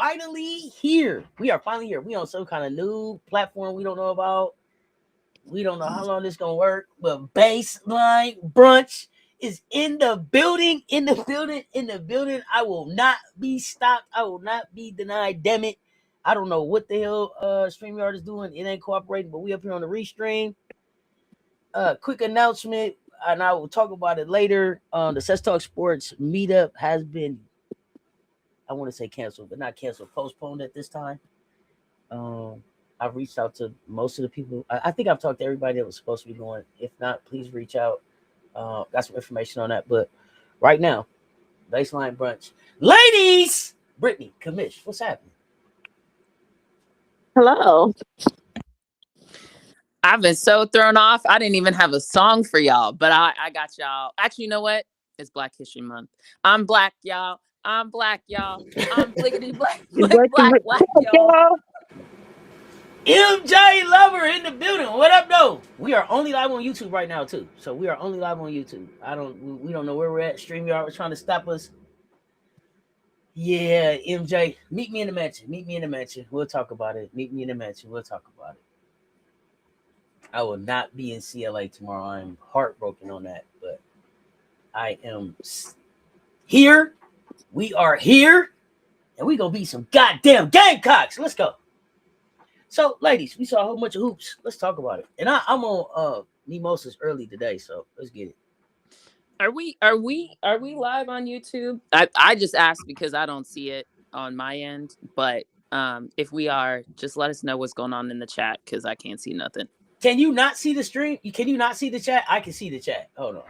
finally here. We are finally here. We on some kind of new platform we don't know about. We don't know how long this gonna work, but Baseline Brunch is in the building, in the building, in the building. I will not be stopped. I will not be denied. Damn it. I don't know what the hell StreamYard is doing. It ain't cooperating, but we up here on the restream. Quick announcement, and I will talk about it later. The Cess Talk Sports meetup has been, I want to say canceled, but not canceled, postponed at this time. I've reached out to most of the people. I think I've talked to everybody that was supposed to be going. If not, please reach out. Got some information on that. But right now, Baseline Brunch. Ladies! Brittany, Commish, what's happening? Hello. I've been so thrown off. I didn't even have a song for y'all, but I got y'all. Actually, you know what? It's Black History Month. I'm black, y'all. I'm black, y'all. I'm bliggity black, black, y'all. MJ Lover in the building. What up, though? We are only live on YouTube right now, too. So we are only live on YouTube. We don't know where we're at. StreamYard was trying to stop us. Yeah, MJ, meet me in the mansion. Meet me in the mansion. We'll talk about it. Meet me in the mansion. We'll talk about it. I will not be in CLA tomorrow. I'm heartbroken on that, but I am here. We are here, and we gonna be some goddamn Gamecocks. Let's go. So, ladies, we saw a whole bunch of hoops. Let's talk about it. And I'm on Mimosas early today, so let's get it. Are we live on YouTube? I just asked because I don't see it on my end, but if we are, just let us know what's going on in the chat because I can't see nothing. Can you not see the stream? Can you not see the chat? I can see the chat. Hold on.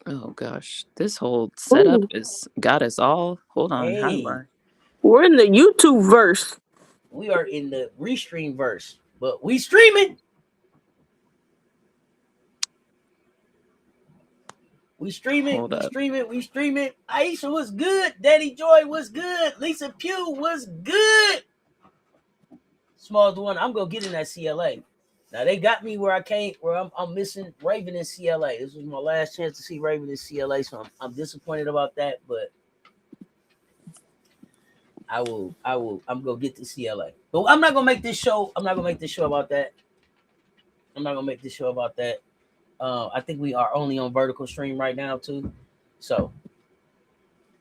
Oh gosh, this whole setup is got us all. Hold on, hey, we're in the YouTube verse. We are in the restream verse, but we streaming. We streaming. We streaming. Aisha was good. Daddy Joy was good. Lisa Pugh was good. Small's one. I'm gonna get in that CLA. Now they got me where I can't. Where I'm missing Raven in CLA. This was my last chance to see Raven in CLA, so I'm disappointed about that. But I will. I'm gonna get to CLA. But I'm not gonna make this show. I'm not gonna make this show about that. I think we are only on vertical stream right now too. So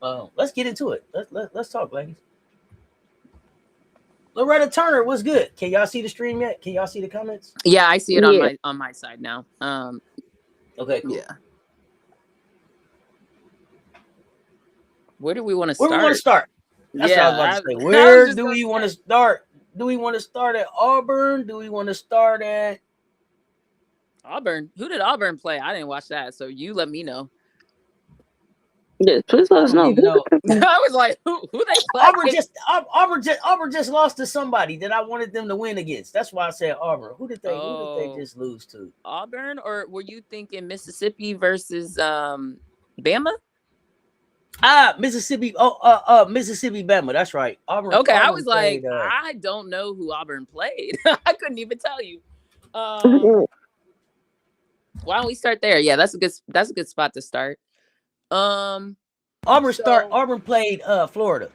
let's get into it. Let's talk, ladies. Loretta Turner, what's good? Can y'all see the stream yet? Can y'all see the comments? Yeah, I see it on my side now. Okay, cool. Yeah. Where do we want to start? Where we want to start? That's what I was about to say. Where do we want to start? Do we want to start at Auburn? Do we want to start at Auburn? Who did Auburn play? I didn't watch that, so you let me know. Yeah, please let us know. I was like, who they play? Auburn just lost to somebody that I wanted them to win against. That's why I said Auburn. Who did they just lose to? Auburn, or were you thinking Mississippi versus Bama? Mississippi. Mississippi, Bama. That's right. Auburn. Okay, Auburn I was played, like, I don't know who Auburn played. I couldn't even tell you. Why don't we start there? Yeah, that's a good spot to start. Auburn played Florida.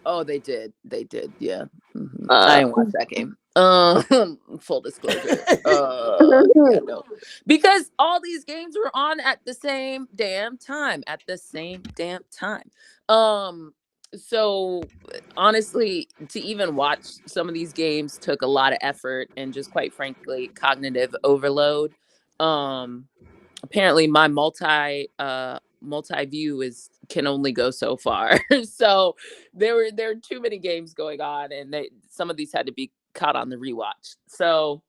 Oh, they did. Yeah. Mm-hmm. I didn't watch that game. Full disclosure. Yeah, no. Because all these games were on at the same damn time. So honestly, to even watch some of these games took a lot of effort and just quite frankly cognitive overload. Apparently my multi-view can only go so far. So there were too many games going on, and some of these had to be caught on the rewatch. So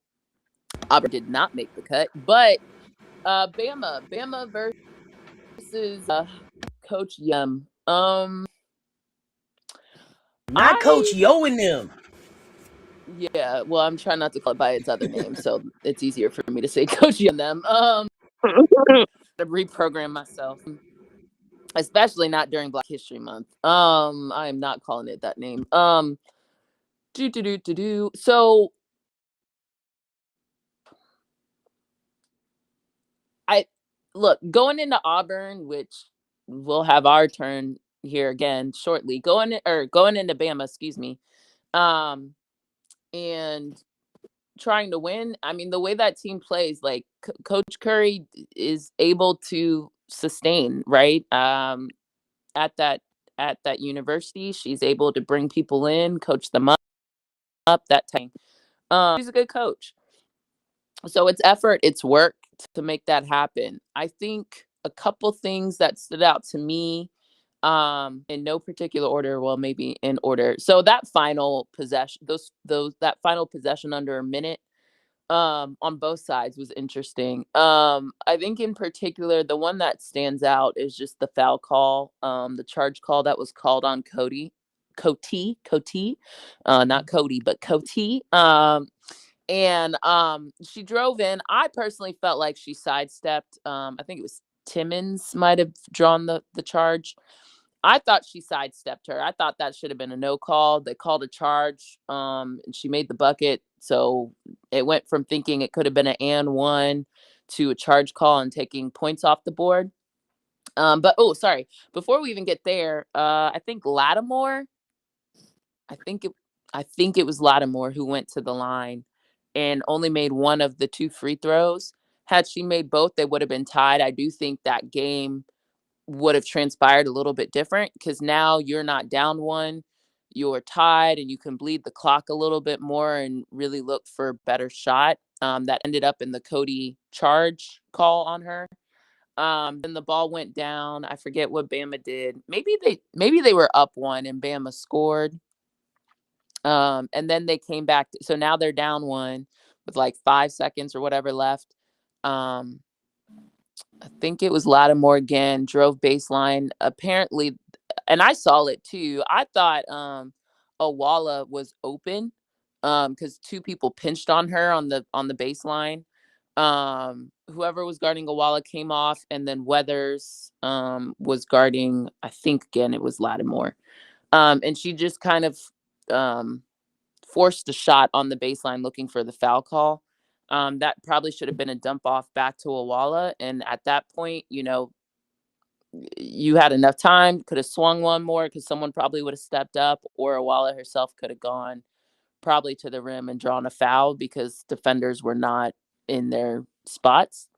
Auburn did not make the cut, but Bama versus Coach Yum. Not Coach Yo and them. Yeah, well, I'm trying not to call it by its other name, so it's easier for me to say Coach Yo and them. To reprogram myself, especially not during Black History Month. I am not calling it that name. So going into Auburn, which we'll have our turn here again shortly. Going into Bama, excuse me. And trying to win. I mean, the way that team plays, like Coach Curry is able to sustain, right? At that university, she's able to bring people in, coach them up that time. She's a good coach. So it's effort, it's work to make that happen. I think a couple things that stood out to me, in no particular order, well, maybe in order. So that final possession, that final possession under a minute, on both sides was interesting. I think in particular, the one that stands out is just the foul call, the charge call that was called on Coty, not Cody, but Coty. And she drove in. I personally felt like she sidestepped. I think it was Timmons might have drawn the charge. I thought she sidestepped her. I thought that should have been a no call. They called a charge, and she made the bucket. So it went from thinking it could have been an and one to a charge call and taking points off the board. But sorry. Before we even get there, I think Lattimore. I think it was Lattimore who went to the line and only made one of the two free throws. Had she made both, they would have been tied. I do think that game would have transpired a little bit different because now you're not down one, you're tied, and you can bleed the clock a little bit more and really look for a better shot. That ended up in the Cody charge call on her. Then the ball went down. I forget what Bama did. Maybe they were up one and Bama scored. And then they came back. So now they're down one with like 5 seconds or whatever left. I think it was Lattimore again, drove baseline. Apparently, and I saw it too. I thought Awala was open because two people pinched on her on the baseline. Whoever was guarding Awala came off, and then Weathers was guarding, I think again it was Lattimore. And she just kind of forced a shot on the baseline looking for the foul call. That probably should have been a dump off back to Awala. And at that point, you had enough time, could have swung one more because someone probably would have stepped up, or Awala herself could have gone probably to the rim and drawn a foul because defenders were not in their spots.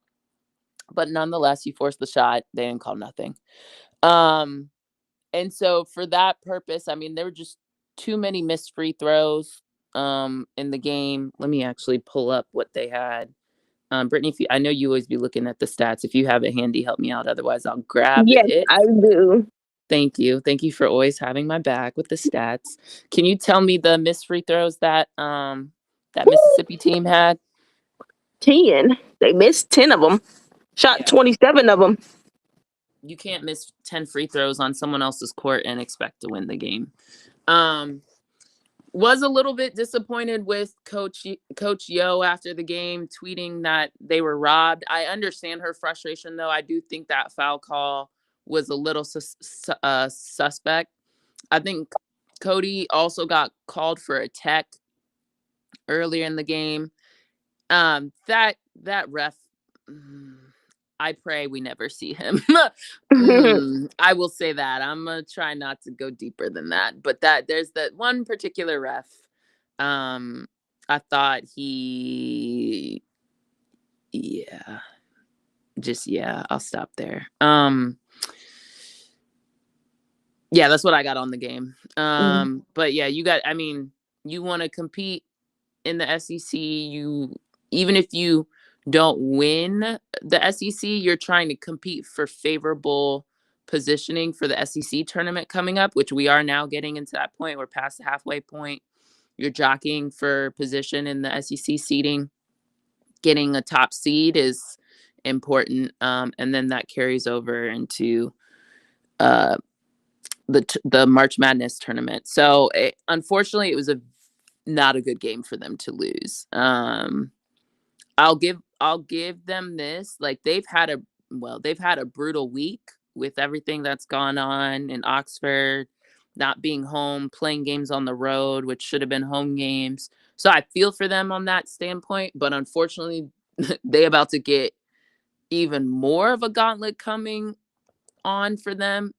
But nonetheless, you forced the shot. They didn't call nothing. And so for that purpose, I mean, there were just too many missed free throws in the game. Let me actually pull up what they had. Brittany, I know you always be looking at the stats. If you have it handy, help me out. Otherwise, I'll grab Yes, it. I do. Thank you. Thank you for always having my back with the stats. Can you tell me the missed free throws that Mississippi team had? 10. They missed 10 of them. Shot 27 of them. You can't miss 10 free throws on someone else's court and expect to win the game. Was a little bit disappointed with Coach Yo after the game, tweeting that they were robbed. I understand her frustration, though. I do think that foul call was a little suspect. I think Cody also got called for a tech earlier in the game. That ref, I pray we never see him. I will say that. I'm gonna try not to go deeper than that. But there's that one particular ref. I thought I'll stop there. Yeah, that's what I got on the game. But yeah, you want to compete in the SEC. Even if you don't win the SEC, you're trying to compete for favorable positioning for the SEC tournament coming up, which we are now getting into that point. We're past the halfway point. You're jockeying for position in the SEC seeding. Getting a top seed is important, and then that carries over into the March Madness tournament. So unfortunately, it was not a good game for them to lose. I'll give them this. Like they've had a brutal week with everything that's gone on in Oxford, not being home, playing games on the road, which should have been home games. So I feel for them on that standpoint, but unfortunately, they about to get even more of a gauntlet coming on for them,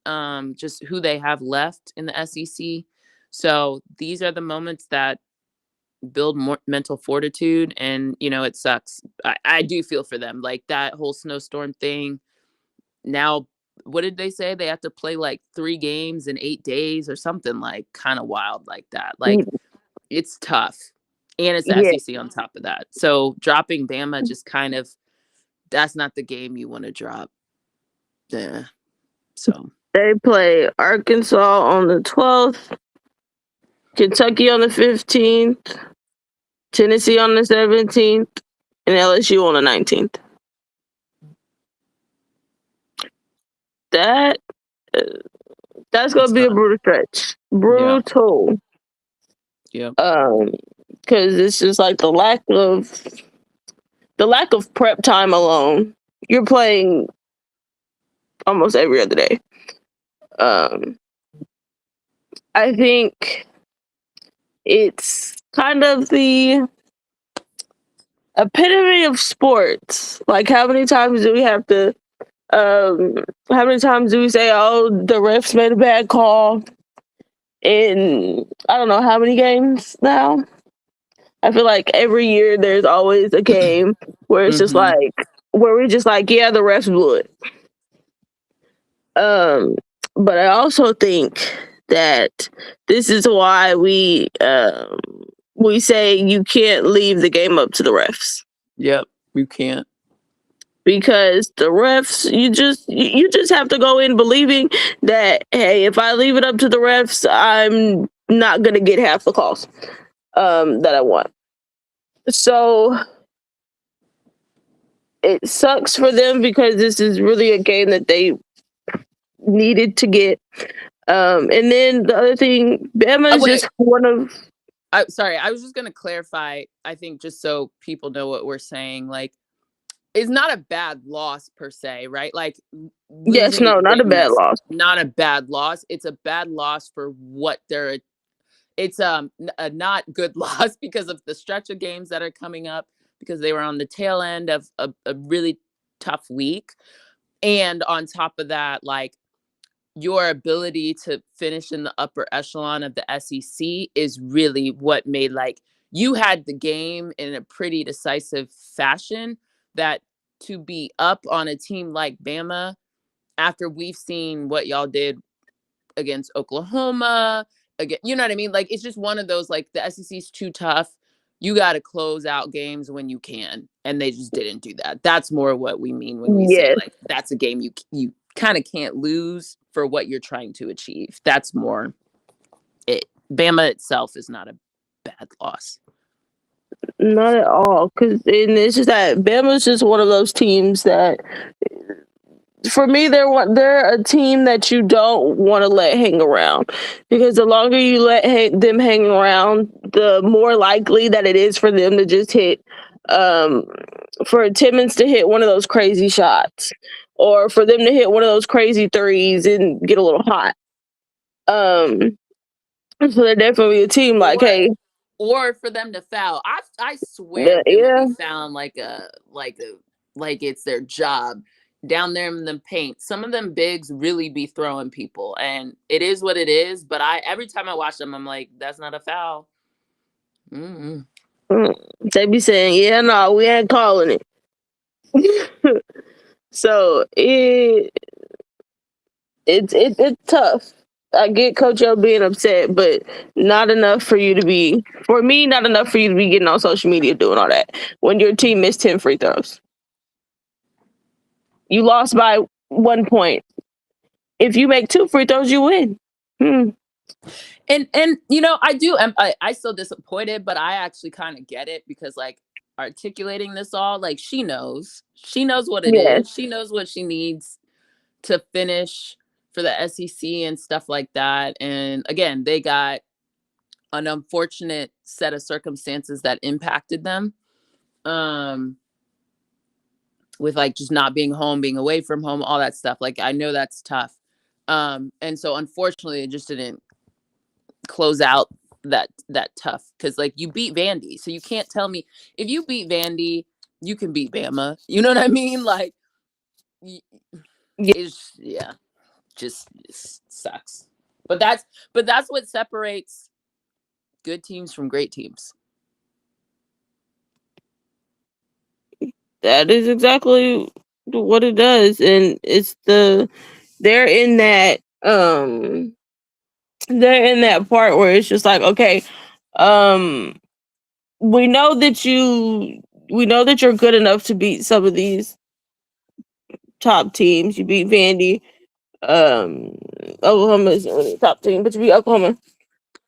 just who they have left in the SEC. So these are the moments that build more mental fortitude, and it sucks. I do feel for them, like that whole snowstorm thing. Now, what did they say? They have to play like 3 games in 8 days or something, like kind of wild like that. Like, it's tough, and it's the Yeah. SEC on top of that. So dropping Bama just kind of, that's not the game you want to drop. Yeah. So They play Arkansas on the 12th, Kentucky on the 15th, Tennessee on the 17th, and LSU on the 19th. That's gonna be a brutal stretch. Brutal. Yeah. Because it's just like the lack of prep time alone. You're playing almost every other day. I think it's kind of the epitome of sports. Like, how many times do we have to how many times do we say, oh, the refs made a bad call in I don't know how many games now? I feel like every year there's always a game where it's just like, where we're just like, yeah, the refs blew it. But I also think that this is why we say you can't leave the game up to the refs. Yep, you can't. Because the refs, you just have to go in believing that, hey, if I leave it up to the refs, I'm not gonna get half the calls that I want. So it sucks for them because this is really a game that they needed to get. And then the other thing, Bama is just one of. Sorry, I was just gonna clarify. I think just so people know what we're saying, like, it's not a bad loss per se, right? Like, yes, no, not a bad loss. Not a bad loss. It's a bad loss for what they're. It's a not good loss because of the stretch of games that are coming up, because they were on the tail end of a really tough week, and on top of that, like, your ability to finish in the upper echelon of the SEC is really what made, like, you had the game in a pretty decisive fashion, that to be up on a team like Bama after we've seen what y'all did against Oklahoma, again, you know what I mean? Like, it's just one of those, like, the SEC's too tough. You got to close out games when you can, and they just didn't do that. That's more what we mean when we say, like, that's a game you kind of can't lose for what you're trying to achieve. That's more it. Bama itself is not a bad loss. Not at all, because it's just that Bama's just one of those teams that, for me, they're a team that you don't want to let hang around, because the longer you let them hang around, the more likely that it is for them to just hit, for Timmons to hit one of those crazy shots, or for them to hit one of those crazy threes and get a little hot. So they're definitely a team like, hey. Or for them to foul. I swear they would be found like it's their job down there in the paint. Some of them bigs really be throwing people, and it is what it is. But every time I watch them, I'm like, that's not a foul. They be saying, yeah, no, we ain't calling it. So it's tough. I get Coach O being upset, but not enough for you to be, for me, not enough for you to be getting on social media doing all that when your team missed 10 free throws. You lost by 1 point. If you make 2 free throws, you win. And I still disappointed, but I actually kind of get it, because, like, articulating this all, like, she knows what it is. She knows what she needs to finish for the SEC and stuff like that. And again, they got an unfortunate set of circumstances that impacted them, with, like, just not being home, being away from home, all that stuff. Like, I know that's tough. And so unfortunately it just didn't close out that tough, because, like, you beat Vandy, so you can't tell me if you beat Vandy you can beat Bama. You know what I mean? Like, yeah. just sucks. But that's what separates good teams from great teams. That is exactly what it does, and it's they're in that part where it's just like, okay, we know that you're good enough to beat some of these top teams. You beat Vandy. Oklahoma isn't really a top team, but you beat Oklahoma.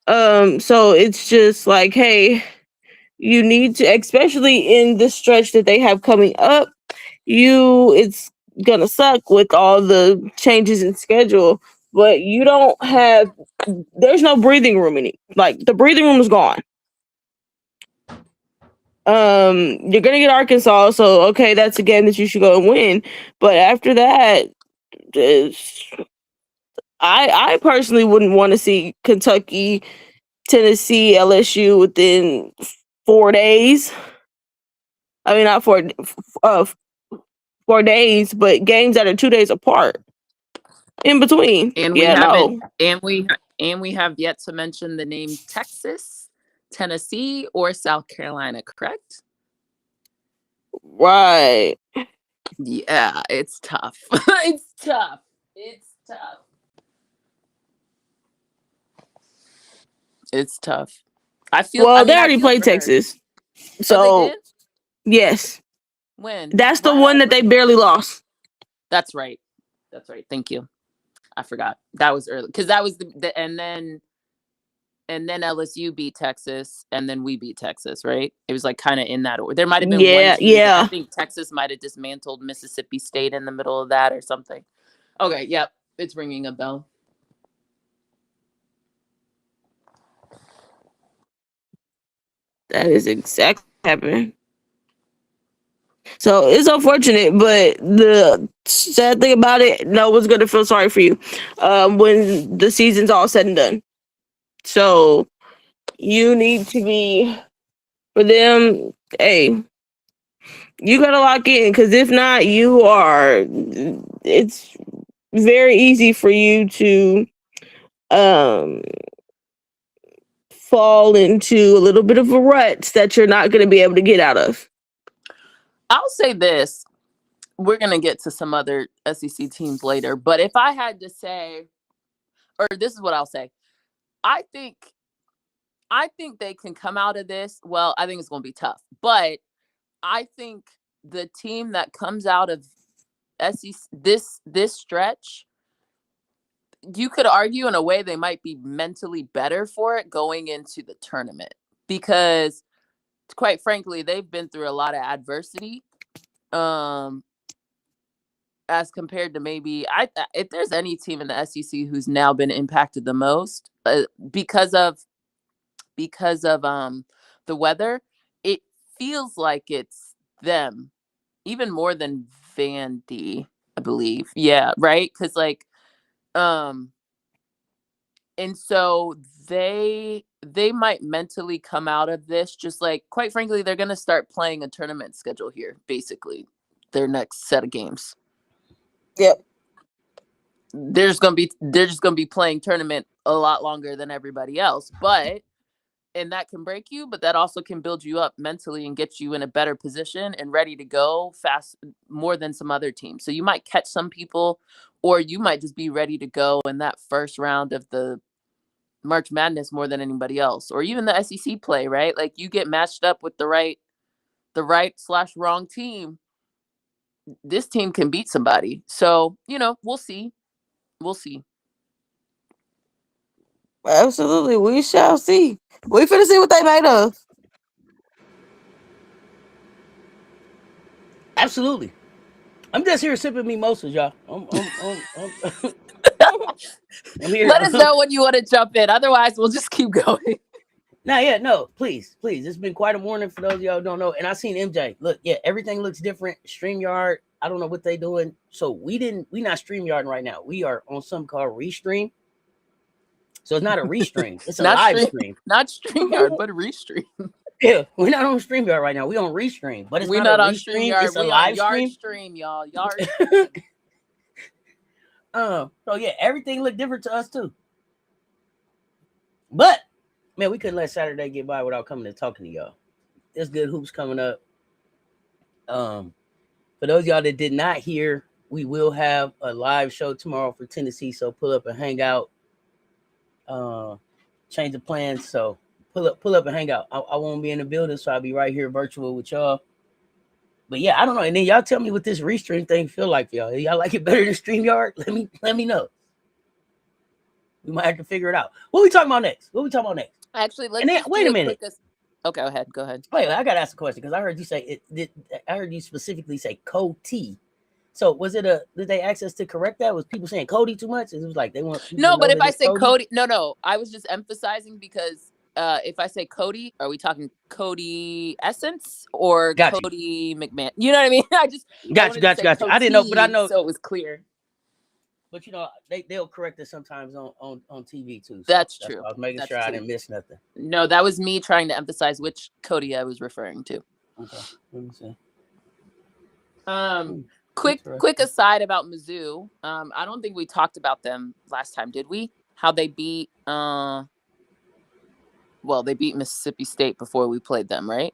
So it's just like, hey, you need to, especially in the stretch that they have coming up, it's gonna suck with all the changes in schedule, but there's no breathing room like the breathing room is gone. You're gonna get Arkansas, so okay, that's a game that you should go and win. But after that, I personally wouldn't want to see Kentucky, Tennessee, LSU within 4 days. I mean, not 4 days, but games that are 2 days apart. In between, and we have yet to mention the name Texas, Tennessee, or South Carolina. Correct? Right. Yeah, it's tough. It's tough. It's tough. They already played Texas. So, they did? Yes. When? That's the one that they barely lost. That's right. Thank you. I forgot. That was early. Because that was and then LSU beat Texas, and then we beat Texas, right? It was like kind of in that order. There might have been one team. Yeah. I think Texas might have dismantled Mississippi State in the middle of that or something. Okay, yep. It's ringing a bell. That is exactly what happened. So it's unfortunate, but the sad thing about it, no one's gonna feel sorry for you when the season's all said and done. So you need to be, for them, hey, you gotta lock in, because if not, it's very easy for you to fall into a little bit of a rut that you're not gonna be able to get out of. I'll say this. We're going to get to some other SEC teams later. But if I had to say, or this is what I'll say, I think they can come out of this. Well, I think it's going to be tough. But I think the team that comes out of SEC this stretch, you could argue in a way they might be mentally better for it going into the tournament. Because, quite frankly, they've been through a lot of adversity. As compared to maybe if there's any team in the SEC who's now been impacted the most because of the weather, it feels like it's them even more than Vandy, I believe. Yeah, right? Because and so they might mentally come out of this just like, quite frankly, they're gonna start playing a tournament schedule here, basically their next set of games. Yep. They're just gonna be playing tournament a lot longer than everybody else, and that can break you, but that also can build you up mentally and get you in a better position and ready to go fast more than some other teams. So you might catch some people, or you might just be ready to go in that first round of the March Madness more than anybody else, or even the SEC play, right? Like you get matched up with the right / wrong team. This team can beat somebody. So, we'll see. Absolutely. We shall see. We finna see what they made of. Absolutely. I'm just here sipping mimosas, y'all. I'm here. Let us know when you want to jump in. Otherwise, we'll just keep going. No, please. It's been quite a morning for those of y'all who don't know. And I seen MJ. Look, yeah, everything looks different. StreamYard, I don't know what they doing. So we not StreamYarding right now. We are on something called Restream. So it's not a restream. It's a live stream. Not StreamYard, but Restream. Yeah, we're not on StreamYard right now. We on Restream. But we're not on StreamYard. It's a live Yard stream. Stream, y'all. Yard stream. So yeah, everything looked different to us too. But man, we couldn't let Saturday get by without coming and talking to y'all. There's good hoops coming up. For those of y'all that did not hear, we will have a live show tomorrow for Tennessee. So pull up and hang out. Change the plans. So pull up and hang out. I won't be in the building, so I'll be right here virtual with y'all. But yeah, I don't know. And then y'all tell me what this restream thing feel like for y'all. Y'all like it better than StreamYard? Let me know. We might have to figure it out. What we talking about next? Actually, let's wait a minute. Okay, go ahead. Wait, I gotta ask a question because I heard you say it. I heard you specifically say Cody. So was it did they ask us to correct that? Was people saying Cody too much? It was like they want. No, but if I say Cody, no, I was just emphasizing because if I say Cody, are we talking Cody Essence or Cody McMahon? You know what I mean? I just got you. I didn't know, but I know so it was clear. But they'll correct it sometimes on TV too. So that's true. I was making sure I didn't miss nothing. No, that was me trying to emphasize which Cody I was referring to. Okay, let me see. Quick aside about Mizzou. I don't think we talked about them last time, did we? How they beat they beat Mississippi State before we played them, right?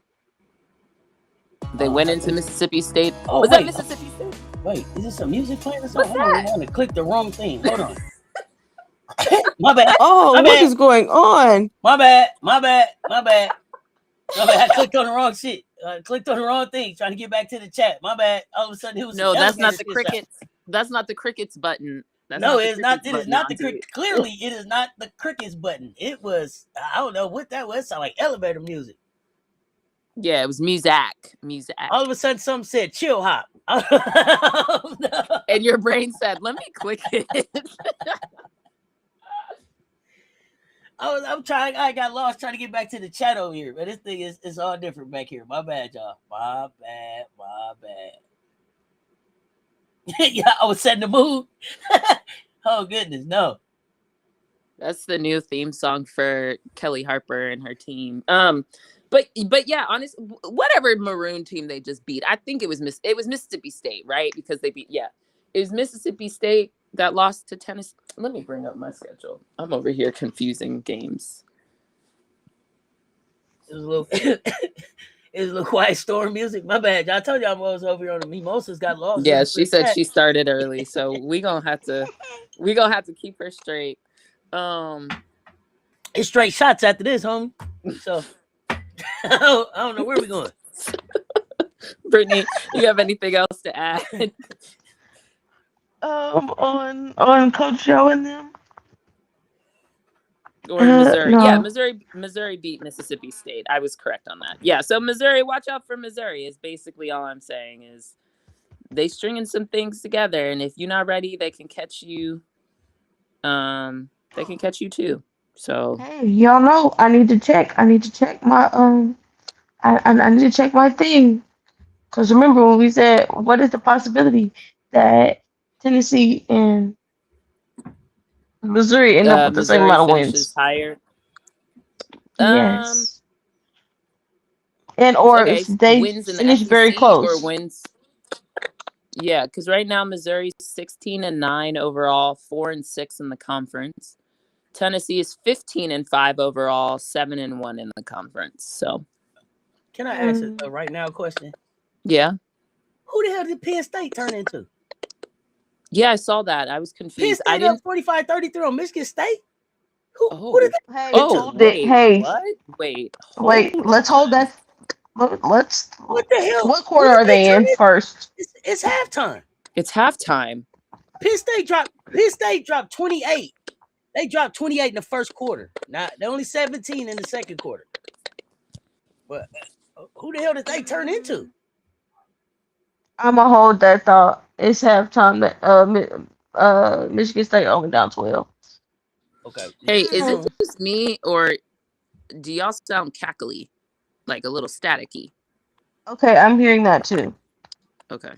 They went into Mississippi State. Was that Mississippi State? Wait, is this some music playing or something? I want to click the wrong thing. Hold on. My bad. What is going on? My bad. I clicked on the wrong shit. Clicked on the wrong thing, trying to get back to the chat. My bad. All of a sudden, it was that's not the crickets. That's not the crickets button. It is not the cricket. Clearly, it is not the crickets button. It was. I don't know what that was. It sounded like elevator music. Yeah, it was music. All of a sudden, something said "chill hop," and your brain said, "Let me click it." I'm trying. I got lost trying to get back to the chat over here, but this thing is all different back here. My bad, y'all. My bad. Yeah, I was setting the mood. Oh goodness, no. That's the new theme song for Kelly Harper and her team. But yeah, honestly, whatever Maroon team they just beat, I think it was Mississippi State, right? Because they beat it was Mississippi State that lost to Tennessee. Let me bring up my schedule. I'm over here confusing games. It was a little quiet storm music. My bad. I told y'all I was over here on the mimosas. Got lost. Yeah, she said she started early, so we gonna have to keep her straight. It's straight shots after this, homie. So I don't know where we're going. Brittany, you have anything else to add? On Coach Joe and them. Or Missouri. No. Yeah, Missouri beat Mississippi State. I was correct on that. Yeah, so Missouri, watch out for Missouri is basically all I'm saying is they stringing some things together, and if you're not ready, they can catch you. They can catch you too. So hey, y'all know I need to check my I need to check my thing. Because remember when we said what is the possibility that Tennessee and Missouri end up with the same amount of wins? Higher. Yes. Or if they finish very close. Or wins. Yeah, because right now Missouri's 16-9 overall, 4-6 in the conference. Tennessee is 15-5 overall, 7-1 in the conference. So, can I ask a right now question? Yeah. Who the hell did Penn State turn into? Yeah, I saw that. I was confused. Penn State up 45-33 on Michigan State. Who did that? Wait. Let's hold that. Let's. What the hell? What quarter are they in first? It's halftime. It's halftime. Penn State dropped 28. They dropped 28 in the first quarter. Now they're only 17 in the second quarter. But who the hell did they turn into? I'm gonna hold that thought. It's halftime. That Michigan State only down 12. Okay. Hey, is it just me or do y'all sound cackly, like a little staticky? Okay, I'm hearing that too. Okay.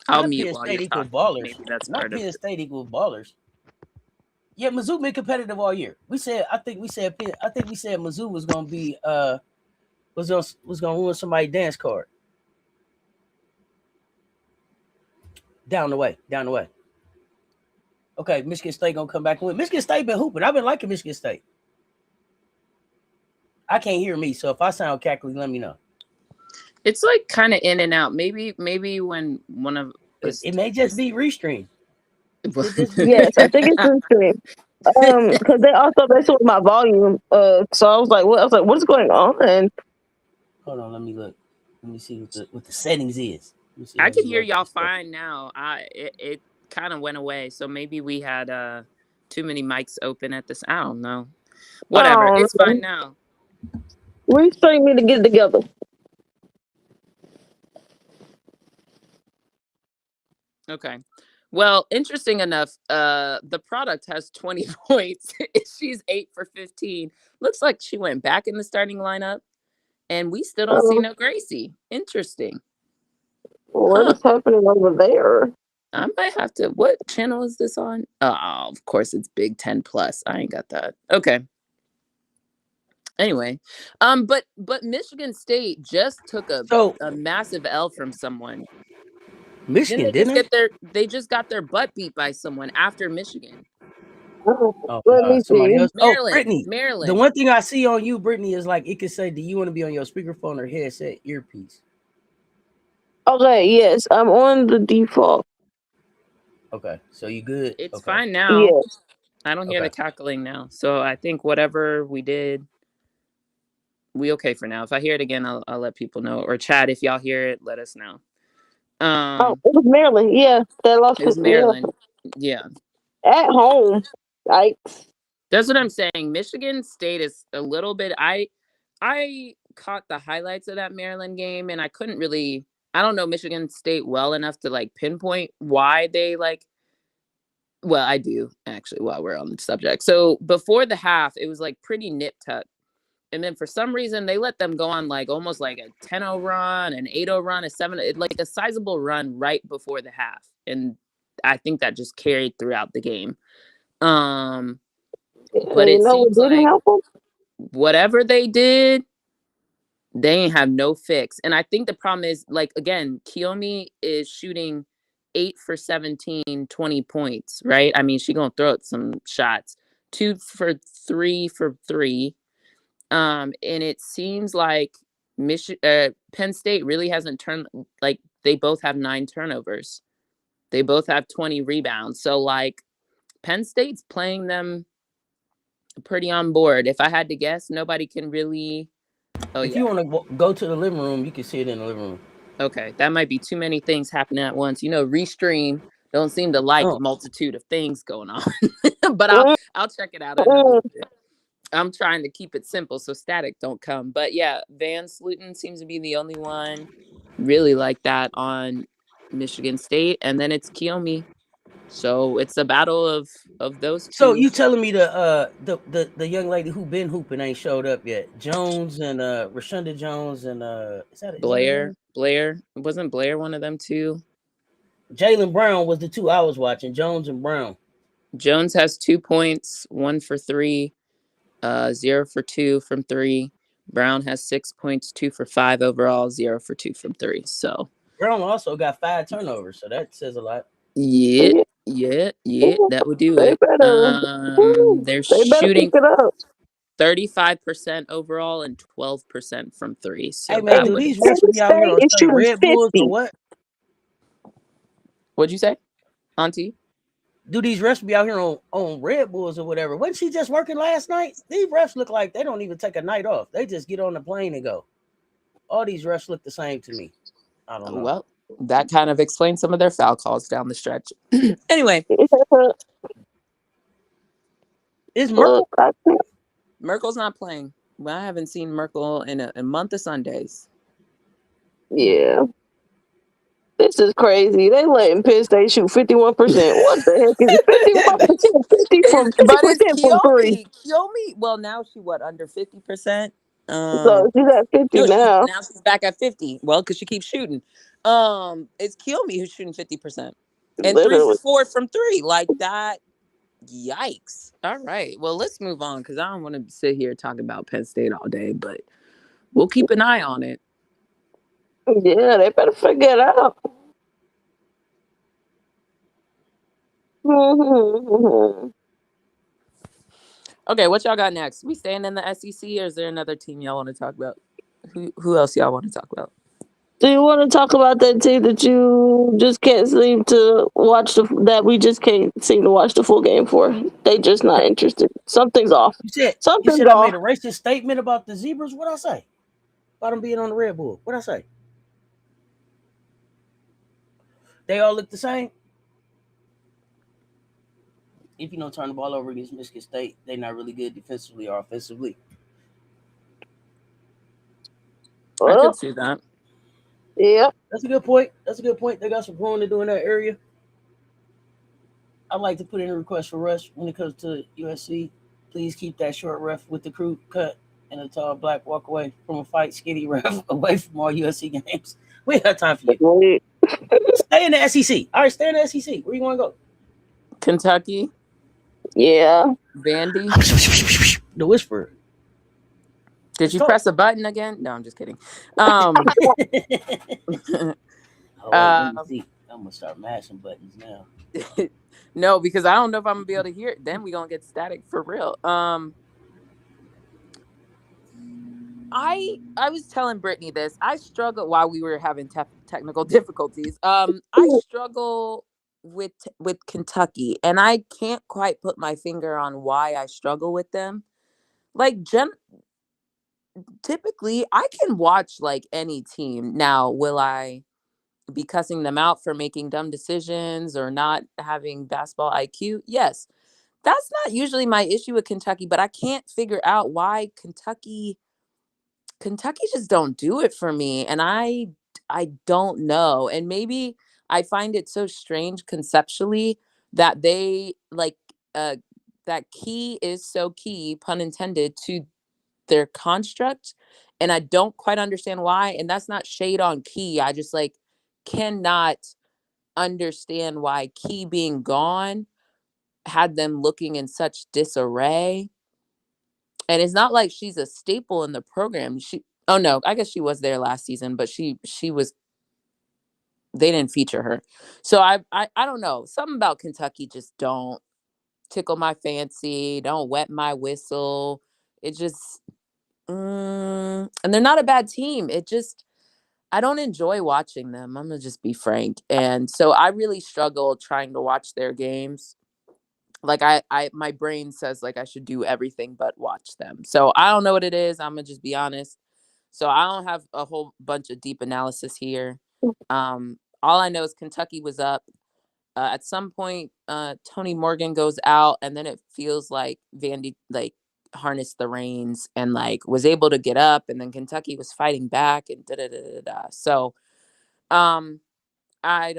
I'll mute while you're talking. Ballers. Maybe that's not part Penn of it. State equal ballers. Yeah, Mizzou been competitive all year. I think we said Mizzou was gonna be was gonna ruin somebody's dance card. Down the way. Okay, Michigan State gonna come back and win. Michigan State been hooping. I've been liking Michigan State. I can't hear me, so if I sound cackly, let me know. It's like kind of in and out. Maybe when one of us. It may just be restream. Yes, I think it's the stream. Because they also messed with my volume. So I was like, what is going on? Hold on, let me look. Let me see what the settings is. I can hear y'all fine now. It kind of went away, so maybe we had too many mics open at this. I don't know. Whatever, it's fine now. Restream me to get it together. Okay. Well, interesting enough, the product has 20 points. She's 8 for 15. Looks like she went back in the starting lineup, and we still don't see no Gracie. Interesting. What is happening over there? I might have to. What channel is this on? Oh, of course it's Big 10 Plus. I ain't got that. Okay. Anyway, but Michigan State just took a massive L from someone. Michigan they just got their butt beat by someone after Michigan. Let me see. Brittany. Maryland. The one thing I see on you, Brittany, is like it could say, "Do you want to be on your speakerphone or headset earpiece?" Okay, yes, I'm on the default. Okay, so you good? It's fine now. Yes. I don't hear the cackling now, so I think whatever we did, we okay for now. If I hear it again, I'll let people know. Or chat, if y'all hear it, let us know. It was Maryland. Yeah, they lost. It was Maryland. Yeah. At home. Yikes. That's what I'm saying. Michigan State is a little bit. I caught the highlights of that Maryland game, and I couldn't really. I don't know Michigan State well enough to like pinpoint why they like. Well, I do actually. While we're on the subject, so before the half, it was like pretty nip tuck. And then for some reason, they let them go on like almost like a 10-0 run, an 8-0 run, a 7, like a sizable run right before the half. And I think that just carried throughout the game. But it seems like whatever they did, they ain't have no fix. And I think the problem is, like, again, Kiyomi is shooting 8 for 17, 20 points, right? I mean, she going to throw out some shots. 2 for 3 for 3. And it seems like Penn State really hasn't turned, like, they both have 9 turnovers. They both have 20 rebounds. So, like, Penn State's playing them pretty on board. If I had to guess, nobody can really. If you want to go to the living room, you can see it in the living room. Okay, that might be too many things happening at once. Restream don't seem to like multitude of things going on. But I'll check it out in a little bit. I'm trying to keep it simple so static don't come. But yeah, Van Sluten seems to be the only one really like that on Michigan State. And then it's Kiyomi. So it's a battle of those two. So you telling me the young lady who been hooping ain't showed up yet? Jones and Rashonda Jones and is that Blair? Wasn't Blair one of them too? Jaylen Brown was the two I was watching. Jones and Brown. Jones has 2 points, 1 for 3. 0 for 2 from 3. Brown has 6 points, 2 for 5 overall, 0 for 2 from 3. So Brown also got 5 turnovers, so that says a lot. Yeah, that would do it. They're shooting 35% overall and 12% from 3. So hey man, do these refs be out here on straight Red Bulls or what? What'd you say, Auntie? Do these refs be out here on Red Bulls or whatever? Wasn't she just working last night? These refs look like they don't even take a night off. They just get on the plane and go. All these refs look the same to me. I don't know. Well, that kind of explains some of their foul calls down the stretch. Anyway. Is Merkel? Merkel's not playing. Well, I haven't seen Merkel in a month of Sundays. Yeah. This is crazy. They letting Penn State shoot 51%. What the heck is it? 51%, 50% from 3. Kiyomi, well, now she under 50%? So she's at 50 now. Now she's back at 50. Well, because she keeps shooting. It's Kiyomi who's shooting 50%. And Literally. 3 for 4 from 3. Like that. Yikes. All right. Well, let's move on because I don't want to sit here talking about Penn State all day, but we'll keep an eye on it. Yeah, they better figure it out. Okay, what y'all got next? We staying in the SEC, or is there another team y'all want to talk about? Who else y'all want to talk about? Do you want to talk about that team that you just can't seem to watch that we just can't seem to watch the full game for? They just not interested. Something's off. You Something's said I off. made a racist statement about the zebras. What I say? About them being on the Red Bull. What I say? They all look the same. If you don't turn the ball over against Michigan State, they're not really good defensively or offensively. I Oh, could see that. yeah. That's a good point. That's a good point. They got some growing to do in that area. I'd like to put in a request for Rush when it comes to USC. Please keep that short ref with the crew cut and a tall black walk away from a fight skinny ref away from all USC games. We ain't got time for you. Wait. Stay in the SEC. All right, stay in the SEC. Where you want to go? Kentucky, Yeah. Vandy. The Whisperer. Did Let's you talk. press a button again? No, I'm just kidding. Oh wait, let me um, see. I'm gonna start mashing buttons now. no, because I don't know if I'm gonna be able to hear it. Then we gonna get static for real. I was telling Brittany this. I struggle while we were having technical difficulties. I struggle with Kentucky, and I can't quite put my finger on why I struggle with them. Like typically, I can watch like any team. Now, will I be cussing them out for making dumb decisions or not having basketball IQ? Yes. That's not usually my issue with Kentucky, but I can't figure out why Kentucky just don't do it for me, and I don't know. And maybe I find it so strange conceptually that they like uh that key is so key, pun intended, to their construct, and I don't quite understand why. And that's not shade on Key. I just like cannot understand why Key being gone had them looking in such disarray. And it's not like she's a staple in the program. Oh no, I guess she was there last season, but she was they didn't feature her. So I don't know. Something about Kentucky just don't tickle my fancy, don't wet my whistle. It just and they're not a bad team. It just I don't enjoy watching them. I'm gonna just be frank. And so I really struggle trying to watch their games. Like my brain says like I should do everything but watch them. So I don't know what it is. I'm gonna just be honest. So I don't have a whole bunch of deep analysis here. All I know is Kentucky was up. At some point, Tony Morgan goes out, and then it feels like Vandy like harnessed the reins and like was able to get up, and then Kentucky was fighting back and da da da da da. So, um, I'm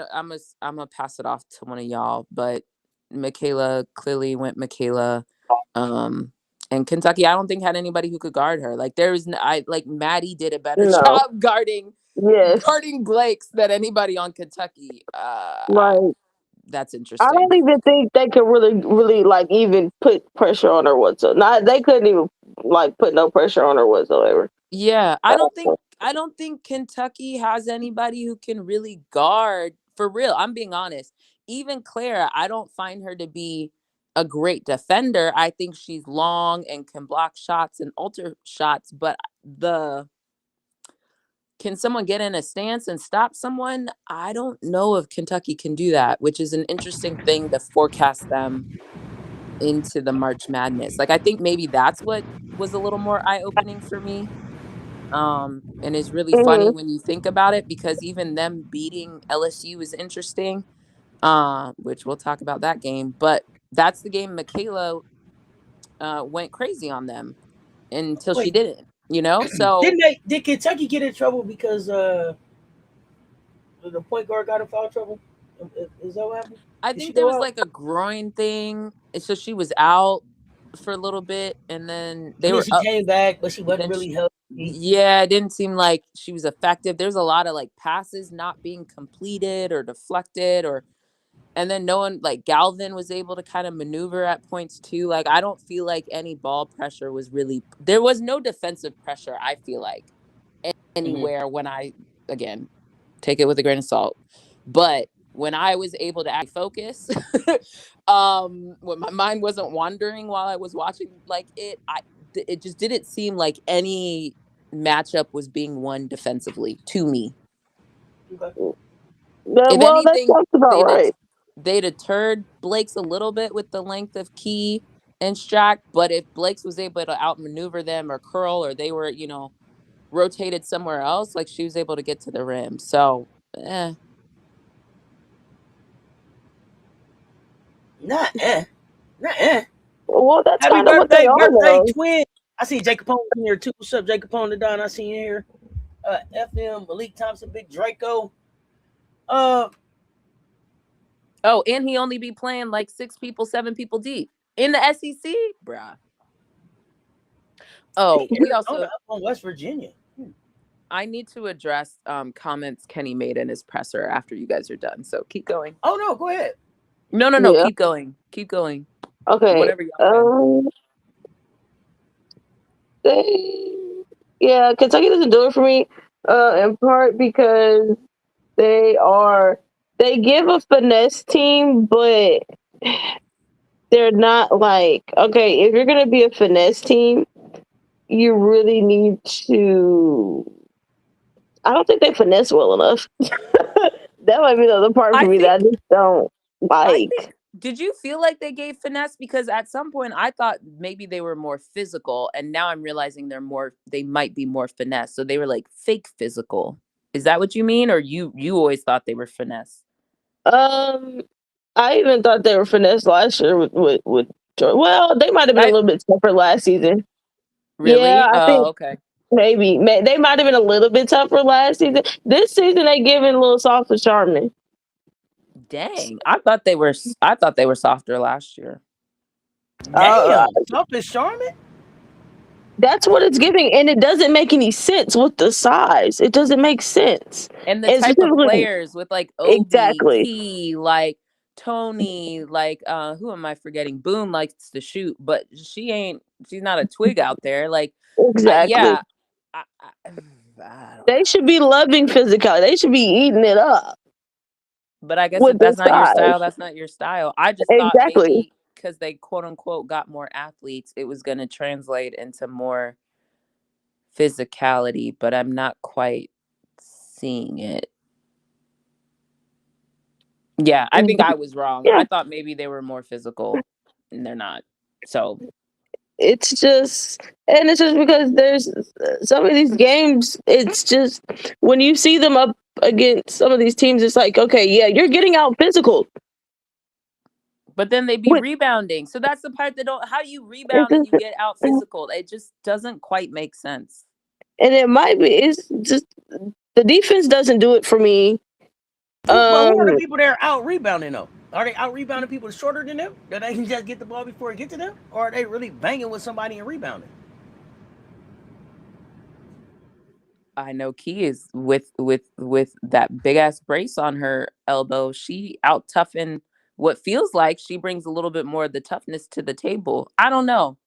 gonna pass it off to one of y'all, but Michaela clearly went Michaela. Um, and Kentucky, I don't think had anybody who could guard her. Like I like Maddie did a better No. job Yes. guarding Blake's than anybody on Kentucky. Like, That's I interesting. don't even think they could really like even put pressure on her whatsoever. Not they couldn't even like put no pressure on her whatsoever. Yeah, Uh, I don't think Kentucky has anybody who can really guard for real. I'm being honest. Even Clara, I don't find her to be a great defender. I think she's long and can block shots and alter shots, but the can someone get in a stance and stop someone? I don't know if Kentucky can do that, which is an interesting thing to forecast them into the March Madness. Like I think maybe that's what was a little more eye-opening for me. And it's really funny mhm. when you think about it because even them beating LSU is interesting, which we'll talk about that game. But that's the game Michaela went crazy on them until she Wait, didn't, you know? So did Kentucky get in trouble because the point guard got in foul trouble? Is that what happened? I Did she think there go was out? like a groin thing. So she was out for a little bit and then And they then were she up. came back, but she wasn't Then really healthy. yeah, it didn't seem like she was effective. There's a lot of like passes not being completed or deflected or and then no one like Galvin was able to kind of maneuver at points too. Like I don't feel like any ball pressure was really there was no defensive pressure, I feel like Mm-hmm. anywhere when I again take it with a grain of salt. But when I was able to actually focus, when my mind wasn't wandering while I was watching like it just didn't seem like any matchup was being won defensively to me. Okay. If Well, that anything, sounds about right. they deterred Blake's a little bit with the length of Key and Strack, but if Blake's was able to outmaneuver them or curl, or they were, rotated somewhere else, like she was able to get to the rim. So, Not eh. Well, that's Happy kind of what they are, birthday, though. twin. I see Jacob Capone in here too. What's up, Jacob Capone the Don? I see you here. FM, Malik Thompson, Big Draco. oh, and he only be playing like 6 people, 7 people deep in the SEC, bruh. Oh, we also up on West Virginia. I need to address comments Kenny made in his presser after you guys are done. So keep going. Oh no, go ahead. No, Yeah. keep going. Keep going. Okay. Whatever y'all Kentucky doesn't do it for me. In part because they give a finesse team, but they're not like, okay, if you're gonna be a finesse team, you really need to. I don't think they finesse well enough. That might be the other part for me that I just don't like. Did you feel like they gave finesse? Because at some point I thought maybe they were more physical, and now I'm realizing they might be more finesse. So they were like fake physical. Is that what you mean? Or you always thought they were finesse? I even thought they were finesse last year with Jordan. Well, they might have been a little bit tougher last season. Really? Yeah, I think okay. maybe they might have been a little bit tougher last season. This season they giving a little soft for Charmin. Dang, I thought they were softer last year. Damn, soft as Charmin. That's what it's giving, and it doesn't make any sense with the size. It doesn't make sense. And the type of players with like Obi, exactly. Key, like Tony, like who am I forgetting? Boone likes to shoot, but she's not a twig out there. Like exactly. They should be loving physicality. They should be eating it up. But I guess if that's not your style, that's not your style. I just thought maybe because they quote unquote got more athletes, it was going to translate into more physicality, but I'm not quite seeing it. Yeah, I think I was wrong. Yeah. I thought maybe they were more physical, and they're not. So it's just because there's some of these games, it's just when you see them up against some of these teams, it's like, okay, yeah, you're getting out physical. But then they be rebounding. So that's the part how do you rebound and you get out physical? It just doesn't quite make sense. And it's just the defense doesn't do it for me. But who are the people that are out rebounding though? Are they out rebounding people shorter than them that they can just get the ball before it get to them, or are they really banging with somebody and rebounding? I know Key is with that big ass brace on her elbow. She out toughened what feels like she brings a little bit more of the toughness to the table. I don't know.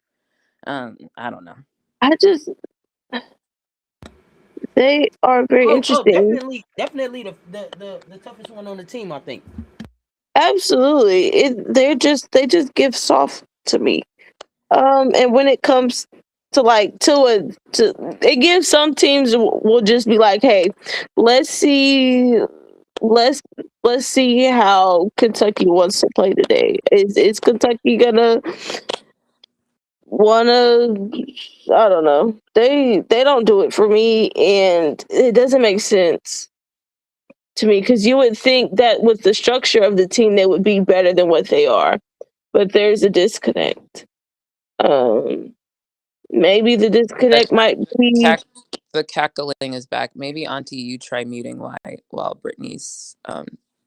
I don't know. They are very interesting. Definitely the toughest one on the team, I think. Absolutely. They just give soft to me. And when it comes to it gives some teams will just be like, hey, let's see how Kentucky wants to play today. Is Kentucky gonna I don't know. They don't do it for me, and it doesn't make sense to me, because you would think that with the structure of the team they would be better than what they are, but there's a disconnect. Maybe the disconnect might be the cackling is back. Maybe Auntie, you try muting while Brittany's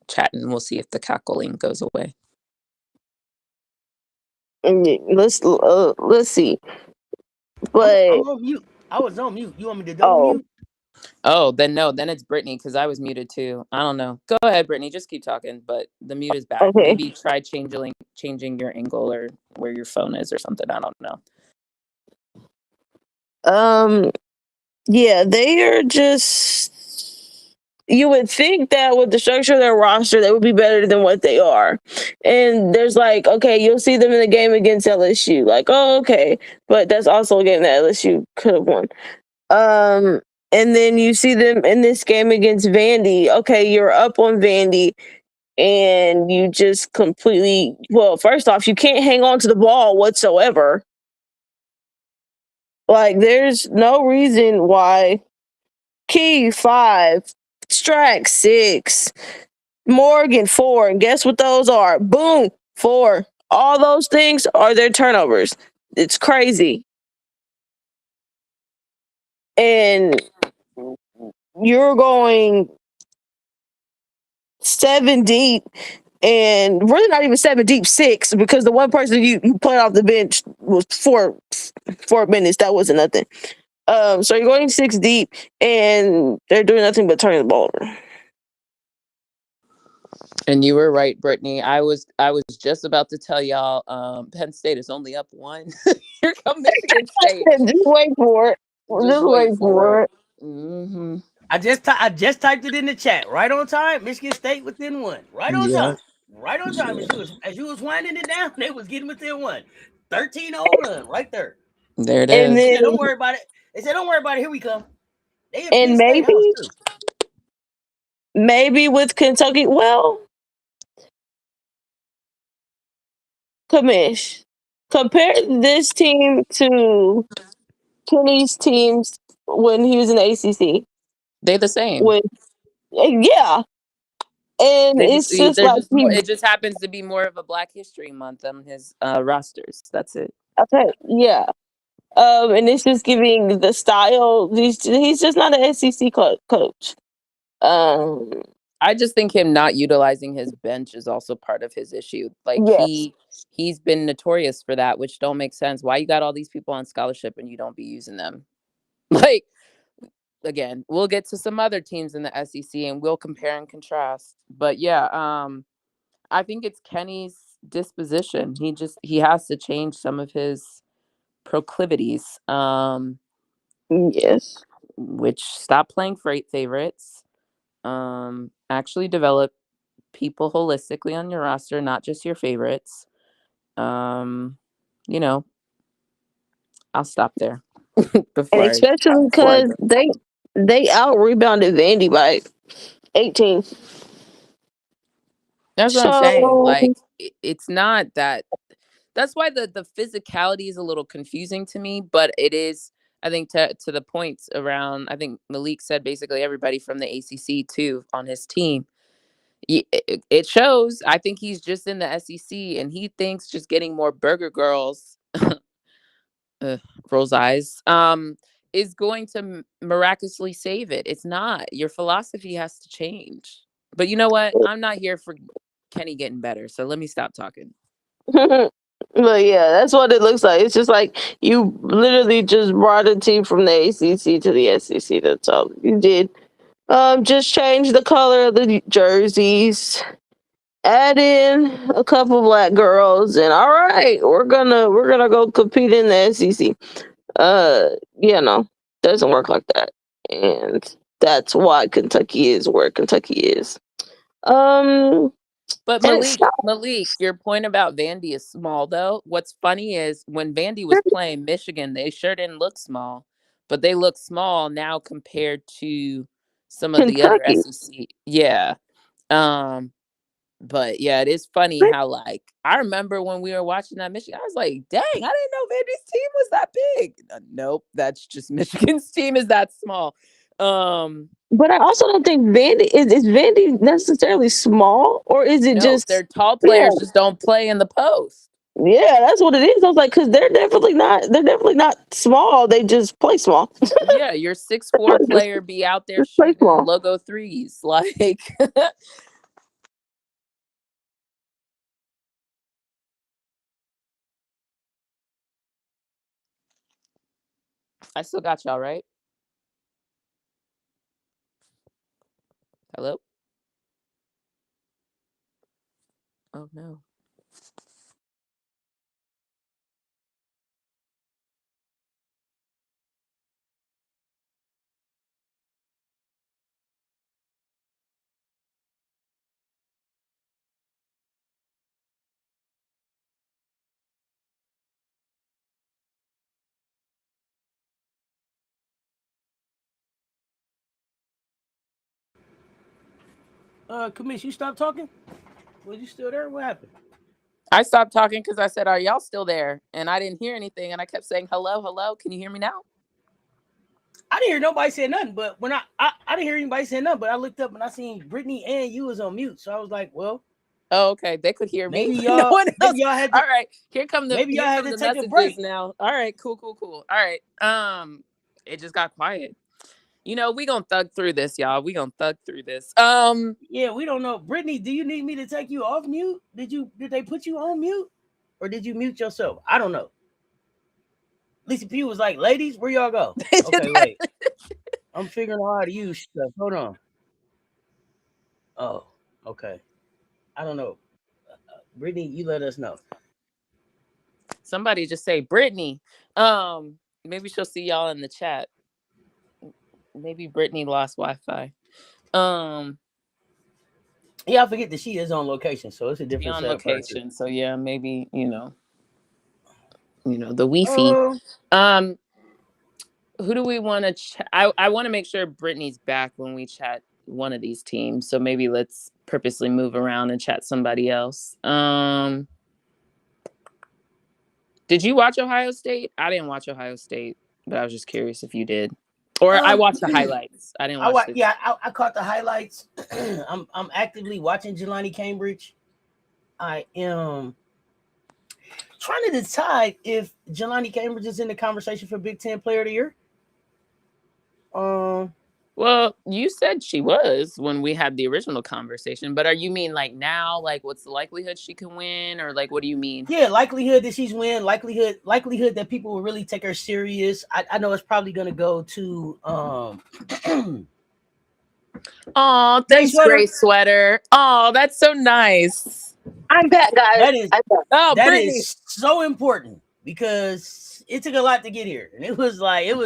chatting. We'll see if the cackling goes away. Let's see. But I'm on mute. I was on mute. You want me to double mute? Oh, then no. Then it's Brittany, because I was muted too. I don't know. Go ahead, Brittany. Just keep talking. But the mute is back. Okay. Maybe try changing your angle or where your phone is or something. I don't know. Yeah, they are just you would think that with the structure of their roster, they would be better than what they are. And there's like, okay, you'll see them in the game against LSU. Like, oh, okay. But that's also a game that LSU could have won. And then you see them in this game against Vandy. Okay, you're up on Vandy and you just completely, well, first off, you can't hang on to the ball whatsoever. Like, there's no reason why Key 5, Strack 6, Morgan 4, and guess what those are? Boom, 4. All those things are their turnovers. It's crazy. And you're going 7 deep, and really not even 7 deep, 6, because the one person you played off the bench was 4 minutes. That wasn't nothing. So you're going 6 deep, and they're doing nothing but turning the ball over. And you were right, Brittany. I was just about to tell y'all, Penn State is only up 1. Here come Michigan State. Just wait for it. Just wait for for it. Mm-hmm. I just typed it in the chat. Right on time. Michigan State within 1. Right on Yep. time. Right on time. As you was winding it down, they was getting within 1. 13-0 run right there. There it And is. They then said, don't worry about it. They said, don't worry about it. Here we come. They in Penn and State house too. maybe with Kentucky, well, Commish, compare this team to Kenny's teams when he was in the ACC. They the same. With yeah, and They just it's just they're like just more. It just happens to be more of a Black History Month on his rosters. That's it. okay, yeah. And it's just giving the style. He's just not an SEC coach. Um, I just think him not utilizing his bench is also part of his issue. Like yes, he's been notorious for that, which don't make sense. Why you got all these people on scholarship and you don't be using them? Like, again, we'll get to some other teams in the SEC and we'll compare and contrast. But yeah, I think it's Kenny's disposition. He has to change some of his proclivities. yes. Which stop playing freight favorites. Actually develop people holistically on your roster, not just your favorites. Um, you know, I'll stop there And before especially I because go. they out rebounded Vandy by 18. That's what I'm saying. So Like, it's not that. That's why the physicality is a little confusing to me, but it is. I think to the points around. I think Malik said basically everybody from the ACC too on his team. It shows. I think he's just in the SEC, and he thinks just getting more burger girls, rolls eyes, is going to miraculously save it. It's not. Your philosophy has to change. But you know what? I'm not here for Kenny getting better. So let me stop talking. but yeah, that's what it looks like. It's just like you literally just brought a team from the ACC to the SEC. That's all you did. Just change the color of the jerseys, add in a couple black girls, and all right, we're gonna go compete in the SEC. No, doesn't work like that, and that's why Kentucky is where Kentucky is. Um, But and it's Malik, your point about Vandy is small though. What's funny is when Vandy was playing Michigan, they sure didn't look small, but they look small now compared to some of the other Kentucky. SEC. Yeah. Um, but yeah, it is funny how like I remember when we were watching that Michigan, I was like, dang, I didn't know Vandy's team was that big. Nope, that's just Michigan's team is that small. But I also don't think Vandy is Vandy necessarily small, or is it No, just their tall yeah, players just don't play in the post. yeah, that's what it is. I was like, because they're definitely not small. They just play small. Yeah, your 6'4" just, player be out there just play shooting small. logo threes. Like I still got y'all, right? Hello? Oh no. Commish, you stopped talking? Was you still there? What happened? I stopped talking because I said, "Are y'all still there?" And I didn't hear anything, and I kept saying, "Hello, hello." Can you hear me now? I didn't hear nobody say nothing, but when I didn't hear anybody say nothing, but I looked up and I seen Brittany and you was on mute, so I was like, well, Oh, okay. They could hear me. maybe No one else. y'all had All to, right. Here come maybe y'all had to the take a messages break. now. All right. Cool. All right. It just got quiet. We gonna thug through this, y'all. We gonna thug through this. Yeah, we don't know. Brittany, do you need me to take you off mute? Did they put you on mute, or did you mute yourself? I don't know. Lisa P was like, "Ladies, where y'all go?" Okay, wait. I'm figuring out how to use stuff. Hold on. Oh, okay. I don't know. Brittany, you let us know. Somebody just say Brittany. Maybe she'll see y'all in the chat. Maybe Brittany lost Wi-Fi. Yeah, I forget that she is on location, so it's a different On setup. location. So yeah, maybe the Wi-Fi. Oh, Who do we want to chat? I want to make sure Brittany's back when we chat one of these teams. So maybe let's purposely move around and chat somebody else. Did you watch Ohio State? I didn't watch Ohio State, but I was just curious if you did. Or I watched the highlights. I didn't watch the. Yeah, I caught the highlights. I'm actively watching Jelani Cambridge. I am trying to decide if Jelani Cambridge is in the conversation for Big Ten Player of the Year. Well, you said she was when we had the original conversation, but are you mean like now? Like, what's the likelihood she can win, or like, what do you mean? Yeah, likelihood that she's win. Likelihood that people will really take her serious. I know it's probably going to go to. Oh, thanks, Grace Sweater. Oh, that's so nice. I'm back, guys. That Brittany. is so important because it took a lot to get here, and it was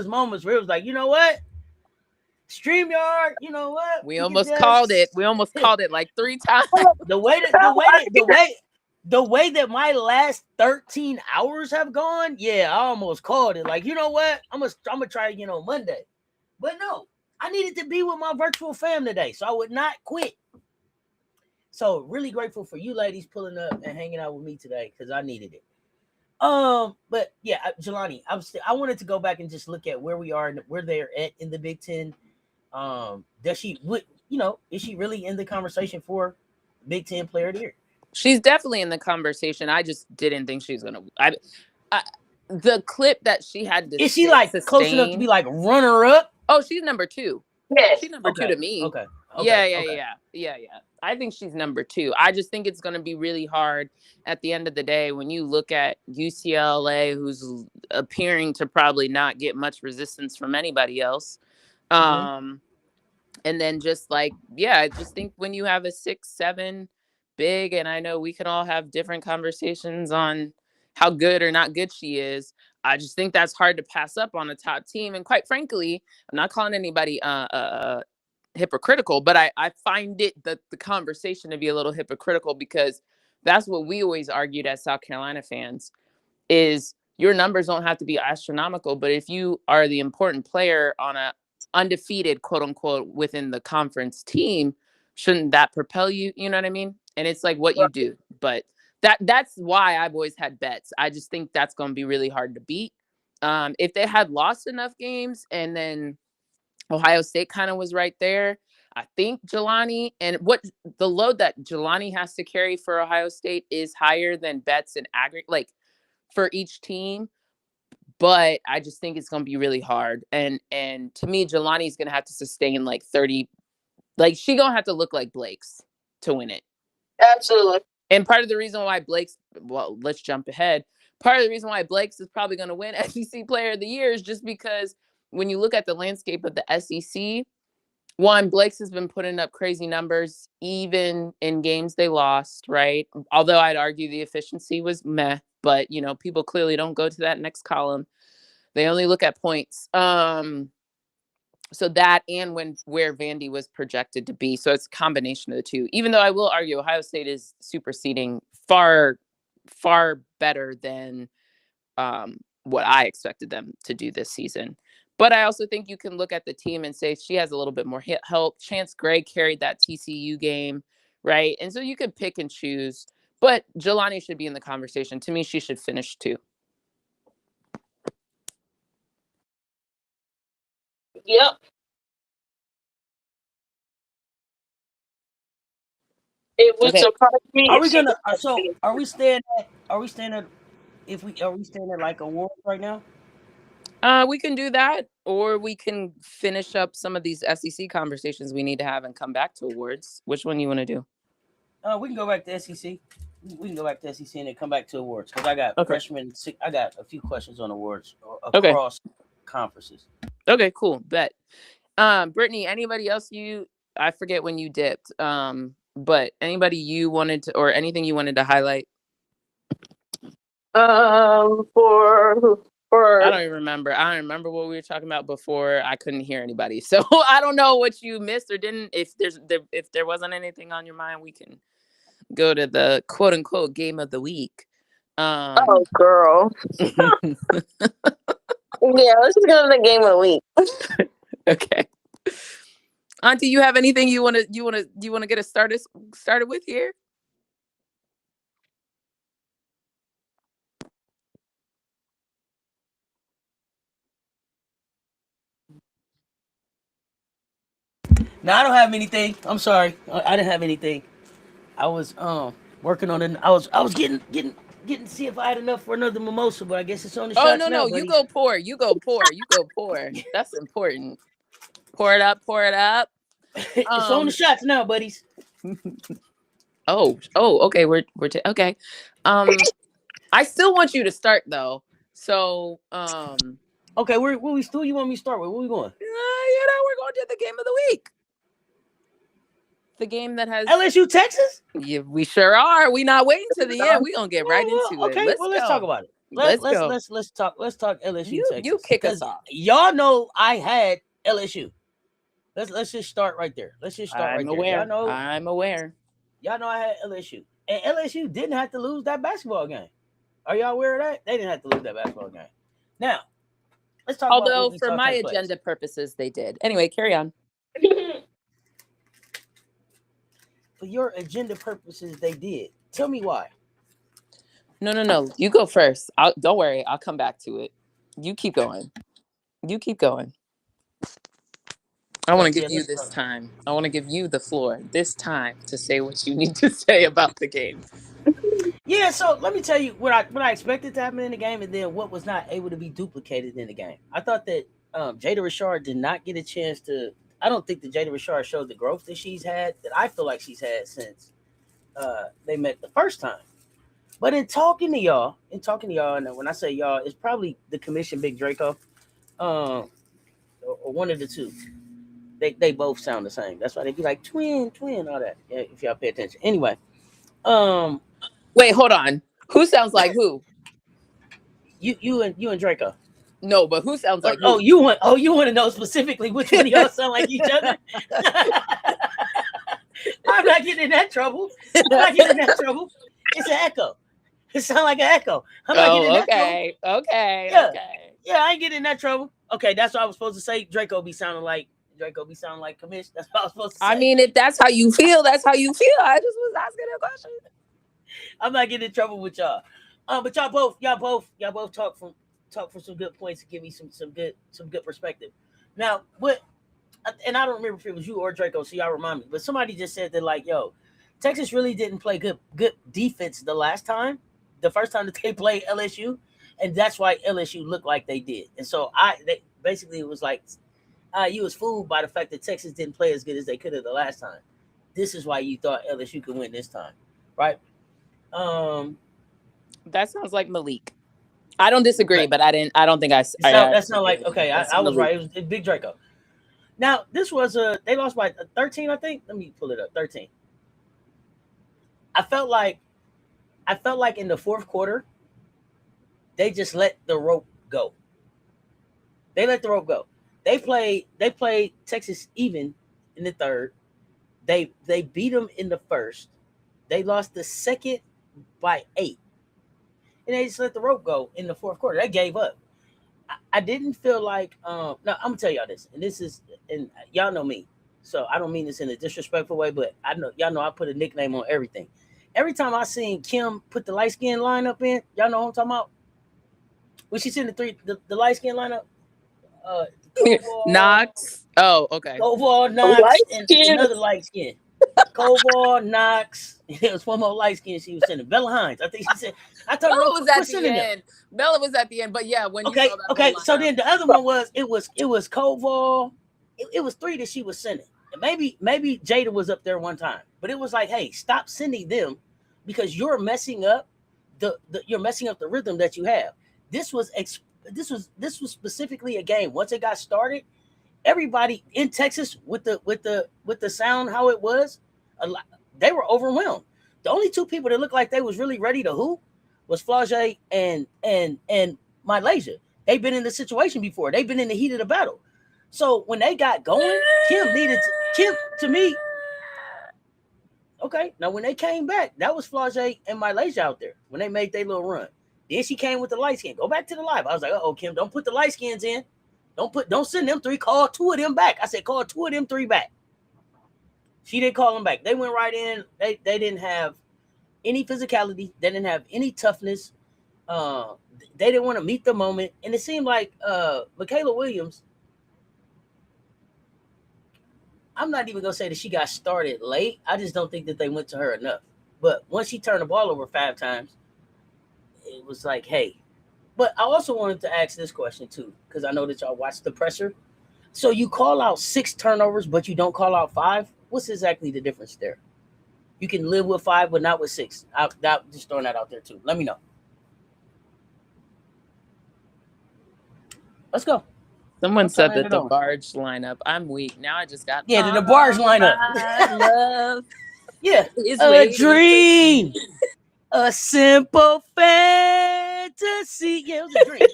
moments where it was like, you know what, StreamYard, you know what, we almost called it. We almost called it like 3 times. The way that my last 13 hours have gone, yeah, I almost called it. Like, you know what, I'm gonna try again on Monday, but no, I needed to be with my virtual fam today, so I would not quit. So really grateful for you ladies pulling up and hanging out with me today because I needed it. But yeah, Jelani, I wanted to go back and just look at where we are and where they're at in the Big Ten. Is she really in the conversation for Big Ten Player of the Year? She's definitely in the conversation. I just didn't think she's gonna. The clip that she had to is she like close enough to be like runner up? Oh, she's number 2. Yeah, she's number 2 to me. Okay. Yeah. I think she's number 2. I just think it's going to be really hard at the end of the day when you look at UCLA, who's appearing to probably not get much resistance from anybody else. And then just like, I just think when you have a 6'7" big, and I know we can all have different conversations on how good or not good she is. I just think that's hard to pass up on a top team. And quite frankly, I'm not calling anybody hypocritical, but I find the conversation to be a little hypocritical because that's what we always argued as South Carolina fans is your numbers don't have to be astronomical, but if you are the important player on a undefeated, quote unquote, within the conference team, shouldn't that propel you? You know what I mean? And it's like what you do. But that's why I've always had bets. I just think that's going to be really hard to beat. If they had lost enough games and then Ohio State kind of was right there, I think Jelani and what the load that Jelani has to carry for Ohio State is higher than bets in aggregate, like for each team. But I just think it's going to be really hard. And to me, Jelani's going to have to sustain like 30, like she going to have to look like Blake's to win it. Absolutely. And part of the reason why let's jump ahead. Part of the reason why Blake's is probably going to win SEC Player of the Year is just because when you look at the landscape of the SEC, one, Blake's has been putting up crazy numbers, even in games they lost, right? Although I'd argue the efficiency was meh, but, people clearly don't go to that next column. They only look at points. So that and where Vandy was projected to be. So it's a combination of the two. Even though I will argue Ohio State is superseding far, far better than what I expected them to do this season. But I also think you can look at the team and say she has a little bit more help. Chance Gray carried that TCU game, right? And so you can pick and choose. But Jelani should be in the conversation. To me, she should finish too. Yep. It would surprise me. Are we gonna? Are we staying at? Are we staying at? Are we staying at like awards right now? We can do that, or we can finish up some of these SEC conversations we need to have and come back to awards. Which one you want to do? We can go back to SEC. We can go back to SEC and then come back to awards because I got freshman. I got a few questions on awards across conferences. Okay, cool. Bet. Brittany, anybody else I forget when you dipped. But anybody you wanted to, or anything you wanted to highlight? I don't even remember. I don't remember what we were talking about before. I couldn't hear anybody, so I don't know what you missed or didn't. If there wasn't anything on your mind, we can go to the quote unquote game of the week. Oh, girl. Yeah, let's just go to the game of the week. Okay. Auntie, you have anything you want to get us started with here? No, I don't have anything. I'm sorry. I didn't have anything. I was working on it. I was getting to see if I had enough for another mimosa, but I guess it's on the shots now. No, buddy. you go pour. That's important. Pour it up. It's on the shots now, buddies. Okay. We're okay. I still want you to start though. So okay, where we still you want me to start with? Where we going? We're going to the game of the week. The game that has LSU Texas? Yeah, we sure are. We not waiting to the end. We gonna get right into it. Okay, let's talk about it. Let's talk LSU Texas. You kick us off. Y'all know I had LSU. Let's just start right there. I'm aware. Y'all know I had LSU. And LSU didn't have to lose that basketball game. Are y'all aware of that? They didn't have to lose that basketball game. Now, let's talk about although for my agenda purposes they did. Anyway, carry on. For your agenda purposes, they did. Tell me why. No. You go first. Don't worry. I'll come back to it. You keep going. I want to give you this time. I want to give you the floor this time to say what you need to say about the game. Yeah, so let me tell you what I expected to happen in the game and then what was not able to be duplicated in the game. I thought that Jada Rashard did not get a chance to. I don't think that Jada Rashard showed the growth that she's had, that I feel like she's had since they met the first time. But in talking to y'all, and when I say y'all, it's probably the commission Big Draco, or one of the two. They both sound the same. That's why they be like twin, all that. Yeah, if y'all pay attention. Anyway, wait, hold on. Who sounds like who? You and Draco. No, but who sounds like who? Oh, you want to know specifically which one of y'all sound like each other? I'm not getting in that trouble. It's an echo. It sounds like an echo. I'm not getting in that trouble. Okay. Yeah, I ain't getting in that trouble. Okay, that's what I was supposed to say. Draco be sounding like Commish. That's what I was supposed to say. I mean, if that's how you feel, that's how you feel. I just was asking a question. I'm not getting in trouble with y'all. But y'all both talk for some good points to give me some good perspective. Now, and I don't remember if it was you or Draco, so y'all remind me. But somebody just said that, like, yo, Texas really didn't play good defense the first time that they played LSU, and that's why LSU looked like they did. And so basically it was like, you was fooled by the fact that Texas didn't play as good as they could have the last time. This is why you thought LSU could win this time, right? That sounds like Malik. I don't disagree, but I don't think that's not like, okay, I was right. It was Big Draco. Now, this was they lost by 13, I think. Let me pull it up. 13. I felt like in the fourth quarter, they just let the rope go. They played Texas even in the third. They beat them in the first. They lost the second by 8. And they just let the rope go in the fourth quarter. They gave up. I didn't feel like no, I'm gonna tell y'all this, and this is, and y'all know me, so I don't mean this in a disrespectful way, but I know y'all know I put a nickname on everything. Every time I seen Kim put the light skin lineup in, y'all know what I'm talking about. When she's in the light skin lineup, Koval, Knox. Oh, okay. Koval, Knox, Light and skin. another light skin. Koval, Knox. It was one more light skin she was sending. Bella Hines. I think she said. I told her Bella don't was at quit the sending them. end. Bella was at the end. But yeah, when you Okay, saw that whole okay. So lineup. then the other one was it was Koval. It was three that she was sending. And maybe Jada was up there one time, but it was like, hey, stop sending them because you're messing up you're messing up the rhythm that you have. This was this was specifically a game. Once it got started, everybody in Texas with the sound how it was, a lot, they were overwhelmed. The only two people that looked like they was really ready to hoop was Flage and Malaysia. They've been in the situation before. They've been in the heat of the battle. So when they got going, Kim to me. Okay, now when they came back, that was Flage and Malaysia out there when they made their little run. Then she came with the light skin. Go back to the live. I was like, oh Kim, don't put the light skins in. Don't send them three. Call two of them back. I said, call two of them three back. She didn't call them back. They went right in. They didn't have any physicality. They didn't have any toughness. Uh, they didn't want to meet the moment. And it seemed like Michaela Williams. I'm not even gonna say that she got started late. I just don't think that they went to her enough. But once she turned the ball over 5 times, it was like, hey. But I also wanted to ask this question too, because I know that y'all watch the pressure. So you call out 6 turnovers, but you don't call out 5. What's exactly the difference there? You can live with 5, but not with 6. Just throwing that out there too. Let me know. Let's go. Someone I'm said turning that it the on. barge lineup. I'm weak. Now I just got Yeah, the bars all line up. my love Yeah, is a waiting for me. dream, a simple fantasy. Yeah, it was a dream.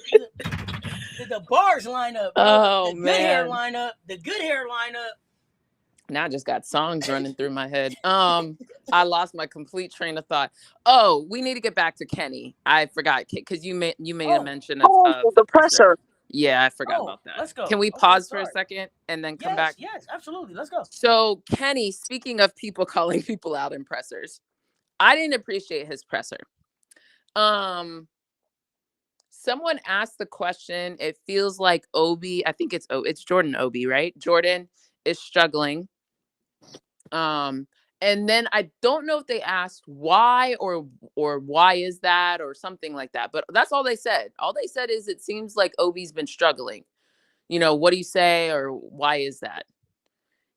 The bars line up, bro. Oh The good hair man. line up. The good hair line up. Now I just got songs running through my head. I lost my complete train of thought. Oh, we need to get back to Kenny. I forgot because you made a Oh, mention Oh, of the the presser. pressure. Yeah, I forgot oh, about that. let's go. Can we Okay, pause for a sorry. second and then come Yes, back? yes, absolutely. Let's go. So Kenny, speaking of people calling people out in pressers, I didn't appreciate his presser. Um, Someone asked the question. It feels like Obi. I think it's Jordan Obi, right? Jordan is struggling. Um, and then I don't know if they asked why or why is that or something like that. But that's all they said. All they said is it seems like Obi's been struggling. What do you say or why is that?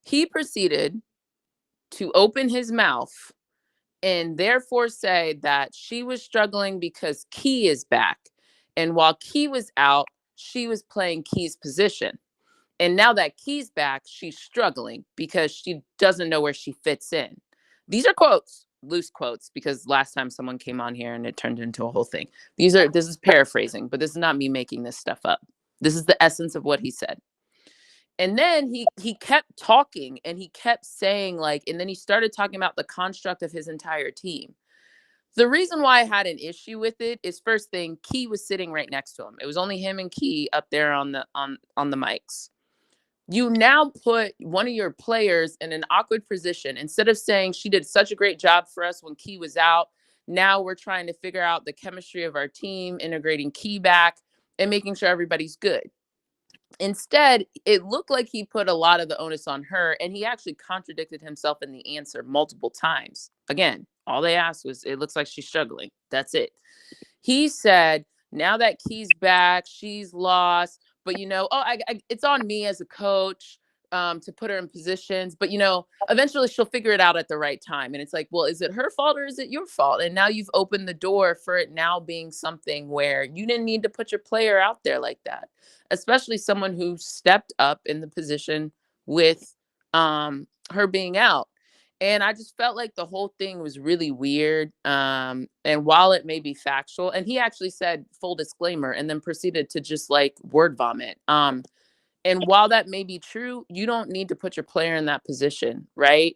He proceeded to open his mouth and therefore say that she was struggling because Key is back. And while Key was out, she was playing Key's position. And now that Key's back, she's struggling because she doesn't know where she fits in. These are quotes, loose quotes, because last time someone came on here and it turned into a whole thing. This is paraphrasing, but this is not me making this stuff up. This is the essence of what he said. And then he kept talking and he kept saying and then he started talking about the construct of his entire team. The reason why I had an issue with it is first thing, Key was sitting right next to him. It was only him and Key up there on the mics. You now put one of your players in an awkward position. Instead of saying she did such a great job for us when Key was out, now we're trying to figure out the chemistry of our team, integrating Key back and making sure everybody's good. Instead, it looked like he put a lot of the onus on her, and he actually contradicted himself in the answer multiple times. Again, all they asked was, it looks like she's struggling. That's it. He said, now that Key's back, she's lost. But, it's on me as a coach to put her in positions. But, eventually she'll figure it out at the right time. And it's like, well, is it her fault or is it your fault? And now you've opened the door for it now being something where you didn't need to put your player out there like that, especially someone who stepped up in the position with her being out. And I just felt like the whole thing was really weird. And while it may be factual, and he actually said full disclaimer and then proceeded to just word vomit. And while that may be true, you don't need to put your player in that position, right?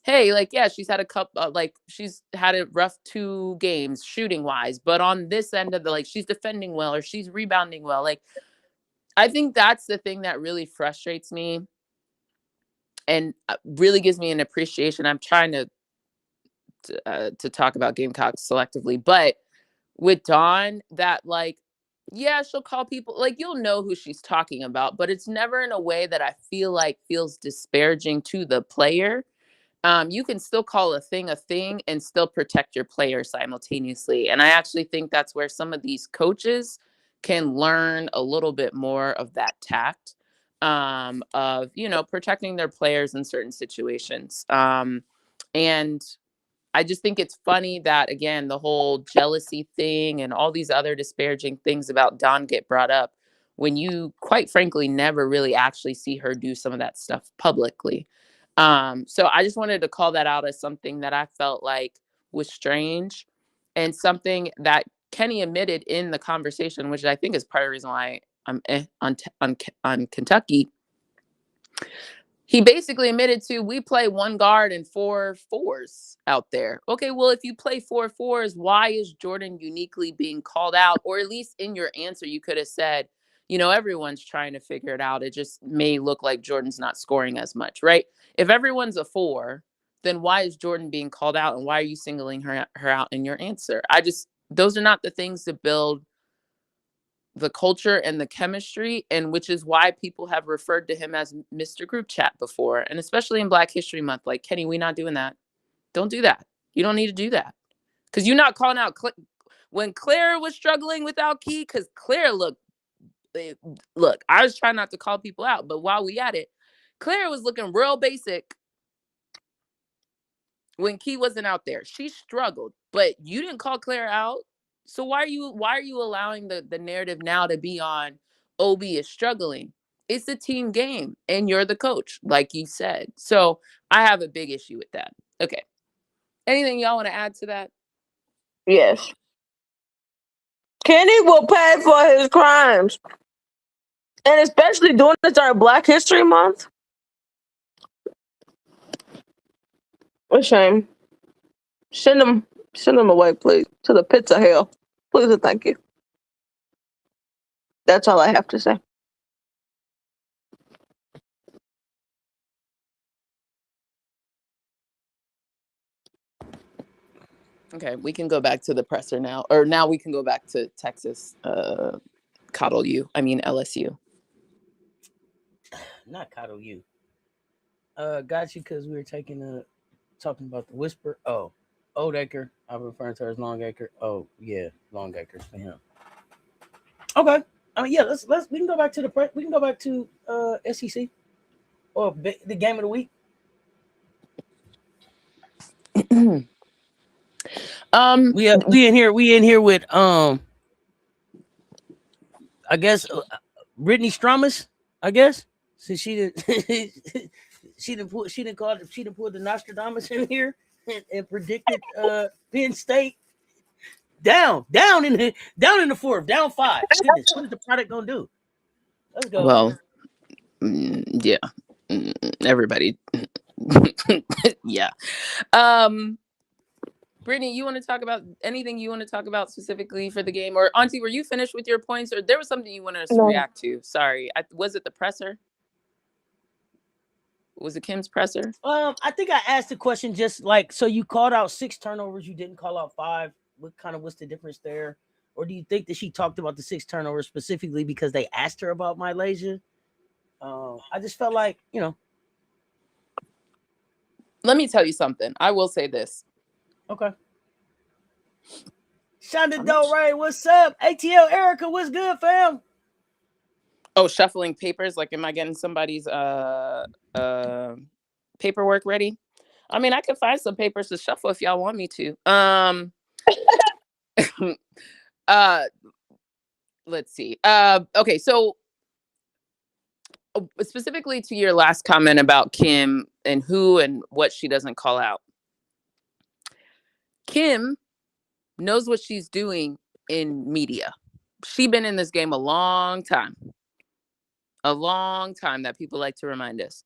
Hey, yeah, she's had a couple, she's had a rough 2 games shooting wise, but on this end of she's defending well or she's rebounding well. I think that's the thing that really frustrates me and really gives me an appreciation. I'm trying to talk about Gamecocks selectively, but with Dawn, that like, yeah, she'll call people, like, you'll know who she's talking about, but it's never in a way that I feel like feels disparaging to the player. You can still call a thing and still protect your player simultaneously. And I actually think that's where some of these coaches can learn a little bit more of that tact, of, protecting their players in certain situations. And I just think it's funny that, again, the whole jealousy thing and all these other disparaging things about Dawn get brought up when you, quite frankly, never really actually see her do some of that stuff publicly. So I just wanted to call that out as something that I felt like was strange and something that Kenny admitted in the conversation, which I think is part of the reason why I'm on Kentucky. He basically admitted to, we play one guard and 4 fours out there. Okay, well, if you play 4 fours, why is Jordan uniquely being called out? Or at least in your answer, you could have said, everyone's trying to figure it out. It just may look like Jordan's not scoring as much, right? If everyone's a 4, then why is Jordan being called out? And why are you singling her out in your answer? Those are not the things to build the culture and the chemistry, and which is why people have referred to him as Mr. Group Chat before, and especially in Black History Month. Like, Kenny, we not doing that. Don't do that. You don't need to do that, because you're not calling out when Claire was struggling without Key. Because Claire, look, I was trying not to call people out, but while we at it, Claire was looking real basic when Key wasn't out there. She struggled, but you didn't call Claire out. So why are you allowing the narrative now to be on OB is struggling? It's a team game and you're the coach, like you said. So I have a big issue with that. Okay. Anything y'all want to add to that? Yes. Kenny will pay for his crimes. And especially doing this during Black History Month. A shame. Send him away, please, to the pits of hell. Please and thank you. That's all I have to say. Okay, we can go back to the presser now. Or now we can go back to Texas. Coddle you. I mean LSU. Not coddle you. Got you because we were talking about the whisper. Oh, Oldacre. I'm referring to her as Longacre. Oh yeah, Longacre for him. Okay. I mean, yeah. Let's we can go back to we can go back to SEC or the game of the week. We in here with I guess Brittany Stramus. I guess since she did she didn't put the Nostradamus in here and predicted Penn State down in the fourth, down 5. Goodness, what is the product gonna do? Let's go. Well, yeah, everybody. Yeah. Brittany, you want to talk about anything you want to talk about specifically for the game? Or Auntie, were you finished with your points, or there was something you wanted us to react to? Sorry. Was it the presser? Was it Kim's presser? I think I asked the question just like, so you called out 6 turnovers, you didn't call out 5. What's the difference there? Or do you think that she talked about the 6 turnovers specifically because they asked her about Malaysia? I just felt like, Let me tell you something. I will say this. Okay. Shonda Del Rey, what's up? ATL Erica, what's good, fam? Oh, shuffling papers. Like, am I getting somebody's paperwork ready? I mean, I can find some papers to shuffle if y'all want me to. Let's see. Okay, so specifically to your last comment about Kim and who and what she doesn't call out. Kim knows what she's doing in media. She's been in this game a long time. A long time, that people like to remind us.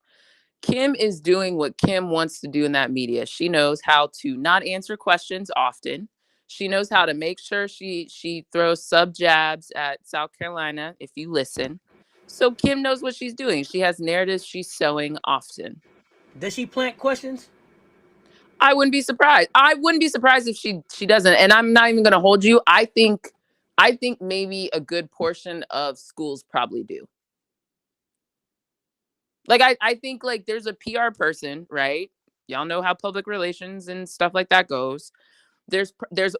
Kim is doing what Kim wants to do in that media. She knows how to not answer questions often. She knows how to make sure she throws sub jabs at South Carolina, if you listen. So Kim knows what she's doing. She has narratives she's sowing often. Does she plant questions? I wouldn't be surprised. I wouldn't be surprised if she doesn't. And I'm not even going to hold you. I think maybe a good portion of schools probably do. Like I think like there's a PR person, right? Y'all know how public relations and stuff like that goes. There's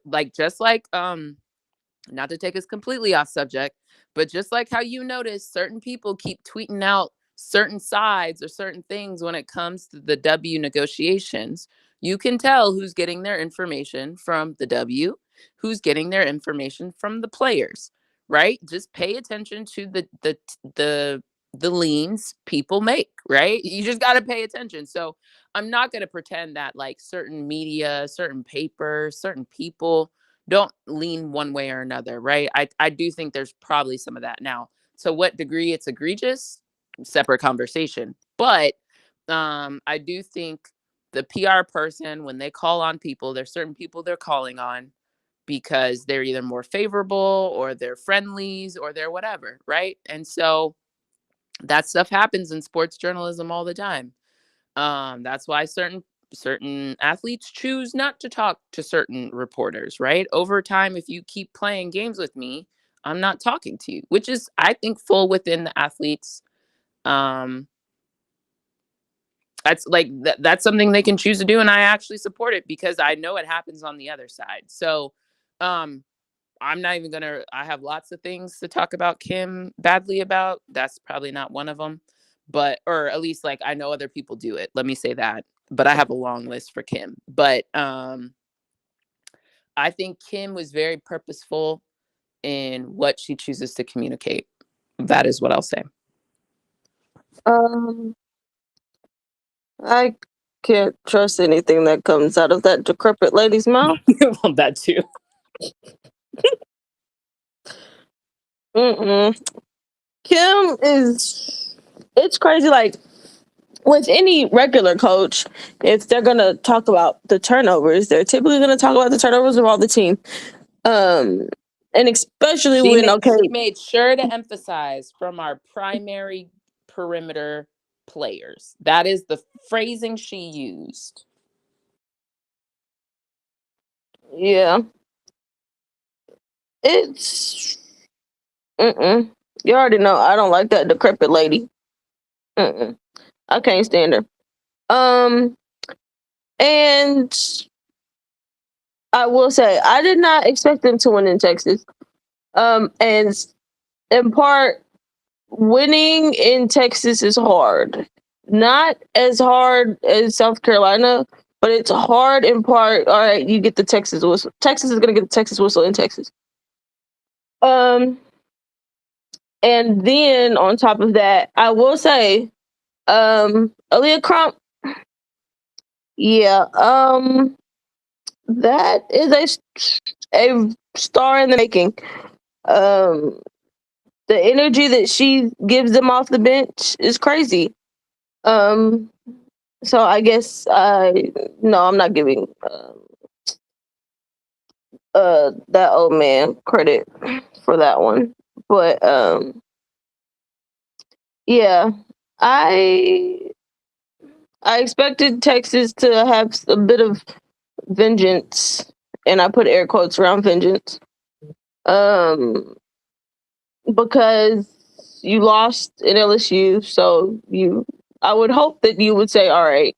like just like not to take us completely off subject, but just like how you notice certain people keep tweeting out certain sides or certain things when it comes to the W negotiations, you can tell who's getting their information from the W, who's getting their information from the players, right? Just pay attention to the leans people make, right? You just got to pay attention. So I'm not going to pretend that like certain media, certain paper, certain people don't lean one way or another, right? I do think there's probably some of that now. To what degree it's egregious, separate conversation. But I do think the PR person, when they call on people, there's certain people they're calling on because they're either more favorable or they're friendlies or they're whatever, right? And so that stuff happens in sports journalism all the time. That's why certain athletes choose not to talk to certain reporters, right? Over time, if you keep playing games with me, I'm not talking to you, which is, I think, full within the athletes. That's like that's something they can choose to do, and I actually support it because I know it happens on the other side. So, I'm not even gonna. I have lots of things to talk about Kim badly about. That's probably not one of them, but or at least like I know other people do it. Let me say that. But I have a long list for Kim. But I think Kim was very purposeful in what she chooses to communicate. That is what I'll say. I can't trust anything that comes out of that decrepit lady's mouth. Well, that too. Kim is, it's crazy. Like with any regular coach, if they're gonna talk about the turnovers, they're typically gonna talk about the turnovers of all the team. And especially she made sure to emphasize from our primary perimeter players. That is the phrasing she used. Yeah. It's you already know I don't like that decrepit lady. I can't stand her. And I will say I did not expect them to win in Texas. And in part, winning in Texas is hard. Not as hard as South Carolina, but it's hard in part. All right, you get the Texas whistle. Texas is gonna get the Texas whistle in Texas. And then on top of that, I will say, Aaliyah Crump, yeah, that is a star in the making. The energy that she gives them off the bench is crazy. So I guess I'm not giving that old man credit for that one. But yeah, I expected Texas to have a bit of vengeance, and I put air quotes around vengeance, because you lost in LSU, so I would hope that you would say, all right,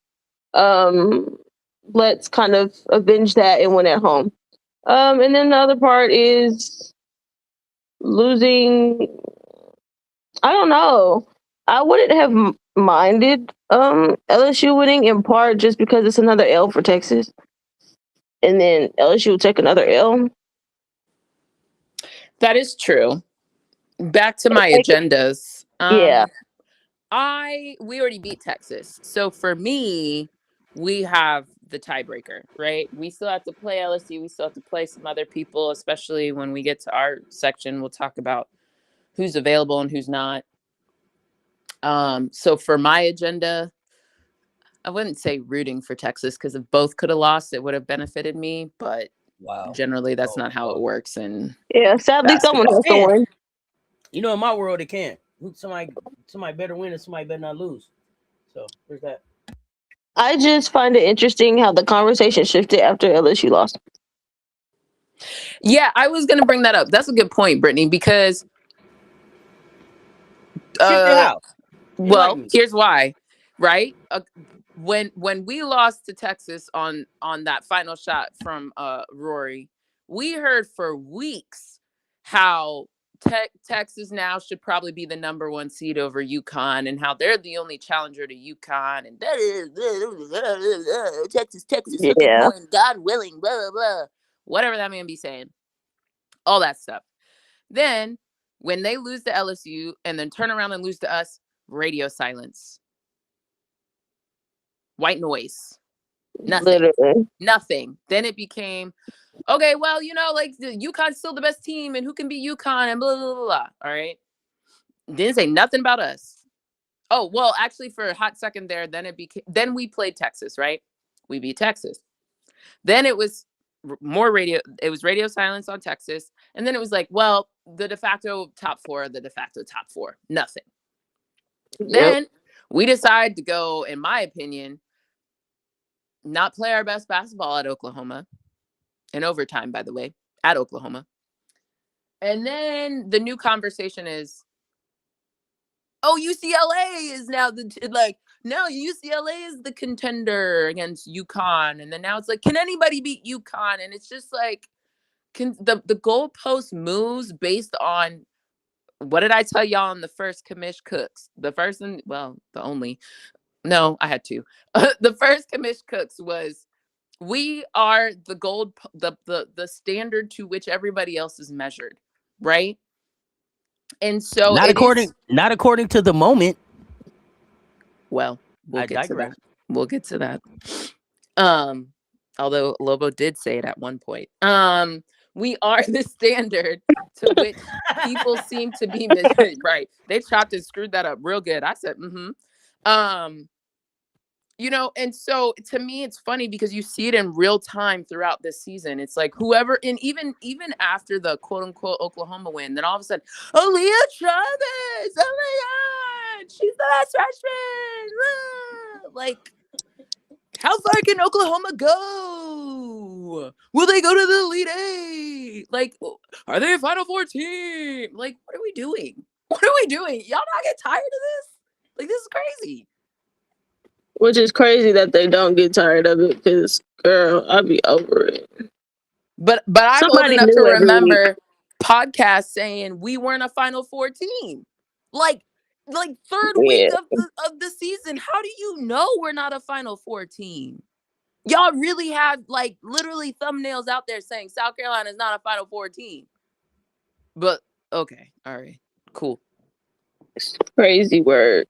let's kind of avenge that and win at home. And then the other part is losing. I don't know. I wouldn't have minded LSU winning, in part just because it's another L for Texas, and then LSU will take another L. That is true. Back to my agendas. Yeah. We already beat Texas. So for me, we have the tiebreaker, right? We still have to play LSU. We still have to play some other people, especially when we get to our section. We'll talk about who's available and who's not. So for my agenda, I wouldn't say rooting for Texas because if both could have lost, it would have benefited me. But generally, that's not how it works. And yeah, sadly, someone has to win. You know, in my world, it can. Somebody better win and somebody better not lose. So there's that. I just find it interesting how the conversation shifted after LSU lost. Yeah, I was gonna bring that up. That's a good point, Brittany, because Shifted how? well, Enlighten me. here's why, right? When we lost to Texas on that final shot from Rory, we heard for weeks how Texas now should probably be the number 1 seed over UConn, and how they're the only challenger to UConn, and Texas look at Yeah. going, God willing, blah blah blah, whatever that man be saying, all that stuff. Then when they lose to LSU and then turn around and lose to us, radio silence. White noise. Nothing. Literally. Nothing. Then it became, okay, well, like the UConn's still the best team and who can beat UConn and blah, blah, blah, blah. All right. Didn't say nothing about us. Oh, well, actually for a hot second there, then we played Texas, right? We beat Texas. Then it was radio silence on Texas. And then it was like, well, the de facto top four. Nothing. Yep. Then we decide to go, in my opinion, not play our best basketball at Oklahoma, in overtime, by the way, at Oklahoma. And then the new conversation is, oh, UCLA is now no, UCLA is the contender against UConn. And then now it's like, can anybody beat UConn? And it's just like, the goalpost moves based on, what did I tell y'all in the first Commish Cooks? The first and, well, the only, no, I had two. The first Commish Cooks was, we are the standard to which everybody else is measured, right? And so Not according to the moment. Well, we'll I get digress. to that. We'll get to that. Although Lobo did say it at one point. We are the standard to which people seem to be right. They chopped and screwed that up real good. I said, and so to me, it's funny because you see it in real time throughout this season. It's like whoever, and even after the quote unquote Oklahoma win, then all of a sudden, Aaliyah Travis, oh my God, she's the best freshman. Like, how far can Oklahoma go? Will they go to the Elite Eight? Like, are they a Final Four team? Like, what are we doing? Y'all not get tired of this? Like, this is crazy. Which is crazy that they don't get tired of it, because, girl, I'd be over it. But I'm old enough to remember podcasts saying we weren't a Final Four team. Like third week of the season. How do you know we're not a Final Four team? Y'all really have literally thumbnails out there saying South Carolina is not a Final Four team. But okay, all right, cool. It's crazy work.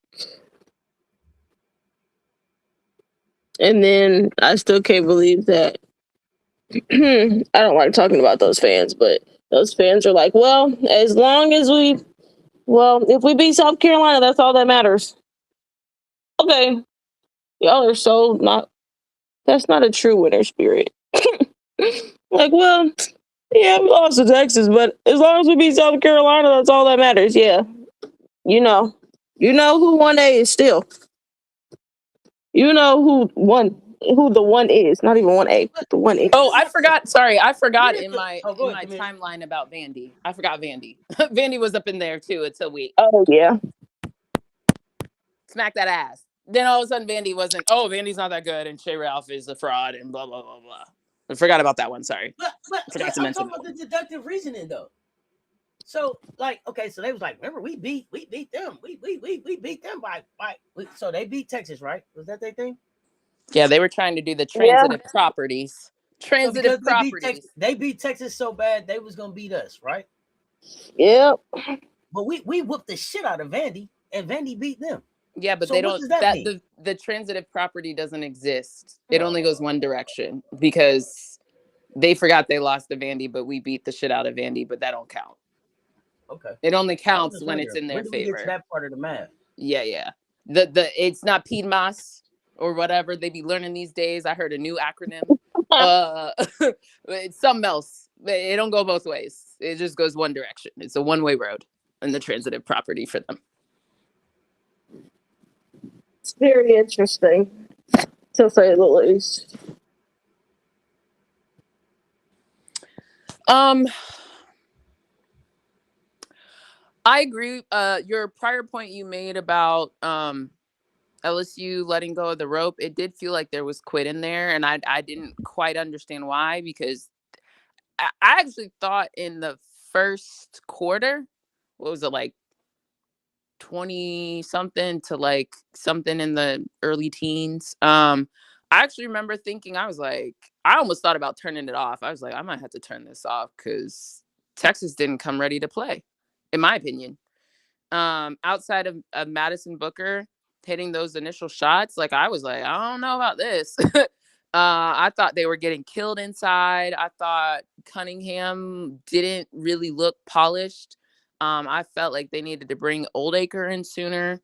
And then I still can't believe that. I don't like talking about those fans, but those fans are like, well, as long as if we beat South Carolina, that's all that matters. Okay. Y'all are so that's not a true winner spirit. Like, well, yeah, we lost to Texas, but as long as we beat South Carolina, that's all that matters. Yeah. You know who 1A is still. You know who the one is, not even 1A, the 1A. Oh, I forgot. Sorry, I forgot in my timeline about Vandy. I forgot Vandy. Vandy was up in there too until we. Oh yeah. Smack that ass. Then all of a sudden Vandy wasn't. Oh, Vandy's not that good, and Shea Ralph is a fraud, and blah blah blah blah. I forgot about that one. Sorry. But forgot to I'm mention talking about the deductive reasoning though. So okay, so they was like, remember we beat them. We beat them by so they beat Texas, right? Was that their thing? Yeah, they were trying to do the transitive properties. Transitive properties. They beat Texas so bad they was gonna beat us, right? Yep. But we whooped the shit out of Vandy, and Vandy beat them. Yeah, but so they don't. The transitive property doesn't exist. It only goes one direction, because they forgot they lost to Vandy, but we beat the shit out of Vandy, but that don't count. Okay. It only counts when it's in their favor. Get to that part of the math. Yeah. It's not PMAS or whatever they be learning these days. I heard a new acronym. It's something else. It don't go both ways. It just goes one direction. It's a one-way road in the transitive property for them. It's very interesting, to say the least. I agree. Your prior point you made about LSU letting go of the rope, it did feel like there was quit in there, and I didn't quite understand why, because I actually thought in the first quarter, what was it, like 20 something to like something in the early teens. I actually remember thinking, I was like, I almost thought about turning it off. I was like, I might have to turn this off because Texas didn't come ready to play, in my opinion. Outside of Madison Booker hitting those initial shots, like I was like, I don't know about this. I thought they were getting killed inside. I thought Cunningham didn't really look polished. I felt like they needed to bring Oldacre in sooner.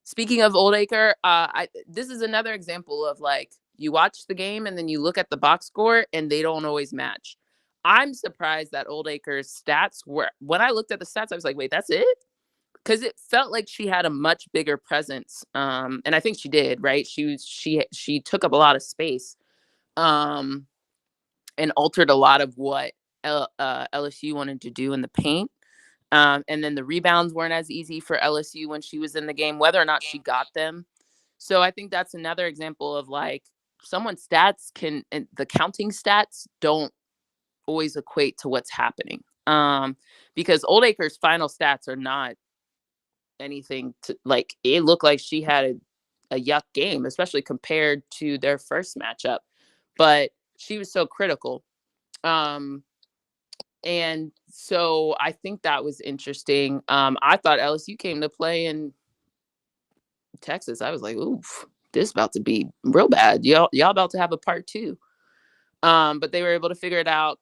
Speaking of Oldacre, this is another example of like you watch the game and then you look at the box score and they don't always match. I'm surprised that Oldacre's stats were, when I looked at the stats, I was like, wait, that's it? Because it felt like she had a much bigger presence. And I think she did, right? She took up a lot of space and altered a lot of what LSU wanted to do in the paint. And then the rebounds weren't as easy for LSU when she was in the game, whether or not she got them. So I think that's another example of like someone's stats can, and the counting stats don't always equate to what's happening. Because Oldacre's final stats are not anything to like, it looked like she had a yuck game, especially compared to their first matchup. But she was so critical. And so I think that was interesting. I thought LSU came to play in Texas. I was like, oof, this is about to be real bad. Y'all about to have a part two. But they were able to figure it out.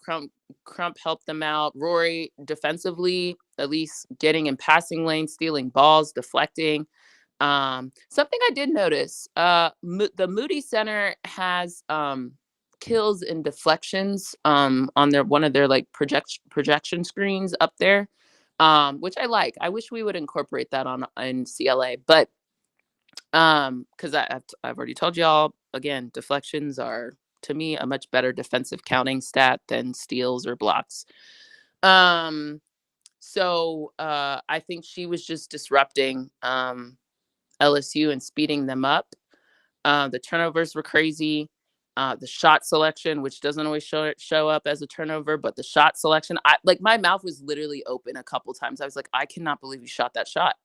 Crump helped them out. Rory defensively, at least getting in passing lane, stealing balls, deflecting. Something I did notice, the Moody Center has kills and deflections on their one of their like projection screens up there, which I like. I wish we would incorporate that in CLA, but because I've already told y'all, again, deflections are to me a much better defensive counting stat than steals or blocks. So I think she was just disrupting LSU and speeding them up. The turnovers were crazy. The shot selection, which doesn't always show up as a turnover, but the shot selection, my mouth was literally open a couple times. I was like, I cannot believe you shot that shot.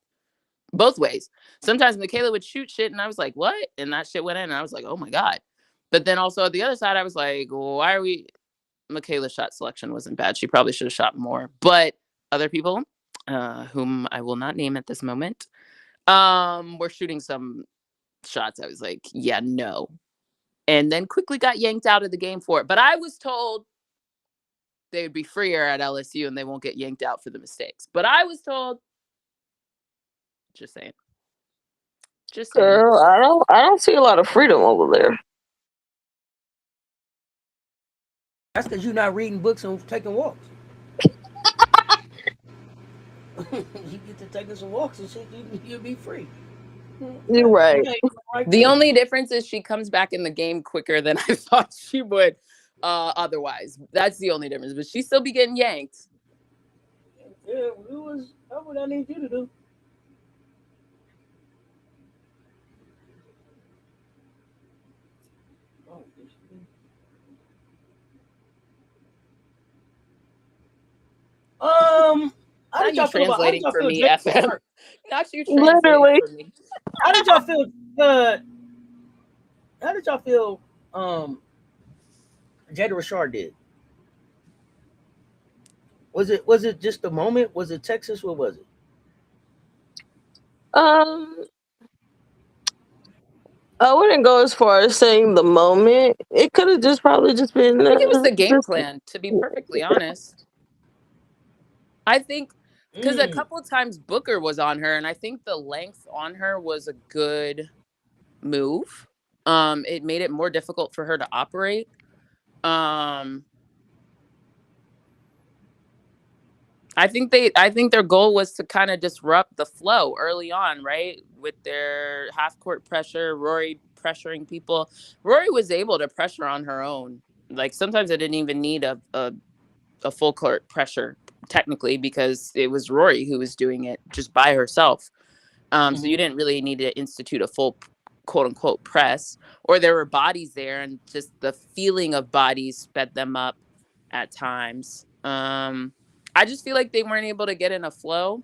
Both ways. Sometimes Michaela would shoot shit and I was like, what? And that shit went in and I was like, oh my God. But then also the other side, I was like, why are we? Michaela's shot selection wasn't bad. She probably should have shot more. But other people, whom I will not name at this moment, were shooting some shots. I was like, yeah, no. And then quickly got yanked out of the game for it. But I was told they would be freer at LSU and they won't get yanked out for the mistakes. But I was told, just saying. Just saying. Girl, I don't see a lot of freedom over there. That's because you're not reading books and taking walks. You get to taking some walks and shit, you'll be free. You're right. Right The there. only difference is she comes back in the game quicker than I thought she would otherwise. That's the only difference. But she still be getting yanked. Yeah, that's what I need you to do. Oh, how Not did you y'all feel about? How did translating y'all for feel? me, Jada FM. Rashard? Not you translating Literally. for me. How did y'all feel? How did y'all feel? Jada Rashard did. Was it just the moment? Was it Texas? What was it? Um, I wouldn't go as far as saying the moment. It could have just probably just been I think it was the game just plan, to be perfectly honest. I think because a Mm. couple of times Booker was on her, and I think the length on her was a good move. It made it more difficult for her to operate. I think their goal was to kind of disrupt the flow early on, right? With their half court pressure, Rory pressuring people. Rory was able to pressure on her own. Like sometimes I didn't even need a full court pressure technically because it was Rory who was doing it just by herself. So you didn't really need to institute a full quote unquote press, or there were bodies there and just the feeling of bodies sped them up at times. I just feel like they weren't able to get in a flow.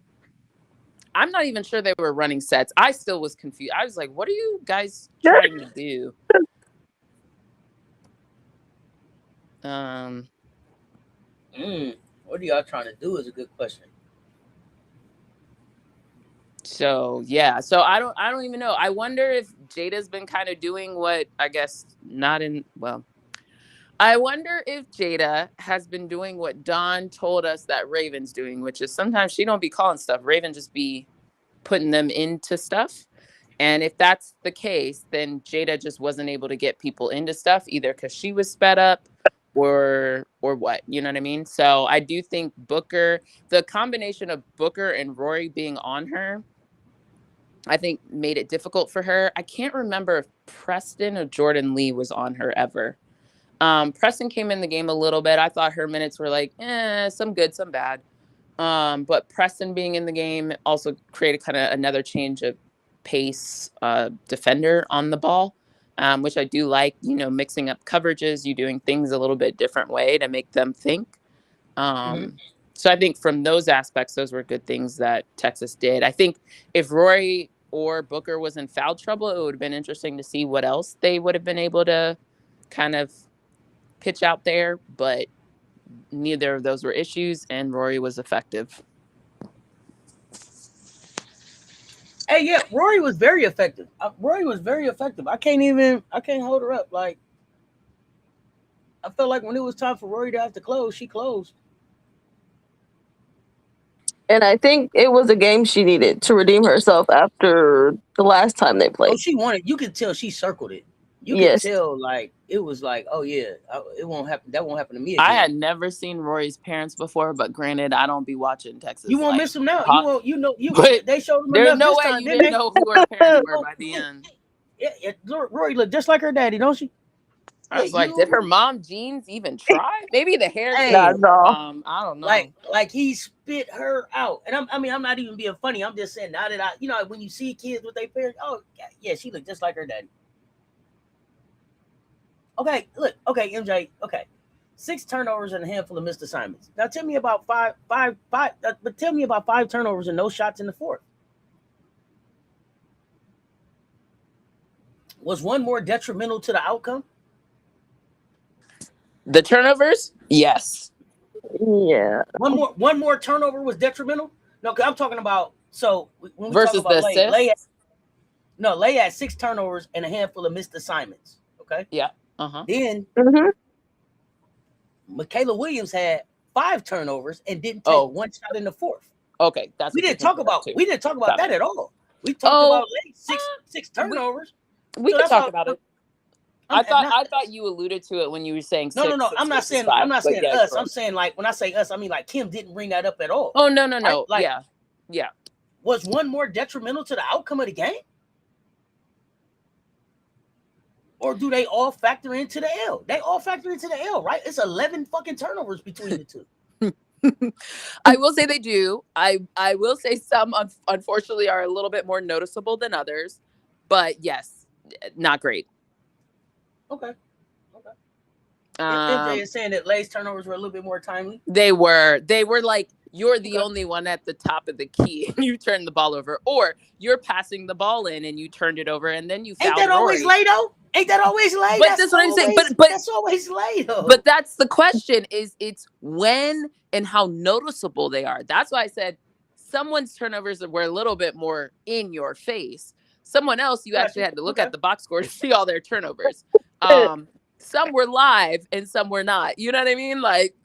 I'm not even sure they were running sets. I still was confused. I was like, what are you guys trying to do? What are y'all trying to do is a good question. So yeah, so I don't even know. I wonder if Jada's been kind of doing what I guess not in well. I wonder if Jada has been doing what Dawn told us that Raven's doing, which is sometimes she don't be calling stuff. Raven just be putting them into stuff. And if that's the case, then Jada just wasn't able to get people into stuff either because she was sped up or what, you know what I mean? So I do think Booker, the combination of Booker and Rory being on her, I think made it difficult for her. I can't remember if Preston or Jordan Lee was on her ever. Preston came in the game a little bit. I thought her minutes were like, some good, some bad. But Preston being in the game also created kind of another change of pace defender on the ball, which I do like, mixing up coverages, you doing things a little bit different way to make them think. So I think from those aspects, those were good things that Texas did. I think if Rory or Booker was in foul trouble, it would have been interesting to see what else they would have been able to kind of pitch out there, but neither of those were issues, and Rory was effective. Hey, yeah, Rory was very effective. I can't hold her up. Like, I felt like when it was time for Rory to have to close, she closed. And I think it was a game she needed to redeem herself after the last time they played. Oh, she wanted. You could tell she circled it. You Yes. could tell, like, it was like, oh yeah, it won't happen. That won't happen to me again. I had never seen Rory's parents before, but granted, I don't be watching Texas. You won't miss them now. You won't. You know. But they showed them there's enough no this way time, you didn't didn't they? know who her parents were by the end. Yeah, Rory looked just like her daddy, don't she? I was like, did her mom jeans even try? Maybe the hair. Hey, Not at all. I don't know. Like he spit her out, and I'm not even being funny. I'm just saying now that when you see kids with their parents, oh yeah, she looked just like her daddy. Okay, look, okay, MJ, okay, 6 turnovers and a handful of missed assignments. Now tell me about five. But tell me about 5 turnovers and no shots in the fourth. Was one more detrimental to the outcome? The turnovers? Yes. Yeah. One more turnover was detrimental? No, because I'm talking about, so when we versus talk about the Lay had 6 turnovers and a handful of missed assignments. Okay. Yeah. Then Michaela Williams had 5 turnovers and didn't take one shot in the fourth. Okay, we didn't talk about that at all. We talked about Lay 6 turnovers. We can talk about it. I thought you alluded to it when you were saying no. I'm not saying us. I'm saying, like, when I say us, I mean like Kim didn't bring that up at all. Oh no. Right? Like, yeah. Was one more detrimental to the outcome of the game? Or do they all factor into the L? They all factor into the L, right? It's 11 fucking turnovers between the two. I will say they do. I will say some, unfortunately, are a little bit more noticeable than others. But yes, not great. Okay. MJ is saying that Lay's turnovers were a little bit more timely. They were like, you're the only one at the top of the key and you turned the ball over, or you're passing the ball in and you turned it over and then you fouled Ain't that Rory. Always lay though? Ain't that always lay? But that's what I'm saying. But that's always lay though. But that's the question: is it's when and how noticeable they are. That's why I said someone's turnovers were a little bit more in your face. Someone else, you actually had to look at the box score to see all their turnovers. Some were live and some were not. You know what I mean? Like,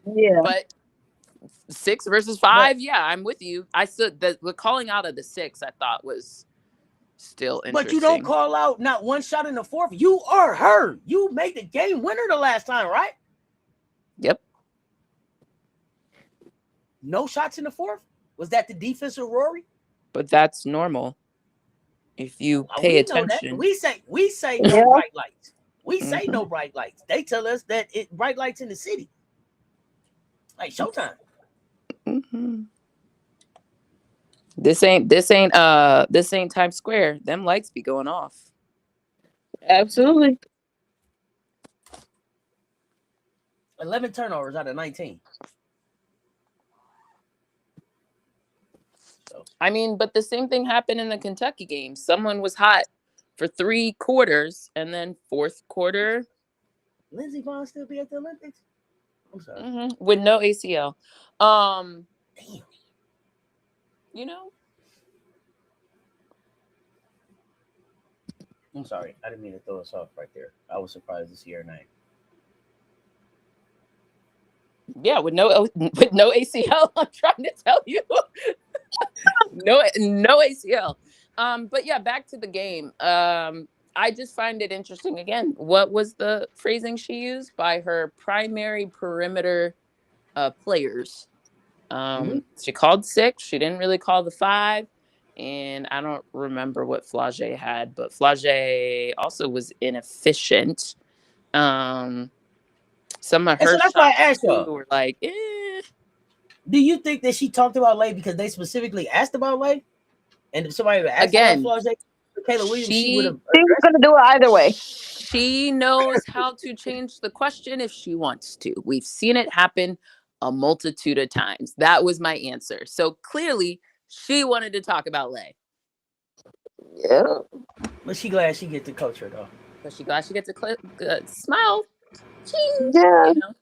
yeah. But 6 versus 5, yeah, I'm with you. I stood the calling out of the 6, I thought was still interesting. But you don't call out not one shot in the fourth. You are her. You made the game winner the last time, right? Yep. No shots in the fourth? Was that the defense of Rory? But that's normal if you pay We know that. attention. We say Yeah. no bright lights. We say Mhm. no bright lights. They tell us that it bright lights in the city. Like Showtime. Mhm. This ain't Times Square. Them lights be going off. Absolutely. 11 turnovers out of 19. So I mean, but the same thing happened in the Kentucky game. Someone was hot for 3 quarters, and then fourth quarter, Lindsey Vonn still be at the Olympics? I'm sorry. with no ACL. Damn. You know, I'm sorry. I didn't mean to throw us off right there. I was surprised to see her name. yeah, with no ACL. I'm trying to tell you, no ACL. But yeah, back to the game. I just find it interesting. Again, what was the phrasing she used by her primary perimeter players? She called 6. She didn't really call the 5. And I don't remember what Flage had, but Flage also was inefficient. Some of her So that's why I shots asked too y'all. were like, Do you think that she talked about Lay because they specifically asked about Lay? And if somebody would ask Again, about Flage, Kayla Williams, she would have. She was going to do it either way. She knows how to change the question if she wants to. We've seen it happen a multitude of times. That was my answer. So clearly, she wanted to talk about Lay. Yeah. But she glad she get to coach her though. But she glad she gets a smile. Ching, Yeah. you know?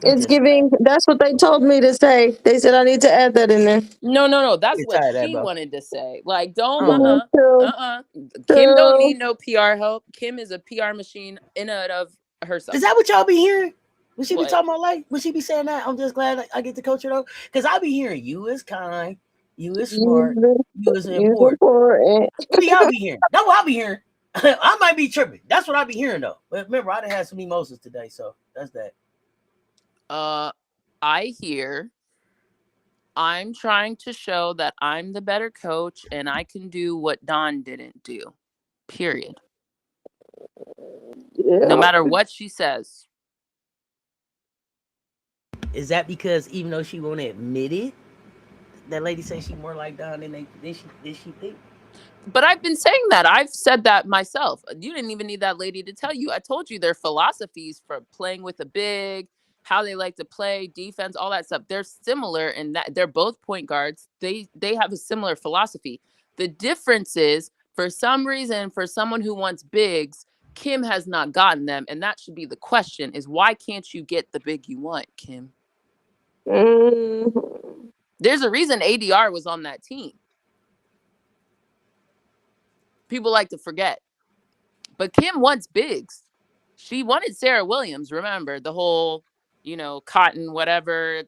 It's giving. That's what they told me to say. They said I need to add that in there. No. That's Get what tired of that, she bro. wanted to say. Like, don't, True. Kim don't need no PR help. Kim is a PR machine in and of herself. Is that what y'all be hearing? When she What? be talking about Lay? When she be saying that? I'm just glad I get to coach her though. Because I be hearing you is kind, you is smart, you is important. What do y'all be hearing? That's what I be hearing. I might be tripping. That's what I be hearing though. But remember, I done had some mimosas today, so that's that. I hear I'm trying to show that I'm the better coach and I can do what Dawn didn't do. Period. Yeah. No matter what she says. Is that because even though she won't admit it, that lady says she's more like Dawn than she think? But I've been saying that. I've said that myself. You didn't even need that lady to tell you. I told you their philosophies for playing with a big, how they like to play, defense, all that stuff. They're similar in that they're both point guards. They have a similar philosophy. The difference is, for some reason, for someone who wants bigs, Kim has not gotten them. And that should be the question, is why can't you get the big you want, Kim? Mm-hmm. There's a reason ADR was on that team. People like to forget. But Kim wants bigs. She wanted Sarah Williams, remember, the whole, cotton, whatever,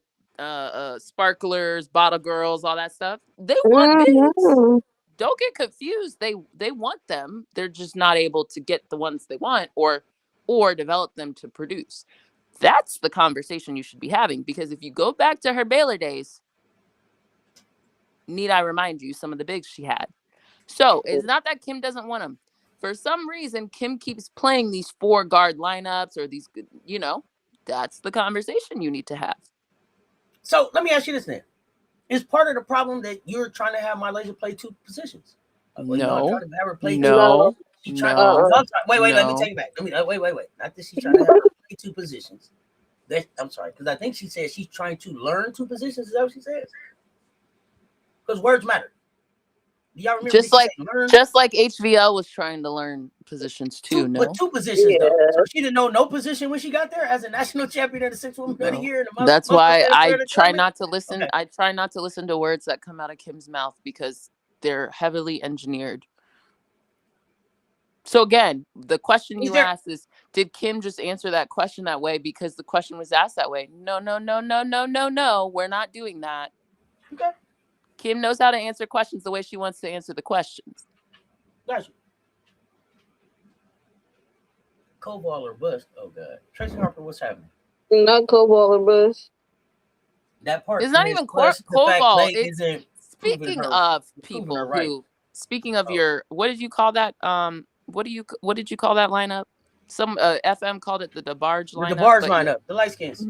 sparklers, bottle girls, all that stuff. They want bigs. Don't get confused. They want them. They're just not able to get the ones they want or develop them to produce. That's the conversation you should be having, because if you go back to her Baylor days, need I remind you some of the bigs she had. So it's not that Kim doesn't want them. For some reason, Kim keeps playing these 4-guard lineups or these, that's the conversation you need to have. So let me ask you this then. Is part of the problem that you're trying to have Mylasia play 2 positions? No. Trying to have her play No. Wait, No. let me take it back. Wait. Not that she's trying to have her play 2 positions. I'm sorry, because I think she said she's trying to learn 2 positions. Is that what she said? Because words matter. Do y'all remember? Just like HVL was trying to learn positions too. But 2 positions though. So she didn't know no position when she got there as a national champion of the 6th Woman of the Year. That's why I try not to listen. Okay. I try not to listen to words that come out of Kim's mouth because they're heavily engineered. So again, the question you asked is, did Kim just answer that question that way because the question was asked that way? No. We're not doing that. Okay. Kim knows how to answer questions the way she wants to answer the questions. Gotcha. Cobalt or bust? Oh God, Tracy Harper, what's happening? Not Cobalt or bust. That part It's not is even plus the cold fact ball. Lake It's isn't proving speaking her of proving her people right. who. Speaking of Oh. your, what did you call that? What did you call that lineup? Some FM called it the DeBarge lineup. The DeBarge lineup, the light skins.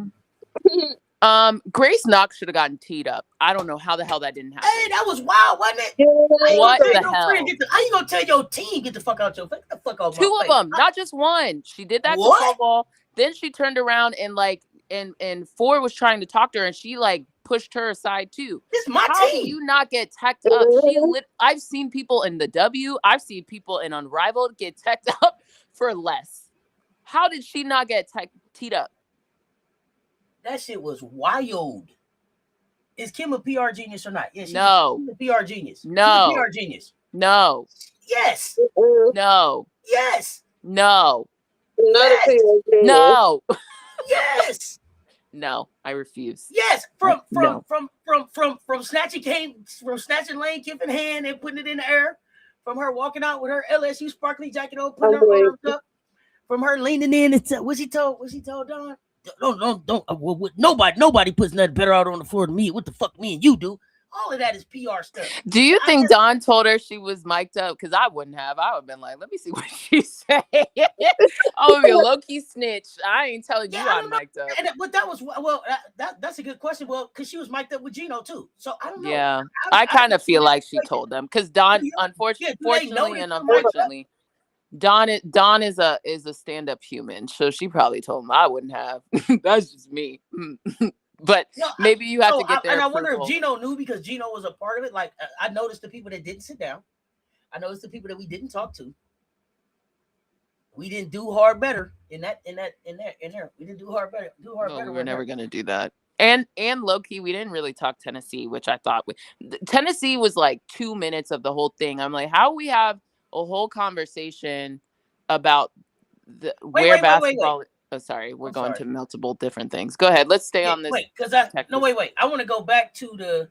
Grace Knox should have gotten teed up. I don't know how the hell that didn't happen. Hey, that was wild, wasn't it? What the hell? How you gonna tell your team get the fuck out your face? Get the fuck out my Two of face. them, not just one. She did that What? to Pro Ball. Then she turned around and and Ford was trying to talk to her, and she like pushed her aside too. This is my How team. do you not get teched up? I've seen people in the W. I've seen people in Unrivaled get teched up for less. How did she not get teed up? That shit was wild. Is Kim a PR genius or not? Yeah, she's No. a PR genius. No. She's a PR genius. No. Yes. No. Yes. No. Not a PR genius. No. Yes. No, I refuse. Yes. From snatching Lane Kiffin hand and putting it in the air. From her walking out with her LSU sparkly jacket on, putting her arms up. From her leaning in and was he told Don? Don't. Nobody puts nothing better out on the floor than me. What the fuck me and you do? All of that is PR stuff. Do you think Dawn told her she was mic'd up? Because I wouldn't have. I would have been like, let me see what she said. I would be a low-key snitch. I ain't telling you I'm mic'd up. But that was, that's a good question. Well, because she was mic'd up with Gino, too. So, I don't know. Yeah. I kind of feel like she told them. Because Dawn, unfortunately and unfortunately, Dawn is a stand-up human. So she probably told him. I wouldn't have. That's just me. But maybe you have to get there. And I wonder if Gino knew because Gino was a part of it. Like I noticed the people that didn't sit down. I noticed the people that we didn't talk to. We didn't do hard better in there. We didn't do hard better. We were never gonna do that. And low key, we didn't really talk Tennessee, which I thought Tennessee was like 2 minutes of the whole thing. I'm like, how we have a whole conversation about where basketball. Oh, sorry, we're going to multiple different things. Go ahead. Let's stay on this. Wait, because I want to go back to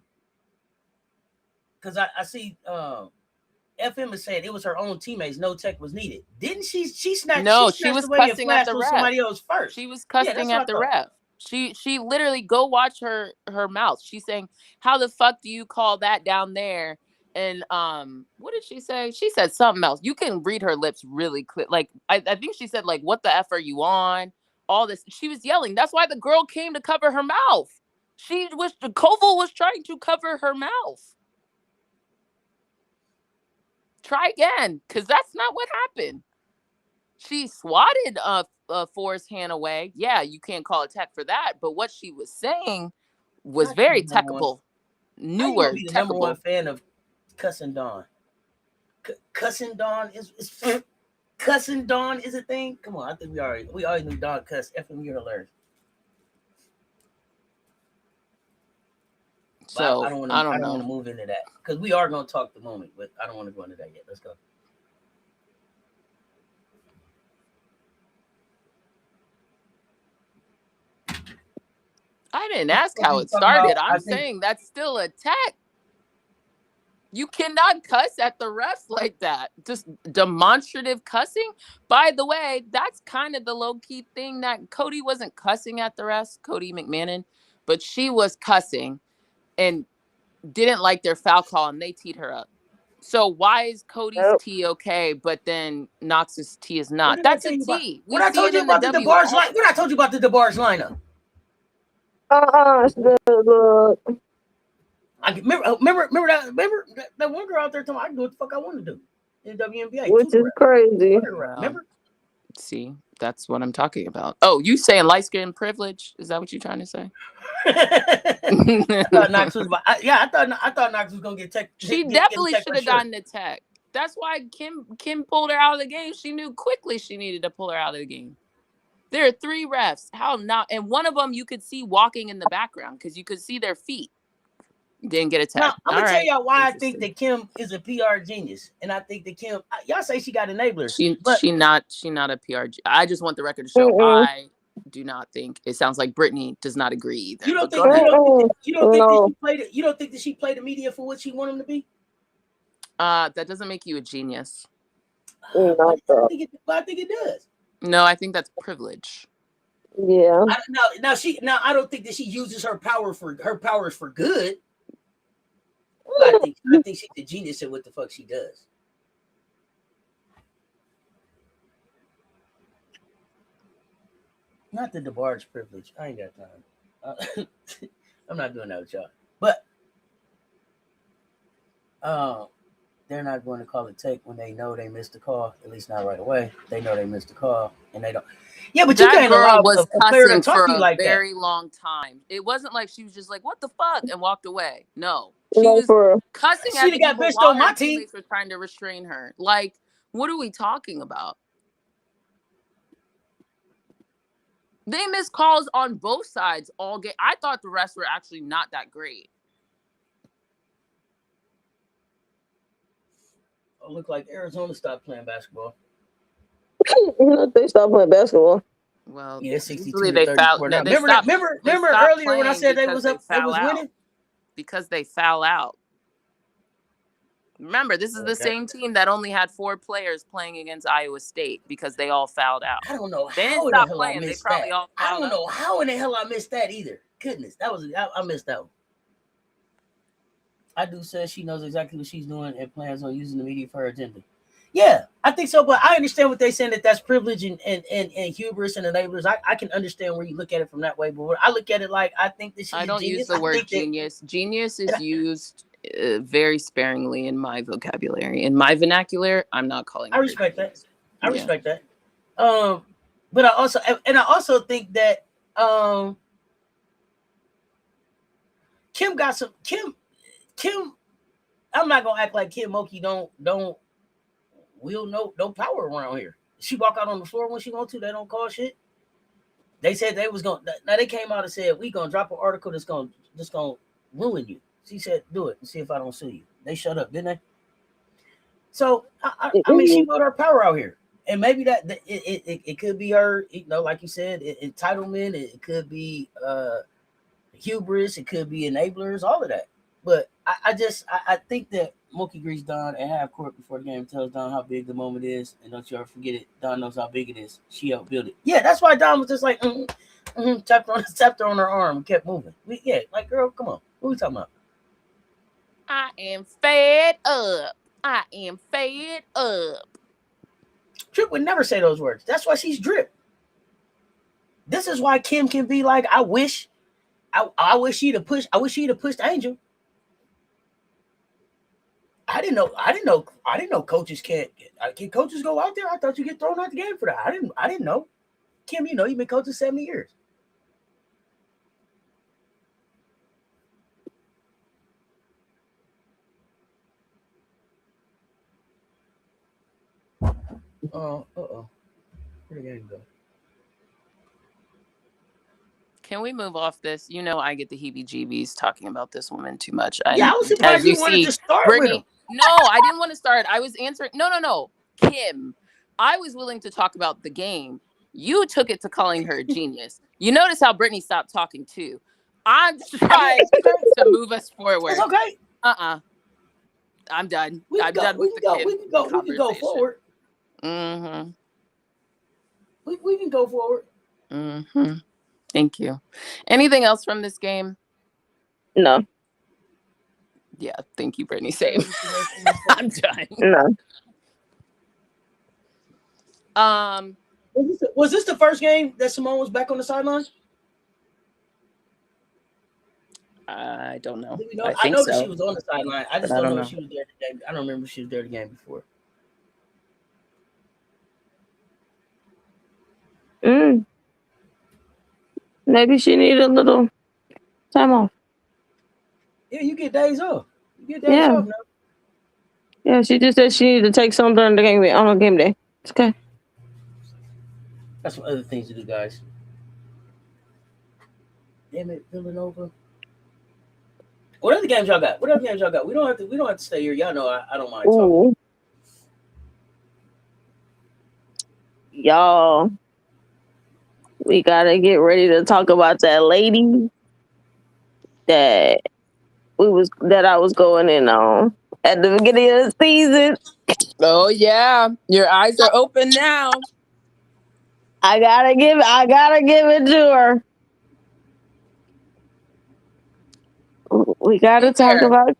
because I see FM is saying it was her own teammates. No tech was needed. Didn't she? She snatched. No, she was cussing at the ref. Somebody else first. She was cussing at the ref. She literally go watch her mouth. She's saying, "How the fuck do you call that down there?" And what did she say? She said something else. You can read her lips really clear. Like I think she said like, "What the F are you on?" All this. She was yelling. That's why the girl came to cover her mouth. Koval was trying to cover her mouth. Try again, because that's not what happened. She swatted Ford's hand away. Yeah, you can't call it tech for that. But what she was saying was very techable. New word, techable. Number one fan of cussing Dawn. Cussing Dawn is cussing Dawn is a thing. Come on, I think we already knew Dawn cuss. FM, you're hilarious. So I don't want to move into that because we are going to talk the moment, but I don't want to go into that yet. Let's go. I didn't ask how it started. I'm saying that's still a tech. You cannot cuss at the refs like that. Just demonstrative cussing. By the way, that's kind of the low-key thing that Cody wasn't cussing at the refs, Cody McMahon, but she was cussing and didn't like their foul call, and they teed her up. So why is Cody's tee okay, but then Knox's tee is not? That's a tee. What I told you about the DeBarge line? What I told you about the DeBarge lineup? I remember that one girl out there telling me I can do what the fuck I want to do in the WNBA, which is crazy. Remember? See, that's what I'm talking about. Oh, you saying light skin privilege? Is that what you're trying to say? I thought Knox was I thought Knox was gonna get tech. She definitely should have gotten the tech. That's why Kim pulled her out of the game. She knew quickly she needed to pull her out of the game. There are 3 refs. How not? And one of them you could see walking in the background because you could see their feet. Didn't get a tech. Now, I'm gonna tell y'all why I think that Kim is a PR genius, and I think that Kim. Y'all say she got enablers. She not a PR. I just want the record to show. I do not think it sounds like Brittany does not agree either. You don't think that she played the media for what she wanted them to be? That doesn't make you a genius. I think it does. No, I think that's privilege. Yeah. Now I don't think that she uses her powers for good. But I think she's a genius at what the fuck she does. Not the DeBarge privilege. I ain't got time. I'm not doing that with y'all. But they're not going to call it take when they know they missed the call. At least not right away. They know they missed the call, and they don't. Yeah, but you That can't allow girl was a player to cussing talk for to you a like that. very long time. It wasn't like she was just like, "What the fuck," and walked away. No, she No, was for cussing She'd at have the got people bitched while on my her team. teammates were trying to restrain her. Like, what are we talking about? They missed calls on both sides all game. I thought the refs were actually not that great. It looked like Arizona stopped playing basketball. they stopped playing basketball. Well, Yeah, 62 usually to they 34 foul. now. No, they Remember stopped. that? They Remember stopped earlier when I playing said they because was up, they was winning? Because they foul out. Remember, this is the same team that only had 4 players playing against Iowa State because they all fouled out. I don't know They didn't how in the stop hell playing. I They missed probably that. all I fouled don't know out. how in the hell I missed that either. Goodness, I missed that one. I do say she knows exactly what she's doing and plans on using the media for her agenda. Yeah, I think so, but I understand what they're saying, that's privilege and hubris and enablers. I can understand where you look at it from that way, but I look at it like I think that she's I don't a genius. use the word genius. Genius is used very sparingly in my vocabulary. In my vernacular, I'm not calling. I respect that. I respect that. But I also think that Kim got some Kim. I'm not gonna act like Kim Mulkey don't wield no power around here. She walk out on the floor when she want to. They don't call shit. They said they was gonna. Now they came out and said we gonna drop an article that's gonna ruin you. She said do it and see if I don't sue you. They shut up, didn't they? So I mean she wield her power out here, and maybe that it could be her. You know, like you said, entitlement. It could be hubris. It could be enablers. All of that. But I think that Mookie greets Don at half court before the game, tells Don how big the moment is, and don't you ever forget it. Don knows how big it is. She helped build it. Yeah, that's why Don was just like, tapped her on her arm and kept moving. Like girl, come on, what are we talking about? I am fed up. I am fed up. Drip would never say those words. That's why she's Drip. This is why Kim can be like, I wish she'd have pushed Angel. I didn't know coaches can coaches go out there. I thought you get thrown out the game for that. I didn't know. Kim, you know you've been coaching 70 years. Uh-oh. Where'd the game go? Can we move off this? You know, I get the heebie-jeebies talking about this woman too much. Yeah, I was surprised you wanted to start Brittany, with him. No, I didn't want to start. I was answering. No. Kim, I was willing to talk about the game. You took it to calling her a genius. You notice how Brittany stopped talking too. I'm trying to move us forward. It's okay. I'm done. I'm done with the Kim. We can go forward. Mm-hmm. We can go forward. Mm-hmm. Thank you. Anything else from this game? No. Yeah, thank you, Brittany. Same. I'm done. No. Was this the first game that Simone was back on the sideline? I don't know. I know that she was on the sideline. I just don't know if she was there the game. I don't remember if she was there the game before. Maybe she needed a little time off. Yeah, you get days off. Off now. Yeah, she just said she needed to take some during the game on game day. It's okay. That's some other things to do, guys. Damn it, Villanova. What other games y'all got? We don't have to stay here. Y'all know I don't mind talking. Y'all, we gotta get ready to talk about that lady that I was going in on at the beginning of the season. Oh yeah, your eyes are open now. I gotta give it to her. We To gotta be talk fair, about.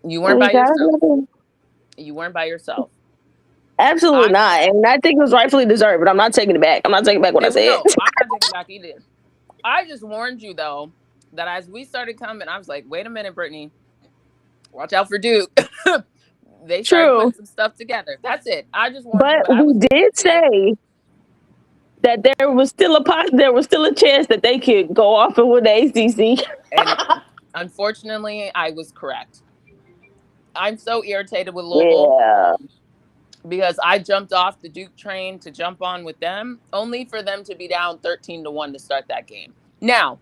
you weren't We by yourself. gotta. You weren't by yourself. Absolutely I not, and I think it was rightfully deserved. But I'm not taking it back. I'm not taking back what I said. no, I'm not taking it back either. I just warned you though that as we started coming, I was like, wait a minute, Brittany, watch out for Duke. They started True, putting some stuff together. That's it. I just warned you, but but I we was waiting did to see. say that there was still a chance that they could go off and win the ACC. And unfortunately, I was correct. I'm so irritated with Louisville Yeah, because I jumped off the Duke train to jump on with them, only for them to be down 13-1 to start that game. Now,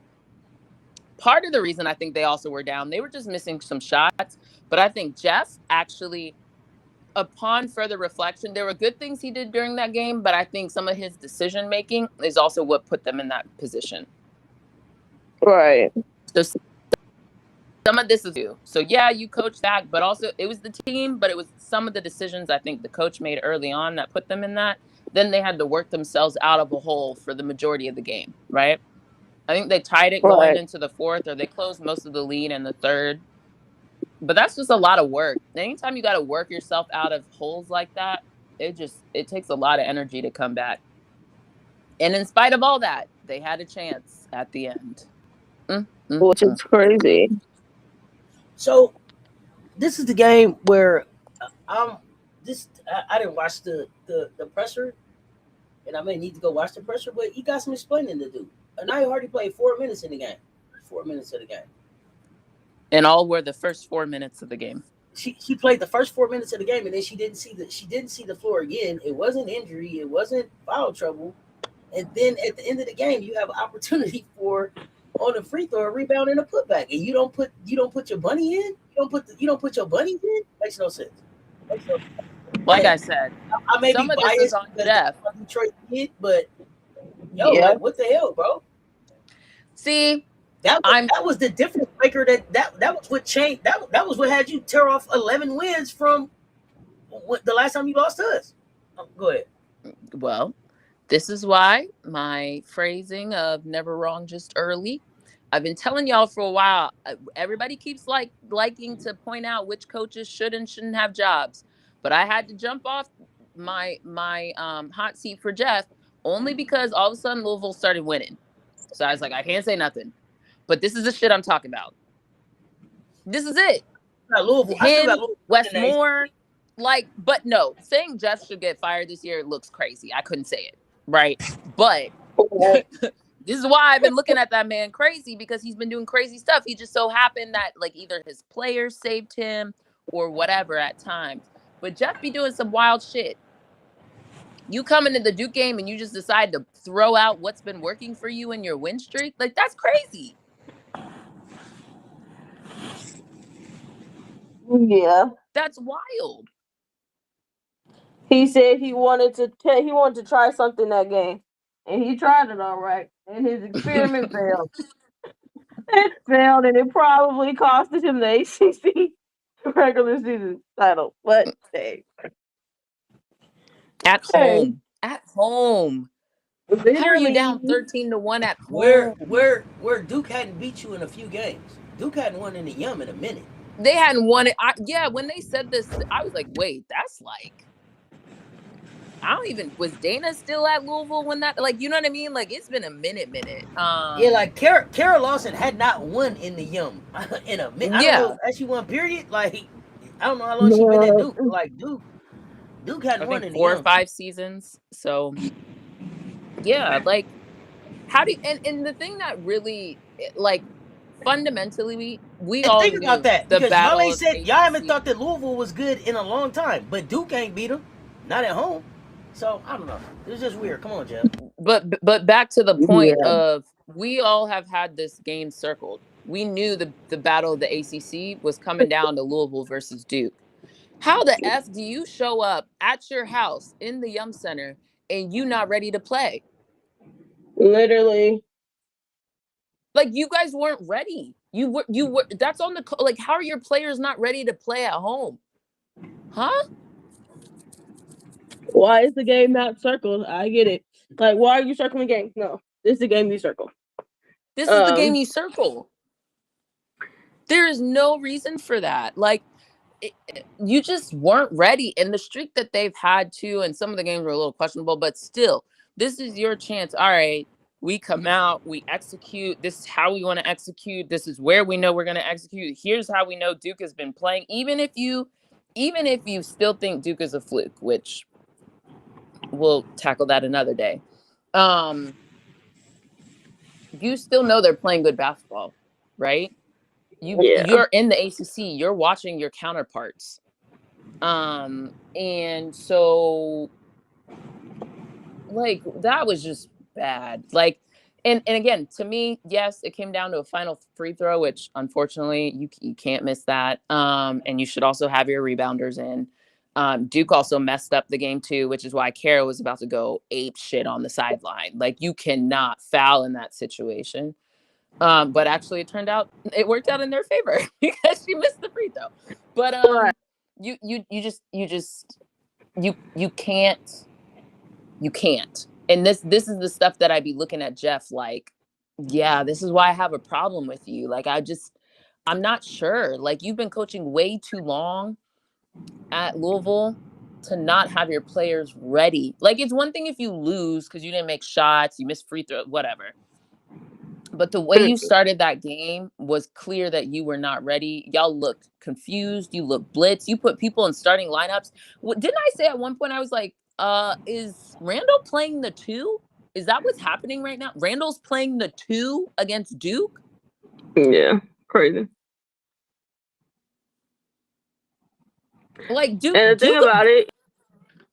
part of the reason I think they also were down, they were just missing some shots. But I think Jeff actually, upon further reflection, there were good things he did during that game, but I think some of his decision making is also what put them in that position. right. So some of this is you. So yeah, you coached that, but also it was the team, but it was some of the decisions I think the coach made early on that put them in that. Then they had to work themselves out of a hole for the majority of the game, right? I think they tied it going Right. into the fourth, or they closed most of the lead in the third. But that's just a lot of work. Anytime you got to work yourself out of holes like that, it takes a lot of energy to come back. And in spite of all that, they had a chance at the end. Which is crazy. So this is the game where I'm I didn't watch the presser, and I may need to go watch the presser, but he got some explaining to do. And I already played 4 minutes in the game. 4 minutes of the game. And all were the first 4 minutes of the game. She played the first 4 minutes of the game, and then she didn't see the floor again. It wasn't injury, it wasn't foul trouble, and then at the end of the game, you have an opportunity for on a free throw, a rebound, and a putback, and you don't put your bunny in. You don't put your bunnies in. Makes no sense. Like And I said, I may some be of this is biased on because Jeff. I'm a Detroit kid, but yo, Yeah. like what the hell, bro? See, That was the difference maker. That was what changed. That was what had you tear off 11 wins from the last time you lost to us. Go ahead. well, this is why my phrasing of never wrong, just early. I've been telling y'all for a while. Everybody keeps liking to point out which coaches should and shouldn't have jobs, but I had to jump off my hot seat for Jeff only because all of a sudden Louisville started winning. So I was like, I can't say nothing. But this is the shit I'm talking about. This is it. Louisville. Him, Westmore, but no, saying Jeff should get fired this year looks crazy. I couldn't say it, right? But this is why I've been looking at that man crazy, because he's been doing crazy stuff. He just so happened that either his players saved him or whatever at times. But Jeff be doing some wild shit. You come into the Duke game and you just decide to throw out what's been working for you in your win streak. That's crazy. Yeah. That's wild. He said he wanted to try something that game, and he tried it all right, and his experiment failed. It failed, and it probably costed him the ACC regular season title. But hey, At home. How are you down 13-1 at home? Where Duke hadn't beat you in a few games. Duke hadn't won in the Yum in a minute. They hadn't won it. When they said this, I was like, wait, that's I don't even, was Dana still at Louisville when that, you know what I mean? It's been a minute. Yeah, Kara Lawson had not won in the Yum in a minute. I don't know, actually won, period. I don't know how long she been at Duke. Duke hadn't won in 4 or 5 seasons. So yeah, how do you, and the thing that really fundamentally we all think knew about that, the because battle y'all ain't said y'all haven't ACC. thought that Louisville was good in a long time, but Duke ain't beat them, not at home. So I don't know. It's just weird. Come on, Jeff. But back to the point of, we all have had this game circled. We knew the battle of the ACC was coming down to Louisville versus Duke. How the F do you show up at your house in the Yum Center and you not ready to play? Literally. You guys weren't ready. You were that's on the, how are your players not ready to play at home? Huh? Why is the game not circled? I get it. Like, why are you circling games? No, this is the game you circle. This is the game you circle. There is no reason for that. Like, you just weren't ready. And the streak that they've had too, and some of the games were a little questionable, but still, this is your chance. All right, we come out, we execute. This is how we want to execute. This is where we know we're going to execute. Here's how we know Duke has been playing. Even if you still think Duke is a fluke, which we'll tackle that another day. You still know they're playing good basketball, right? You're in the ACC. You're watching your counterparts. And so, like, that was just bad. Like, and again, to me, yes, it came down to a final free throw, which unfortunately you can't miss that. And you should also have your rebounders in. Duke also messed up the game too, which is why Kara was about to go ape shit on the sideline. Like, you cannot foul in that situation. But actually, it worked out in their favor because she missed the free throw. But you can't. And this is the stuff that I'd be looking at Jeff like, yeah, this is why I have a problem with you. Like, I'm not sure. Like, you've been coaching way too long at Louisville to not have your players ready. Like, it's one thing if you lose because you didn't make shots, you missed free throw, whatever. But the way you started that game was clear that you were not ready. Y'all looked confused. You looked blitz. You put people in starting lineups. Didn't I say at one point, I was like, is Randall playing the 2? Is that what's happening right now? Randall's playing the 2 against Duke? Yeah, crazy. Like, Duke. And the thing about it,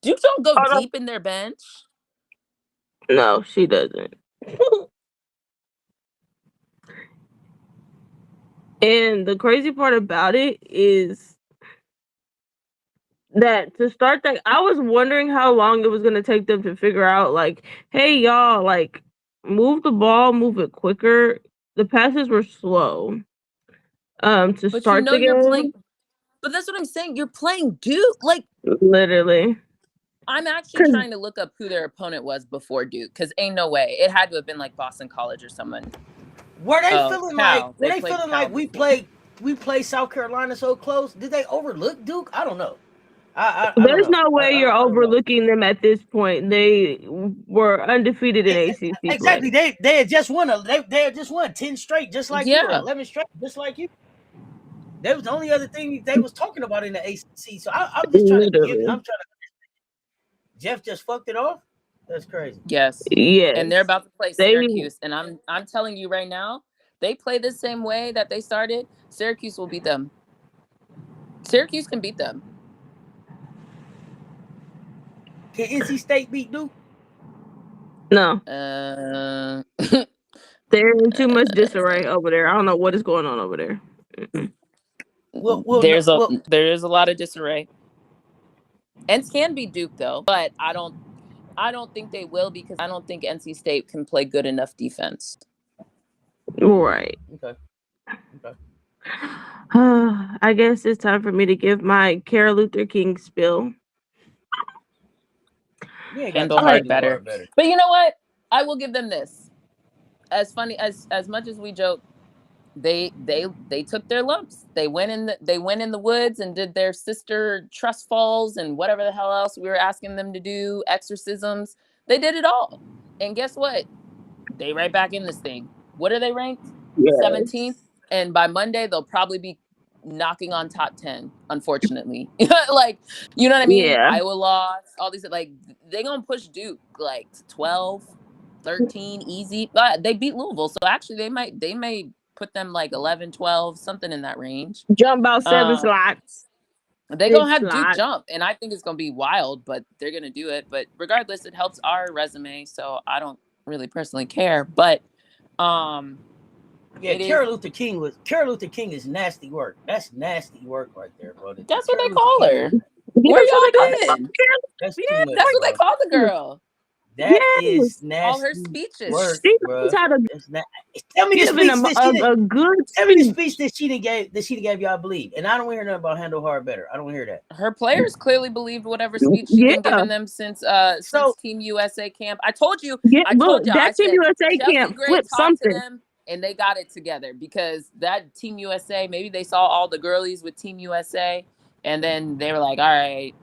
Duke don't go deep in their bench. No, she doesn't. And the crazy part about it is that to start that, I was wondering how long it was going to take them to figure out, like, hey, y'all, like, move the ball, move it quicker. The passes were slow to start the game. But that's what I'm saying. You're playing Duke. Like, literally. I'm actually trying to look up who their opponent was before Duke, because ain't no way. It had to have been like Boston College or someone. Were they feeling like we played South Carolina so close? Did they overlook Duke? I don't know. There's no way you're overlooking them at this point. They were undefeated in ACC. Exactly. Play. They had just won they had just won 10 straight, just like you, 11 straight, just like you. That was the only other thing they was talking about in the ACC. So I'm just trying to Jeff just fucked it off. That's crazy. Yes. And they're about to play Syracuse. And I'm telling you right now, they play the same way that they started. Syracuse will beat them. Syracuse can beat them. Can NC State beat Duke? No. They're in too much disarray over there. I don't know what is going on over there. There is a lot of disarray. And can beat Duke though, but I don't think they will, because I don't think NC State can play good enough defense. Right. Okay. I guess it's time for me to give my Carol Luther King spill. Handle hard better. But you know what? I will give them this. As funny as much as we joke, they took their lumps. They went in the woods and did their sister trust falls and whatever the hell else we were asking them to do, exorcisms. They did it all. And guess what? They right back in this thing. What are they ranked? 17th. And by Monday they'll probably be knocking on top 10, unfortunately. Like, you know what I mean? Yeah. Iowa lost, all these, like, they gonna push Duke like 12, 13, easy. But they beat Louisville, so actually they may put them like 11, 12, something in that range. Jump about 7 slots. They're going to have Duke jump, and I think it's going to be wild, but they're going to do it. But regardless, it helps our resume, so I don't really personally care. But Carol Luther King is nasty work. That's nasty work right there, bro. That's what they call her. Where y'all been? That's what they call the girl. That is Yes, All her nasty speeches. work, she knows bruh. how to That's not. Tell me the give in speech that she did. a good Tell me the speech. speech that she didn't gave y'all believe. And I don't hear nothing about handle hard better. I don't hear that. Her players clearly believed whatever speech she been Yeah, giving them since So Team USA camp. I told you, yeah. Look, I that Team said USA Chelsea can't Gray flip talked to something. them and they got it together because that Team USA, maybe they saw all the girlies with Team USA and then they were like, all right.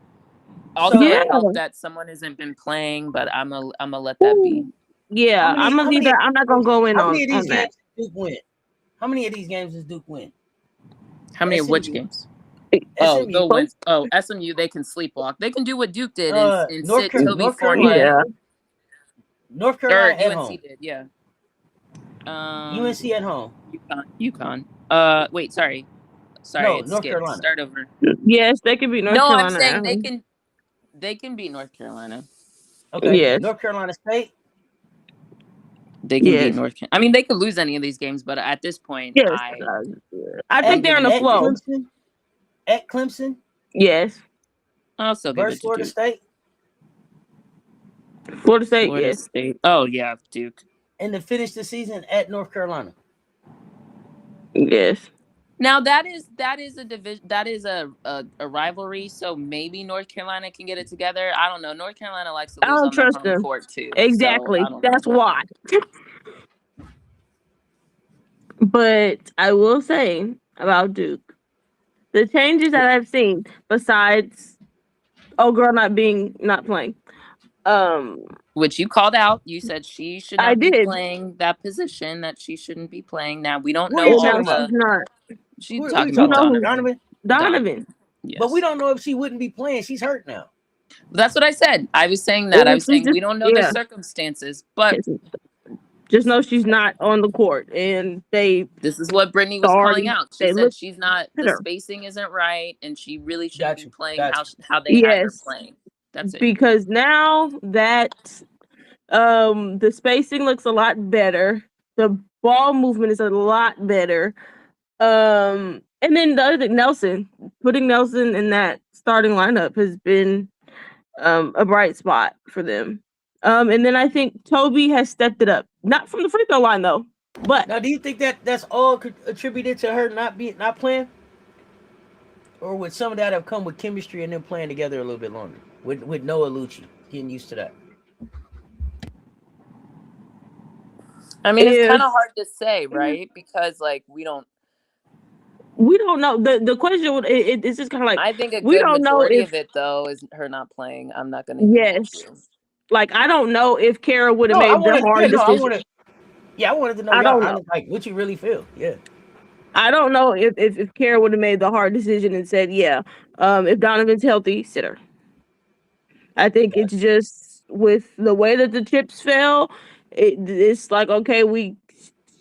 Also, so Yeah. it helped that someone hasn't been playing, but I'm gonna let that be. Yeah, I'm gonna how leave many that. I'm not gonna go in how many of these on that. games did Duke win? How many of these games does Duke win? How many of which SMU. games? Oh, SMU. they'll win. Oh, SMU, they can sleepwalk. They can do what Duke did and sit Toby North Fournier. Carolina. Yeah, North Or Carolina at UNC home. did, yeah. UNC at home. UConn. Wait, sorry, No, it North skipped. Carolina. Start over. yes, they can beat North No, I'm Carolina at saying home. they can beat North Carolina. Okay. Yes, North Carolina State. They can beat yes, North Carolina. I mean, they could lose any of these games, but at this point, yes. I I'm think they're in giving the it to At flow. Duke. Clemson. At Clemson Yes, I'll still give versus it to Florida Duke. State. Florida State. Florida Yes, State. Oh yeah, Duke. And to finish the season at North Carolina. yes. Now that is a division, that is a rivalry, so maybe North Carolina can get it together. I don't know. North Carolina likes to I lose don't on their trust home them. court too, so I Exactly. don't know. That's why. But I will say about Duke, the changes that I've seen, besides girl not playing, Which you called out. You said she should I not be did. playing that position, that she shouldn't be playing. Now we don't Who are know you And all now talking about? she's the not. she's Who are you talking You talking about about? know who? Donovan. Donovan. Yes. But we don't know if she wouldn't be playing. She's hurt now. That's what I said. I was saying that. I was saying we don't know the Yeah. circumstances, but Just know she's not on the court, and this is what Brittany was calling already out. She they said look she's not, at the her. spacing isn't right, and she really shouldn't be Gotcha. playing Gotcha. how they had her Yes, playing. That's it. because now that the spacing looks a lot better, the ball movement is a lot better. And then the other thing, putting Nelson in that starting lineup has been a bright spot for them. And then I think Toby has stepped it up, not from the free throw line though, but Now, do you think that that's all attributed to her not playing, or would some of that have come with chemistry and them playing together a little bit longer with Noah Lucci getting used to that? I mean, it's if kind of hard to say, right? Because like we don't know. The question it's just kind of like I think a we good don't know majority if of it though is her not playing. I'm not gonna even hold yes, you. like I don't know if Kara would have No, I made the wanted. Yeah, hard no, I decision. wanted. Yeah, I wanted to know I y'all. don't I know. was like, what you really feel? Yeah. I don't know if Kara would have made the hard decision and said, yeah, if Donovan's healthy, sit her. I think it's just with the way that the chips fell, it's like, okay,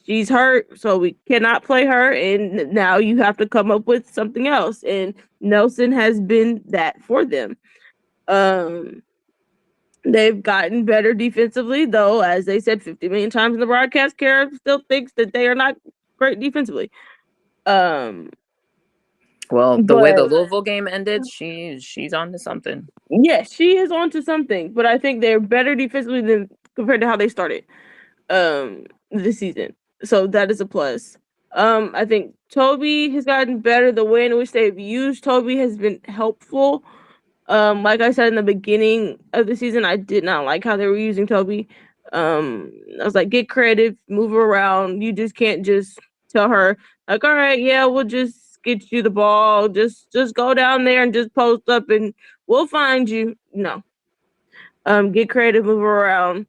she's hurt, so we cannot play her, and now you have to come up with something else. And Nelson has been that for them. They've gotten better defensively, though, as they said 50 million times in the broadcast, Kara still thinks that they are not great defensively. Well, the way the But Louisville game ended, she's on to something. yes, she is on to something. But I think they're better defensively than compared to how they started this season. So that is a plus. I think Toby has gotten better. The way in which they've used Toby has been helpful. Like I said in the beginning of the season, I did not like how they were using Toby. I was like, get creative, move her around. You just can't just tell her like, all right, yeah, we'll just get you the ball. Just go down there and just post up, and we'll find you. No. Get creative, move her around.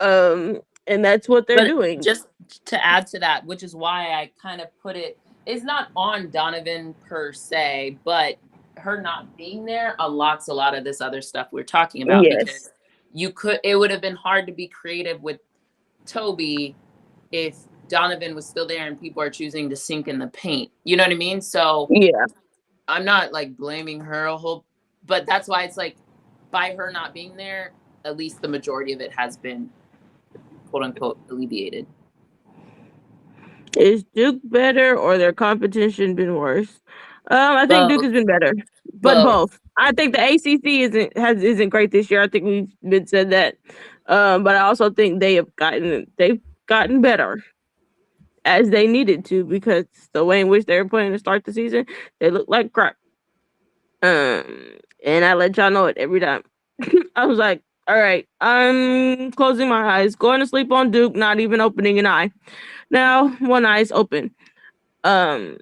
And that's what they're doing. Just to add to that, which is why I kind of put it's not on Donovan per se, but her not being there unlocks a lot of this other stuff we're talking about. Yes. Because it would have been hard to be creative with Toby if Donovan was still there and people are choosing to sink in the paint. You know what I mean? So yeah, I'm not like blaming her a whole, but that's why it's like by her not being there, at least the majority of it has been quote unquote alleviated. Is Duke better or their competition been worse? I think Duke has been better, but both. I think the ACC isn't great this year. I think we've been said that. But I also think they've gotten better as they needed to, because the way in which they were playing to start the season, they look like crap. And I let y'all know it every time. I was like, all right, I'm closing my eyes, going to sleep on Duke, not even opening an eye. Now one eye is open. And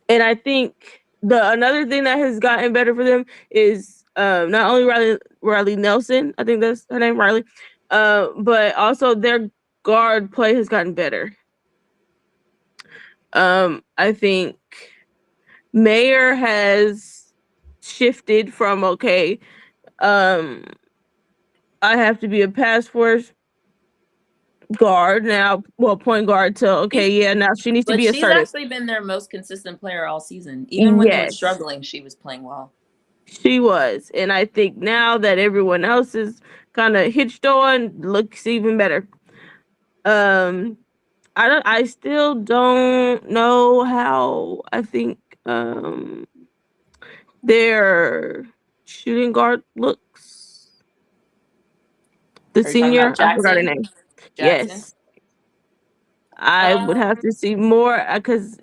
I think another thing that has gotten better for them is not only Riley Nelson, I think that's her name, Riley, but also their guard play has gotten better. I think Mayer has shifted from I have to be a pass force guard now, well, point guard, to now she needs to But be she's assertive. actually been their most consistent player all season. Even when they were struggling, she was playing well. She was, and I think now that everyone else is kind of hitched on, looks even better. I still don't know how. I think their shooting guard looks. The senior, I forgot her name. Jackson? Yes, I would have to see more, because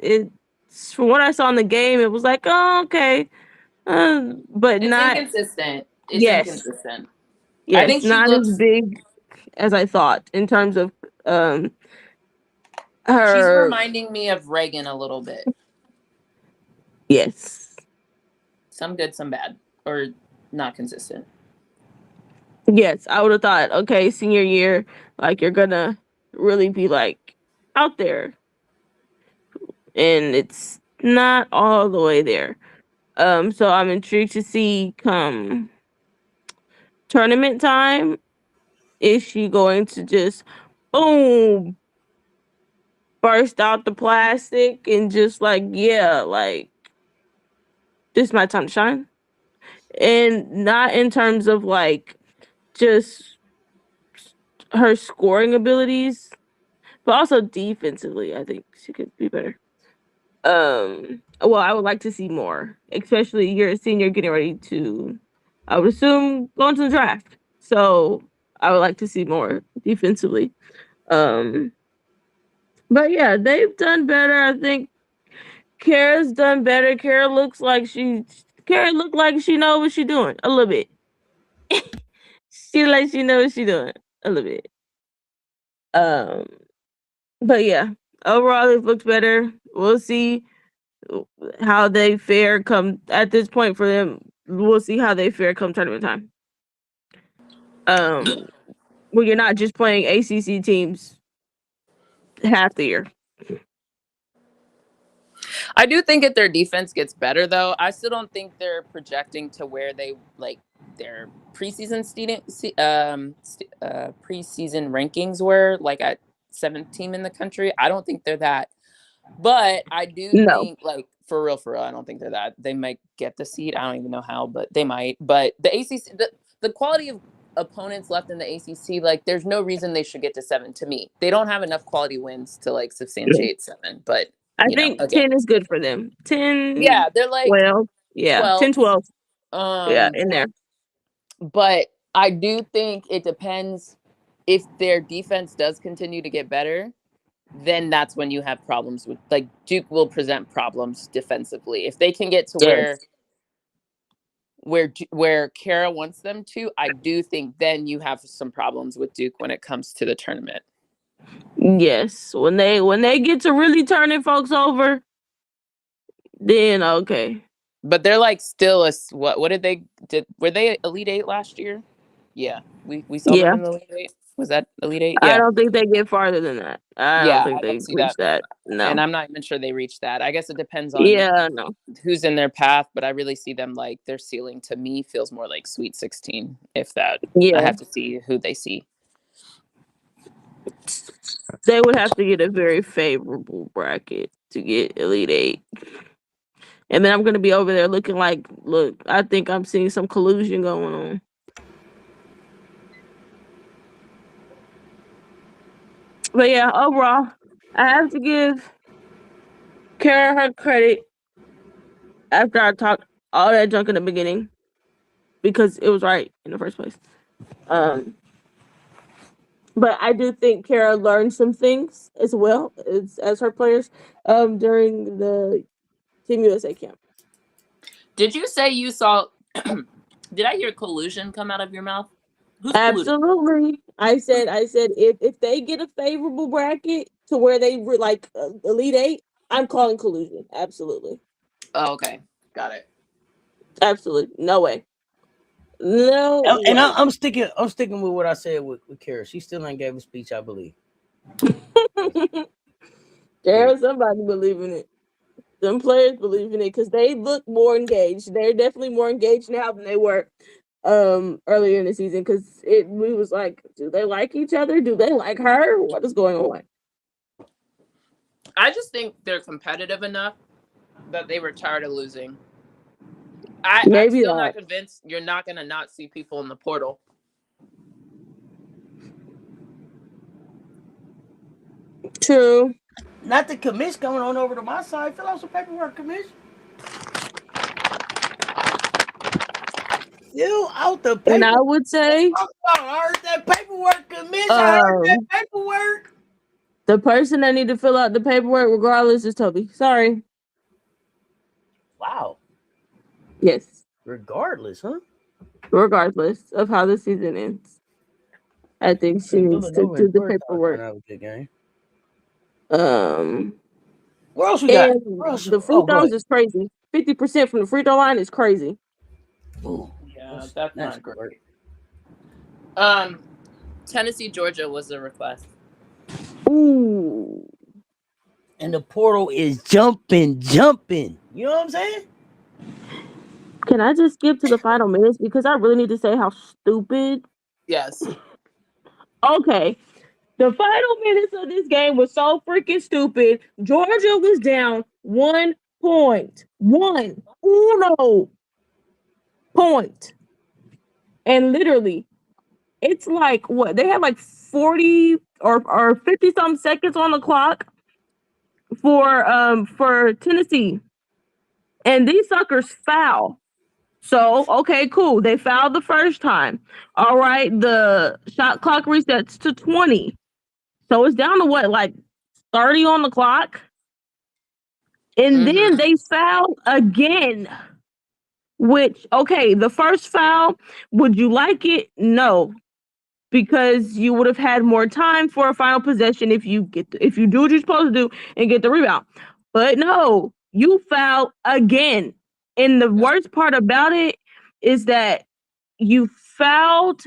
from what I saw in the game, it was like, oh, okay, but it's not. Inconsistent. It's Yes, inconsistent. yes, I think she not looks as big as I thought in terms of She's her. reminding me of Reagan a little bit. Yes. Some good, some bad, or not consistent. Yes, I would have thought, okay, senior year, like, you're gonna really be like out there, and it's not all the way there. So I'm intrigued to see come tournament time, is she going to just boom burst out the plastic and just like, yeah, like, this is my time to shine? And not in terms of like just her scoring abilities, but also defensively, I think she could be better. Well, I would like to see more, especially you're a senior getting ready to, I would assume, going to the draft. So I would like to see more defensively. But yeah, they've done better. I think Kara's done better. Kara looked like she know what she's doing a little bit. She knows what she's doing a little bit. Um, but yeah, overall they've looked better. We'll see how they fare come at this point for them. We'll see how they fare come tournament time. When you're not just playing ACC teams half the year. I do think if their defense gets better, though, I still don't think they're projecting to where they like their preseason preseason rankings were, like at 7th team in the country. I don't think they're that. But I do think, like, for real, I don't think they're that. They might get the seed. I don't even know how, but they might. But the ACC, the quality of opponents left in the ACC, like, there's no reason they should get to 7 to me. They don't have enough quality wins to, like, substantiate 7. But, I think 10 is good for them. 10. Yeah, they're like 12. Yeah, 12. 10, 12. Yeah, in there. But I do think it depends. If their defense does continue to get better, then that's when you have problems with, like, Duke will present problems defensively. If they can get to where Kara wants them to, I do think then you have some problems with Duke when it comes to the tournament. Yes, when they get to really turning folks over, then okay. But they're like still what did were they Elite 8 last year? Yeah, we saw them in the Elite 8. Was that Elite 8? Yeah. I don't think they get farther than that. I don't think they reach that. No. And I'm not even sure they reach that. I guess it depends on who's in their path, but I really see them like their ceiling to me feels more like Sweet 16, if that. Yeah. I have to see who they see. They would have to get a very favorable bracket to get Elite 8. And then I'm going to be over there looking like, look, I think I'm seeing some collusion going on. But yeah, overall, I have to give Kara her credit after I talked all that junk in the beginning, because it was right in the first place. Um, but I do think Kara learned some things as well as her players during the Team USA camp. Did you say you saw? Did I hear collusion come out of your mouth? Who's colluding? Absolutely. I said if they get a favorable bracket to where they were like Elite Eight, I'm calling collusion. Absolutely. Oh, okay, got it. Absolutely. No way. No And way. I'm sticking with what I said with Kara. She still ain't gave a speech, I believe. There's somebody believing it. Them players believe in it because they look more engaged. They're definitely more engaged now than they were earlier in the season because we was like, do they like each other? Do they like her? What is going on? I just think they're competitive enough that they were tired of losing. I'm still not convinced you're not going to not see people in the portal. True. Not the Commish going on over to my side. Fill out some paperwork, Commish. Fill out the paperwork. And I would say, I heard that paperwork, Commish. I heard that paperwork. The person that need to fill out the paperwork, regardless, is Toby. Sorry. Wow. Yes. Regardless, huh? Regardless of how the season ends, I think she needs to do the paperwork. That was a good game. What else we got? The free throws is crazy. 50% from the free throw line is crazy. Ooh, yeah, that's not great. Tennessee, Georgia was a request. Ooh. And the portal is jumping. You know what I'm saying? Can I just skip to the final minutes because I really need to say how stupid? Yes. Okay. The final minutes of this game was so freaking stupid. Georgia was down 1 point. 1 point. And literally, it's like what? They had like 40 or 50 some seconds on the clock for Tennessee. And these suckers foul. So, okay, cool. They fouled the first time. All right, the shot clock resets to 20. So it's down to what, like 30 on the clock? And then they foul again. Which, okay, the first foul, would you like it? No. Because you would have had more time for a final possession if you do what you're supposed to do and get the rebound. But no, you foul again. And the worst part about it is that you fouled,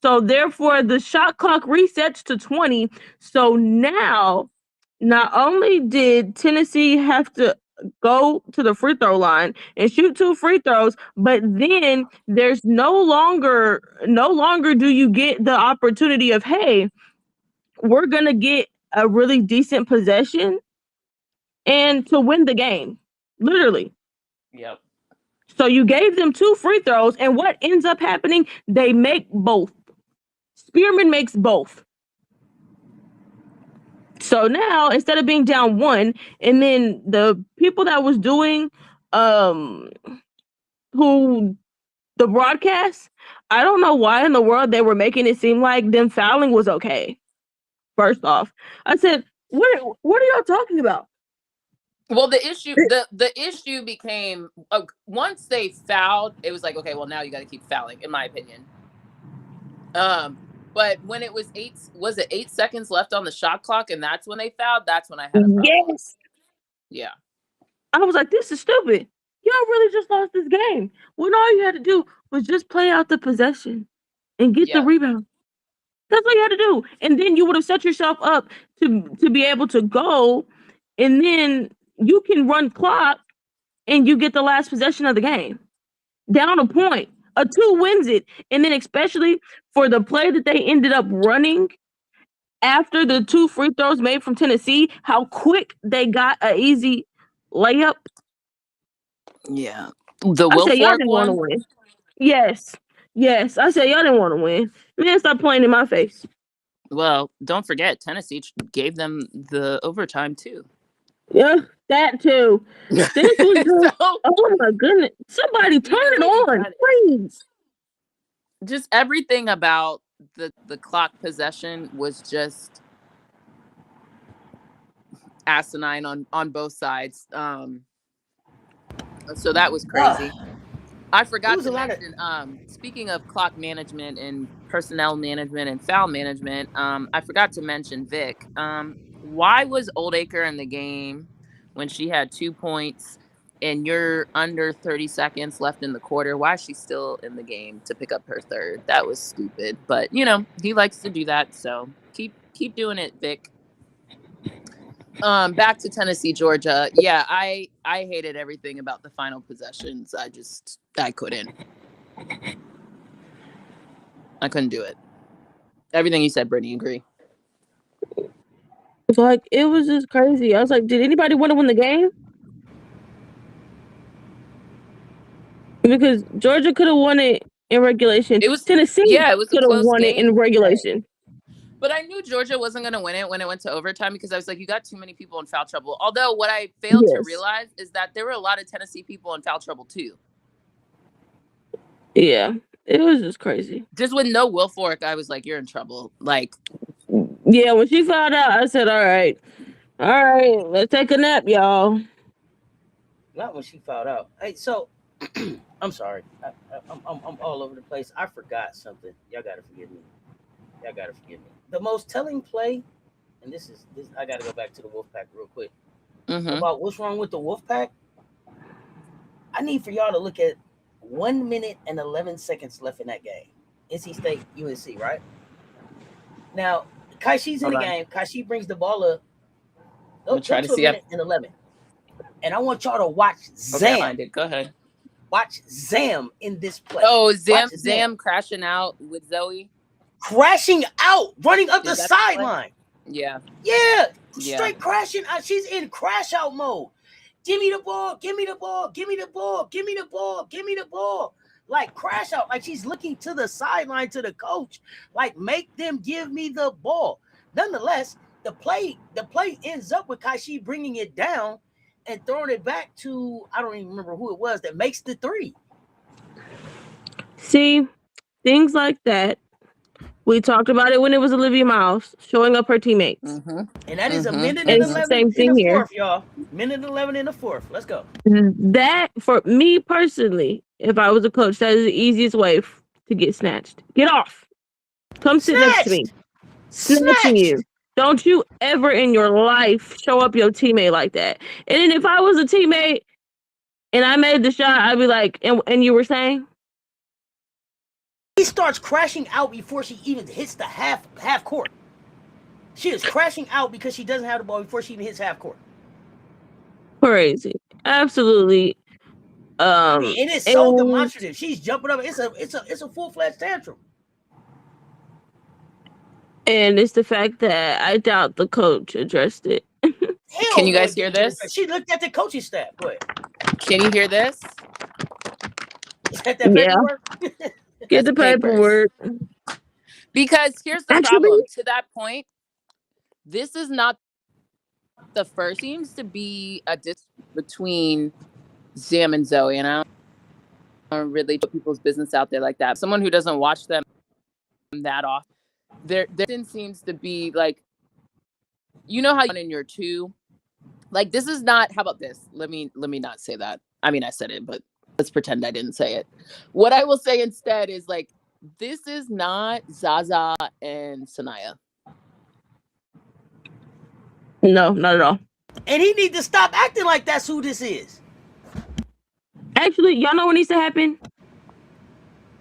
so therefore the shot clock resets to 20. So now, not only did Tennessee have to go to the free throw line and shoot 2 free throws, but then there's no longer do you get the opportunity of, hey, we're gonna get a really decent possession and to win the game. Literally. Yep. So you gave them 2 free throws, and what ends up happening? They make both. Spearman makes both. So now, instead of being down 1, and then the people that was doing the broadcast, I don't know why in the world they were making it seem like them fouling was okay. First off, I said, what are y'all talking about? Well, the issue became once they fouled, it was like, okay, well, now you got to keep fouling, in my opinion. But when it was 8 seconds left on the shot clock, and that's when they fouled, that's when I had a problem. Yes. Yeah. I was like, this is stupid. Y'all really just lost this game. When all you had to do was just play out the possession and get the rebound. That's all you had to do. And then you would have set yourself up to be able to go, and then you can run clock and you get the last possession of the game. Down a point. A 2 wins it. And then especially for the play that they ended up running after the 2 free throws made from Tennessee, how quick they got an easy layup. Yeah. The Will Fork one? Didn't want to win. Yes. I said y'all didn't want to win. Man, stop playing in my face. Well, don't forget, Tennessee gave them the overtime too. Yeah, that too. This was oh my goodness. Somebody turn it on, please. just everything about the clock possession was just asinine on both sides. So that was crazy. I forgot to mention, speaking of clock management and personnel management and foul management, I forgot to mention Vic. Why was Oldacre in the game when she had 2 points and you're under 30 seconds left in the quarter? Why is she still in the game to pick up her third? That was stupid. But, he likes to do that. So keep doing it, Vic. Back to Tennessee, Georgia. Yeah, I hated everything about the final possessions. I couldn't do it. Everything you said, Brittany, agree. Like, it was just crazy. I was like, did anybody want to win the game? Because Georgia could have won it in regulation. It was Tennessee it was could have won it in regulation. But I knew Georgia wasn't going to win it when it went to overtime because I was like, you got too many people in foul trouble. Although what I failed to realize is that there were a lot of Tennessee people in foul trouble too. Yeah, it was just crazy. Just with no Wilfork, I was like, you're in trouble. Like, yeah, when she found out, I said, all right, let's take a nap, y'all. Not when she fouled out. Hey, so I'm sorry. I'm all over the place. I forgot something. Y'all gotta forgive me. The most telling play, and this I gotta go back to the Wolfpack real quick. About what's wrong with the Wolfpack. I need for y'all to look at 1 minute and 11 seconds left in that game. NC State, UNC, right? Now, Kaishi's in the game. Kaishi brings the ball up. I'll try to see it in 11. And I want y'all to watch Zam. Okay, go ahead. Watch Zam in this play. Oh, Zam crashing out with Zoe. Crashing out, running up the sideline. Yeah. Straight crashing out. She's in crash out mode. Give me the ball. Like crash out. Like she's looking to the sideline to the coach. Like make them give me the ball. Nonetheless, the play ends up with Kaishi bringing it down and throwing it back to, I don't even remember who it was that makes the three. See, things like that. We talked about it when it was Olivia Miles showing up her teammates. And that is a minute and 11 in the fourth, y'all. Minute 11 in the fourth. Let's go. That, for me personally, if I was a coach, that is the easiest way to get snatched. Get off. Come sit next to me. Snatching you. Don't you ever in your life show up your teammate like that. And then if I was a teammate and I made the shot, I'd be like, and you were saying? She starts crashing out before she even hits the half court. She is crashing out because she doesn't have the ball before she even hits half court. Crazy. Absolutely. And it's so demonstrative. She's jumping up. It's a full-fledged tantrum. And it's the fact that I doubt the coach addressed it. Can you guys hear this? She looked at the coaching staff. Go ahead. Can you hear this? Is that paperwork? Get the paperwork. Because here's the problem. To that point, this is not the first. Seems to be a dispute between Zam and Zoe, and I don't really put people's business out there like that. Someone who doesn't watch them that often, there seems to be like, you know how you in your two, like this is not. How about this? Let me not say that. I mean, I said it, but let's pretend I didn't say it. What I will say instead is like, this is not Zaza and Sanaya. No, not at all. And he needs to stop acting like that's who this is. Actually, y'all know what needs to happen?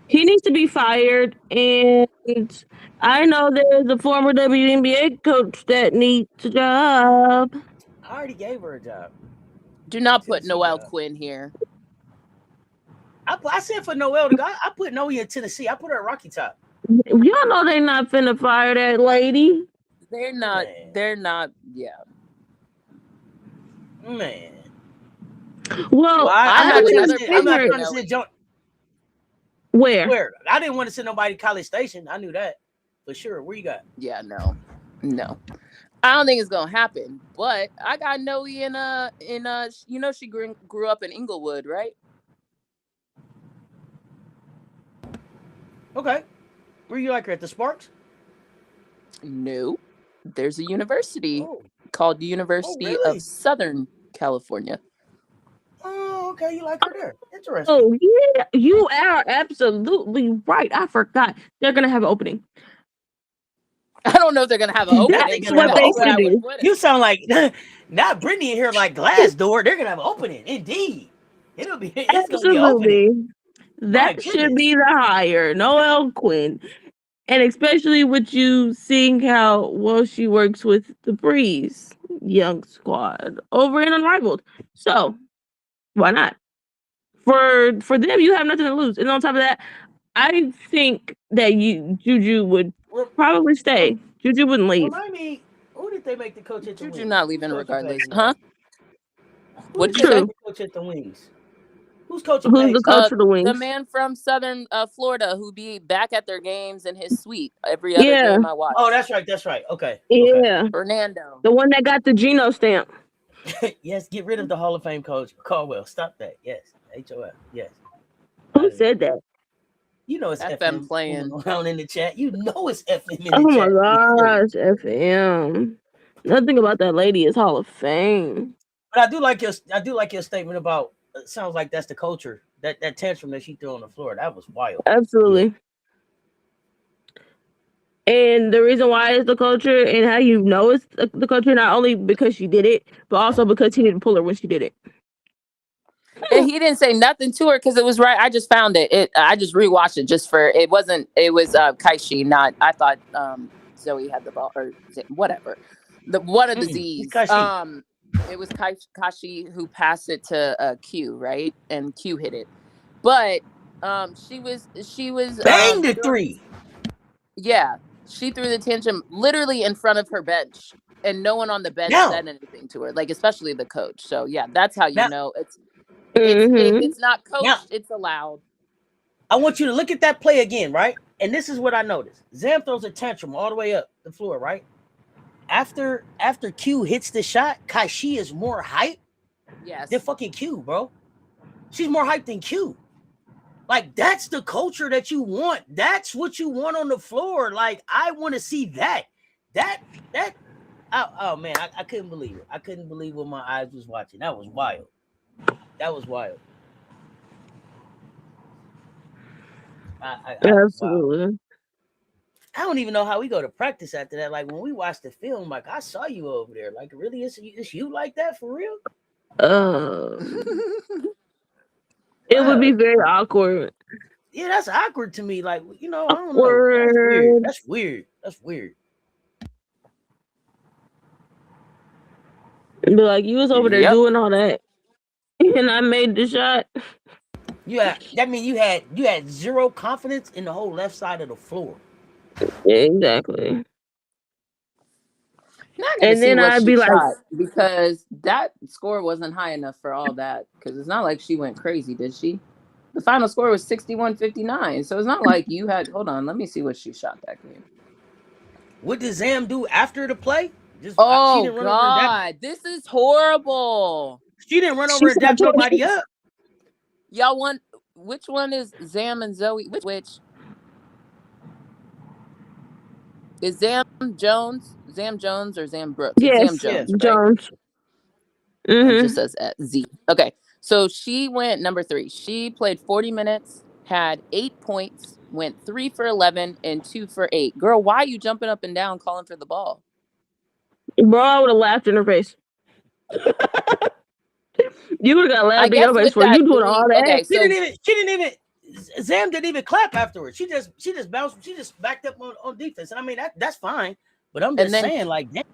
He needs to be fired. And I know there's a former WNBA coach that needs a job. I already gave her a job. Do not put Noelle Quinn here. I said for Noelle to go. I put Noe in Tennessee. I put her at Rocky Top. Y'all know they not finna fire that lady. They're not. Man. They're not. Yeah. Man. Well, I'm not trying to send Where? I didn't want to send nobody to College Station. I knew that for sure. Where you got? Yeah, no. I don't think it's gonna happen. But I got Noe in you know, she grew up in Inglewood, right? Okay. Where you like her at the Sparks? No, there's a university Oh, called the oh, University of really? Southern California. Oh, okay. You like her there? Interesting. Oh yeah, you are absolutely right. I forgot they're gonna have an opening. I don't know if they're gonna have an Now they're opening, That's gonna but have what an they that's what should I opening. would do. put it. You sound like not Brittany in here like Glassdoor. They're gonna have an opening. Indeed, it's gonna be an opening. Absolutely, My that should goodness. be the hire, Noelle Quinn, and especially with you seeing how well she works with the Breeze young squad over in Unrivaled. So why not? For them, you have nothing to lose, and on top of that, I think that Juju would Re- probably rem- stay. Juju wouldn't leave. Remind me, who did they make the coach at the Juju Wings? not Who's leaving coaching regardless, Peyton huh? now? Who What'd did you they make say? True. the coach at the Wings? Who's coaching Who's the Paige coach now? for the The Wings? man from Southern Florida who be back at their games in his suite every other Yeah, game I Oh, watch. that's right. That's right. Okay. Okay. yeah, Fernando. the one that got the Geno stamp. Yes. Get rid of the Hall of Fame coach Caldwell. Stop that. Yes. HOF. Yes. Who Out of there. said that? You know it's FM FM moving playing. around in the chat. You know it's FM in Oh the my chat. I'm telling you. gosh, FM. Nothing about that lady is Hall of Fame. But I do like your statement about. It sounds like that's the culture. That tantrum that she threw on the floor. That was wild. Yeah. Absolutely. And the reason why it's the culture and how you know it's the culture, not only because she did it, but also because he didn't pull her when she did it. And he didn't say nothing to her because it was right. I just found it. I just rewatched it just for it wasn't. It was Kaishi, not. I thought Zoe had the ball or whatever. One of the It's Z's. Kashi. It was Kashi who passed it to Q, right, and Q hit it. But she was Bang the three. yeah, she threw the tantrum literally in front of her bench, and no one on the bench Now, said anything to her, like especially the coach. So yeah, that's how you now, know Mm-hmm. it's not now, coached, it's allowed. I want you to look at that play again, right? And this is what I noticed. Zam throws a tantrum all the way up the floor, right? After Q hits the shot, Kaishi is more hype Yes. than fucking Q, bro. She's more hype than Q. Like, that's the culture that you want. That's what you want on the floor. Like, I want to see that. Oh man, I couldn't believe it. I couldn't believe what my eyes was watching. That was wild. That was wild. Wow. Absolutely. I don't even know how we go to practice after that. Like when we watched the film, like I saw you over there. Like really, it's you like that for real? It would be Wow. very awkward. Yeah, that's awkward to me. Like I don't know. Awkward. That's weird. That's weird. And be like, you was over there Yep. doing all that, and I made the shot. That means you had zero confidence in the whole left side of the floor. Exactly. Not gonna And see then what I'd she be like, shot because that score wasn't high enough for all that. Because it's not like she went crazy, did she? The final score was 61-59. So it's not like you had. Hold on, let me see what she shot that game. What did Zam do after the play? She Oh didn't run over and God, this is horrible. She didn't run she over and dap said, nobody up. Y'all want which one is Zam and Zoe? Which is Zam Jones or Zam Brooks? It's Zam yes, Jones, right? Jones. It Mm-hmm. just says Z. Okay, so she went number 3. She played 40 minutes, had 8 points, went 3 for 11 and 2 for 8. Girl, why are you jumping up and down calling for the ball? Bro, I would have laughed in her face. You would have got I laughed in guess your face with for you that doing 3. all that. Okay, She so didn't even Zam didn't even clap afterwards. She just bounced. She just backed up on defense. And I mean that's fine. But I'm just and then saying, like, damn,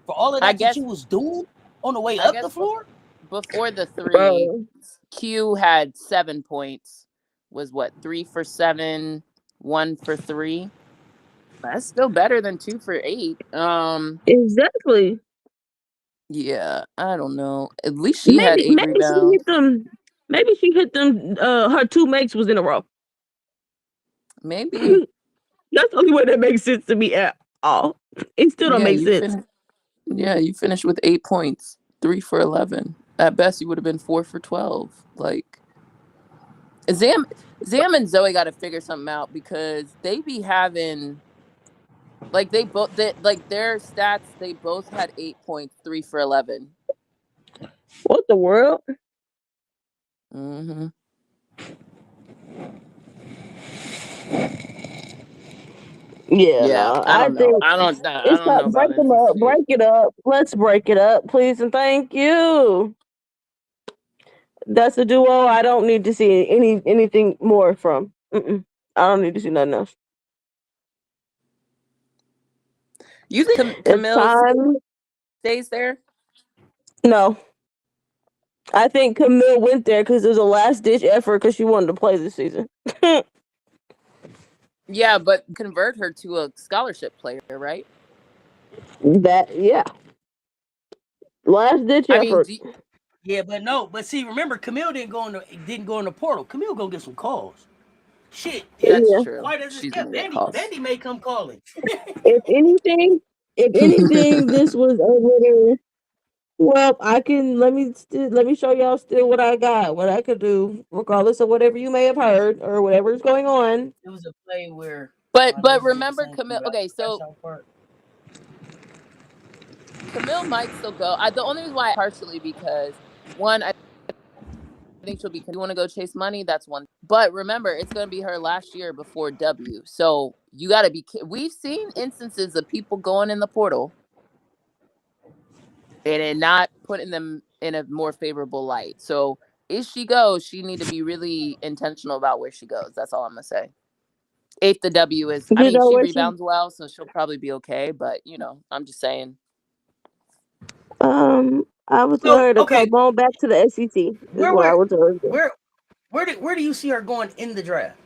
for all of I that guess she was doing on the way I up guess the floor. before the 3, Bro, Q had 7 points. Was what 3 for 7, 1 for 3. That's still better than 2 for 8. exactly. Yeah, I don't know. At least she had 8 Maybe she rebounds. hit them. Maybe she hit them. Her 2 makes was in a row. Maybe. That's the only way that makes sense to me at all. It still don't make sense. You finished with 8 points, 3 for 11. At best, you would have been 4 for 12. Like, Zam and Zoe got to figure something out because they be having like their stats. They both had 8 points, 3 for 11. What the world? Mm-hmm. Yeah, Yeah, no. I I don't know. think I it's don't know not about break them NC up. State. Break it up. Let's break it up, please and thank you. That's a duo I don't need to see anything more from. I don't need to see nothing else. You think It's Camille time. stays there? No, I think Camille went there because it was a last ditch effort because she wanted to play this season. Yeah, but convert her to a scholarship player, right? Yeah, last ditch I mean, effort. Yeah, but see, remember, Camille didn't go in the portal. Camille go get some calls. Shit, that's Yeah. true. why does it She's get gonna get Vandy? calls. Vandy may come calling. If anything, this was a little. Well, I can let me show y'all still what I got, what I could do, regardless of whatever you may have heard or whatever's going on. It was a play where But this is the remember same thing, Camille. but I Okay, forgot so y'all part. Camille might still go. The only reason why partially because one, I think she'll be. You want to go chase money? That's one. But remember, it's going to be her last year before W. So you got to be. We've seen instances of people going in the portal and it not putting them in a more favorable light. So if she goes, she need to be really intentional about where she goes. That's all I'm gonna say. If the W is, I You mean, know she what she rebounds well, so she'll probably be okay. But I'm just saying. I would tell So her to okay, come on back to the SEC is where what I where would tell her to do. where do you see her going in the draft?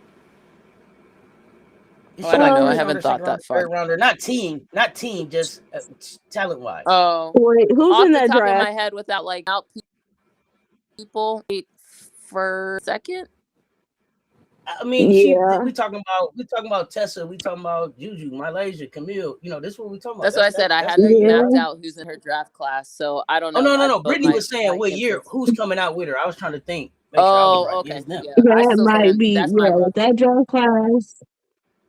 Is Oh, she I don't like know. I first haven't rounder, second thought rounder, that far. third rounder? Not team, just talent wise. Oh, Wait, who's off in the that top of draft? my head, without like out people, wait for a second. I mean, Yeah. we talking about Tessa, we talking about Juju, Malaysia, Camille. This is what we talking about. That's what I said. I That's hadn't that year, mapped right? Yeah. out who's in her draft class, so I don't Oh know. no, no, no. But Brittany was saying my what year? inference. Who's coming out with her? I was trying to think, make sure I was Oh, right. Yeah, okay. it's them. Yeah, I That still might stand. be That's my with that reference. draft class.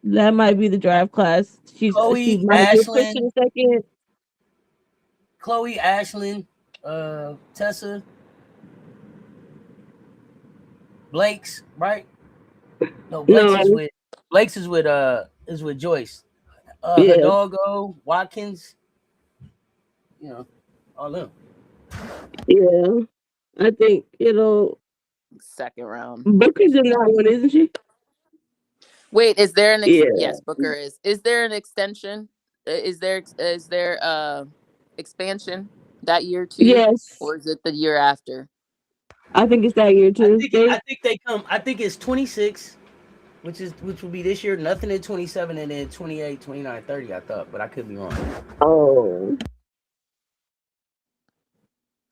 That might be the draft class. She Chloe, might get pushed to Ashlyn, the second. Tessa, Blake's right? No, No, Blake's is with Joyce. yeah, Hidalgo, Watkins, all them. yeah. I think Second round. Booker's in that one, isn't she? Wait, is there an Yeah. yes, Booker is. Is there an extension? Is there expansion that year too? Yes. Or is it the year after? I think it's that year too. I think they come. I think it's 26, which will be this year. Nothing in 27, and then 28, 29, 30. I thought, but I could be wrong. Oh.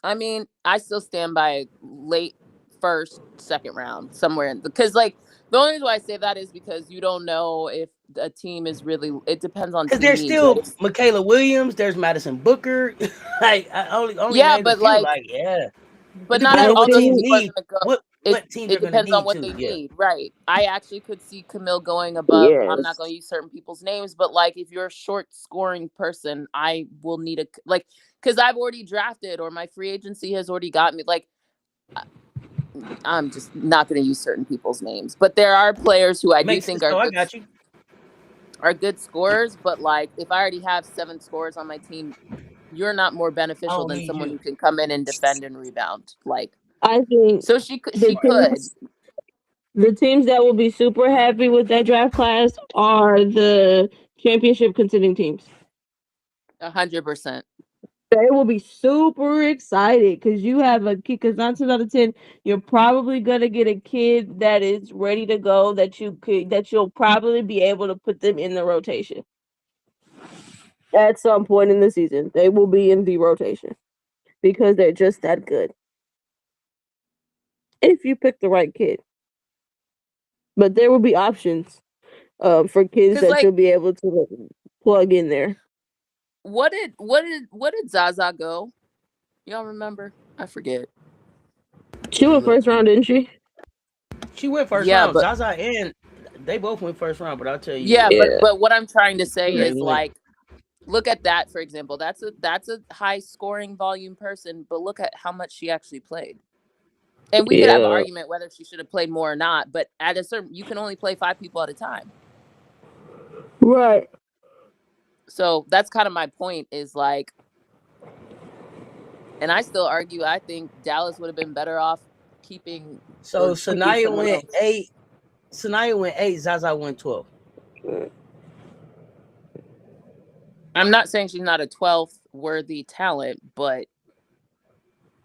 I mean, I still stand by late first, second round, somewhere in because like the only reason why I say that is because you don't know if a team is really. It depends on Because team there's needs, right? still Michaela Williams, there's Madison Booker. Like I only Yeah, named a but few. like, Like yeah, it but not depends I on all what those teams think people are need. gonna go. It What teams are it gonna depends on need what too. they Yeah, need, right? I actually could see Camille going above. I'm not going yes. to use certain people's names, but like if you're a short scoring person, I will need a like because I've already drafted or my free agency has already got me. Like I'm just not going to use certain people's names, but there are players who I do makes think sense. No, I got you. are good scorers. But like if I already have 7 scorers on my team, you're not more I beneficial don't than need someone you. who can come in and defend and rebound. Like I think so she could the she could teams the teams that will be super happy with that draft class are the championship contending teams. 100%. They will be super excited because you have a kid. Because 9 times out of 10, you're probably gonna get a kid that is ready to go. That you'll probably be able to put them in the rotation at some point in the season. They will be in the rotation because they're just that good. If you pick the right kid, but there will be options for kids Because that like you'll be able to plug in there. what did Zaza go? Y'all remember? I forget. She Let me went look. first round, didn't she? She went first Yeah, round. but Zaza and they both went first round. But I'll tell you, yeah, Yeah. but what I'm trying to say they is went. like, look at that for example. That's a high scoring volume person, but look at how much she actually played. And we could have an Yeah. argument whether she should have played more or not, but at a certain, you can only play 5 people at a time. Right. So that's kind of my point is like, and I still argue, I think Dallas would have been better off keeping So or picking Sanaya someone went else. 8. Sanaya went 8. Zaza went 12. I'm not saying she's not a 12th worthy talent, but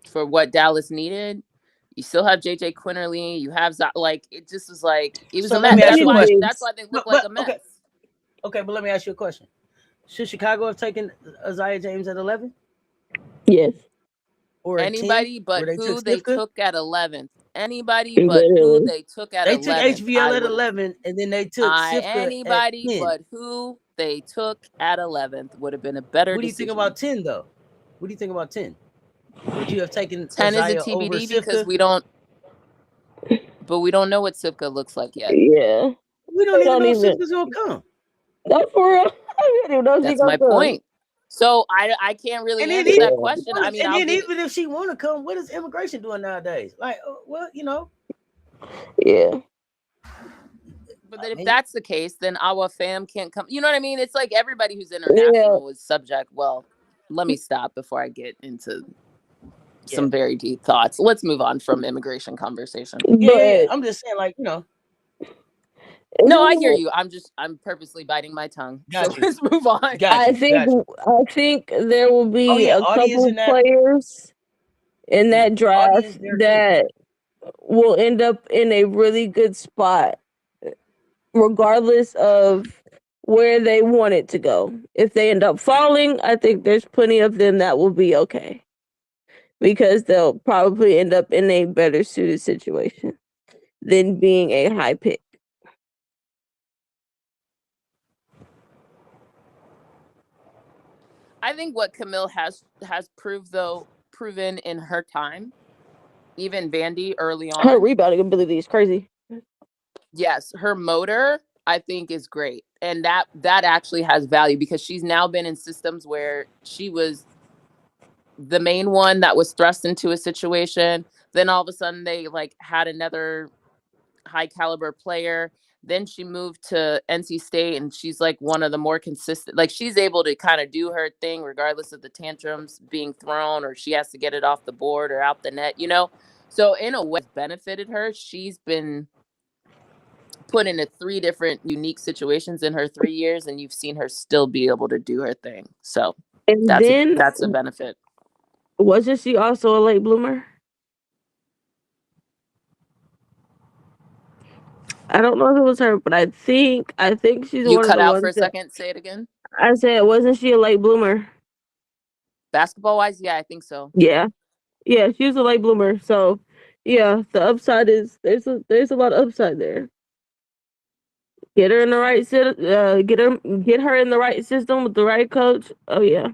for what Dallas needed, you still have JJ Quinterly. You have like, it just was like, it was So a let mess. me ask you a question. That's why they look like But a mess. okay, but let me ask you a question. Should Chicago have taken Isaiah James at 11 Yes. or at 10, Anybody but where they who took they Sifka? took at 11th. Anybody but who Literally. they took at They took 11th. HVL I at would 11, and then they took Sifka at anybody 10. but who they took at 11th would have been a better What do you think decision. about 10 though? What do you think about 10? Would you have taken 10 is a Isaiah over TBD because Sifka? we don't know what Sivka looks like yet. Yeah. We don't even know if Sifka's gonna come. Not for real. I don't even know if That's she my gonna come. point. So I can't really And then answer that question. I mean, and I'll then give even if she want to come, what is immigration doing nowadays? Like, well, you know. Yeah. But then if that's the case, then our fam can't come. You know what I mean? It's like everybody who's international is subject. Well, let me stop before I get into some very deep thoughts. Let's move on from immigration conversation. Yeah. I'm just saying, like, you know. No, I hear you. I'm purposely biting my tongue. Got So you. let's move on. I think there will be a couple players in that draft that will end up in a really good spot, regardless of where they want it to go. If they end up falling, I think there's plenty of them that will be okay, because they'll probably end up in a better suited situation than being a high pick. I think what Camille has proven in her time, even Vandy early on. Her rebounding ability is crazy. Yes, her motor I think is great, and that actually has value because she's now been in systems where she was the main one that was thrust into a situation. Then all of a sudden they like had another high caliber player. Then she moved to NC State and she's like one of the more consistent, like she's able to kind of do her thing regardless of the tantrums being thrown or she has to get it off the board or out the net, you know? So in a way it's benefited her. She's been put into 3 different unique situations in her 3 years and you've seen her still be able to do her thing. So and that's a benefit. Wasn't she also a late bloomer? I don't know if it was her, but I think she's You one of cut the out ones for a second. Say it again. I said, wasn't she a late bloomer? Basketball wise, yeah, I think so. Yeah, she was a late bloomer. So, yeah, the upside is there's a lot of upside there. Get her in the right get her in the right system with the right coach. Oh yeah,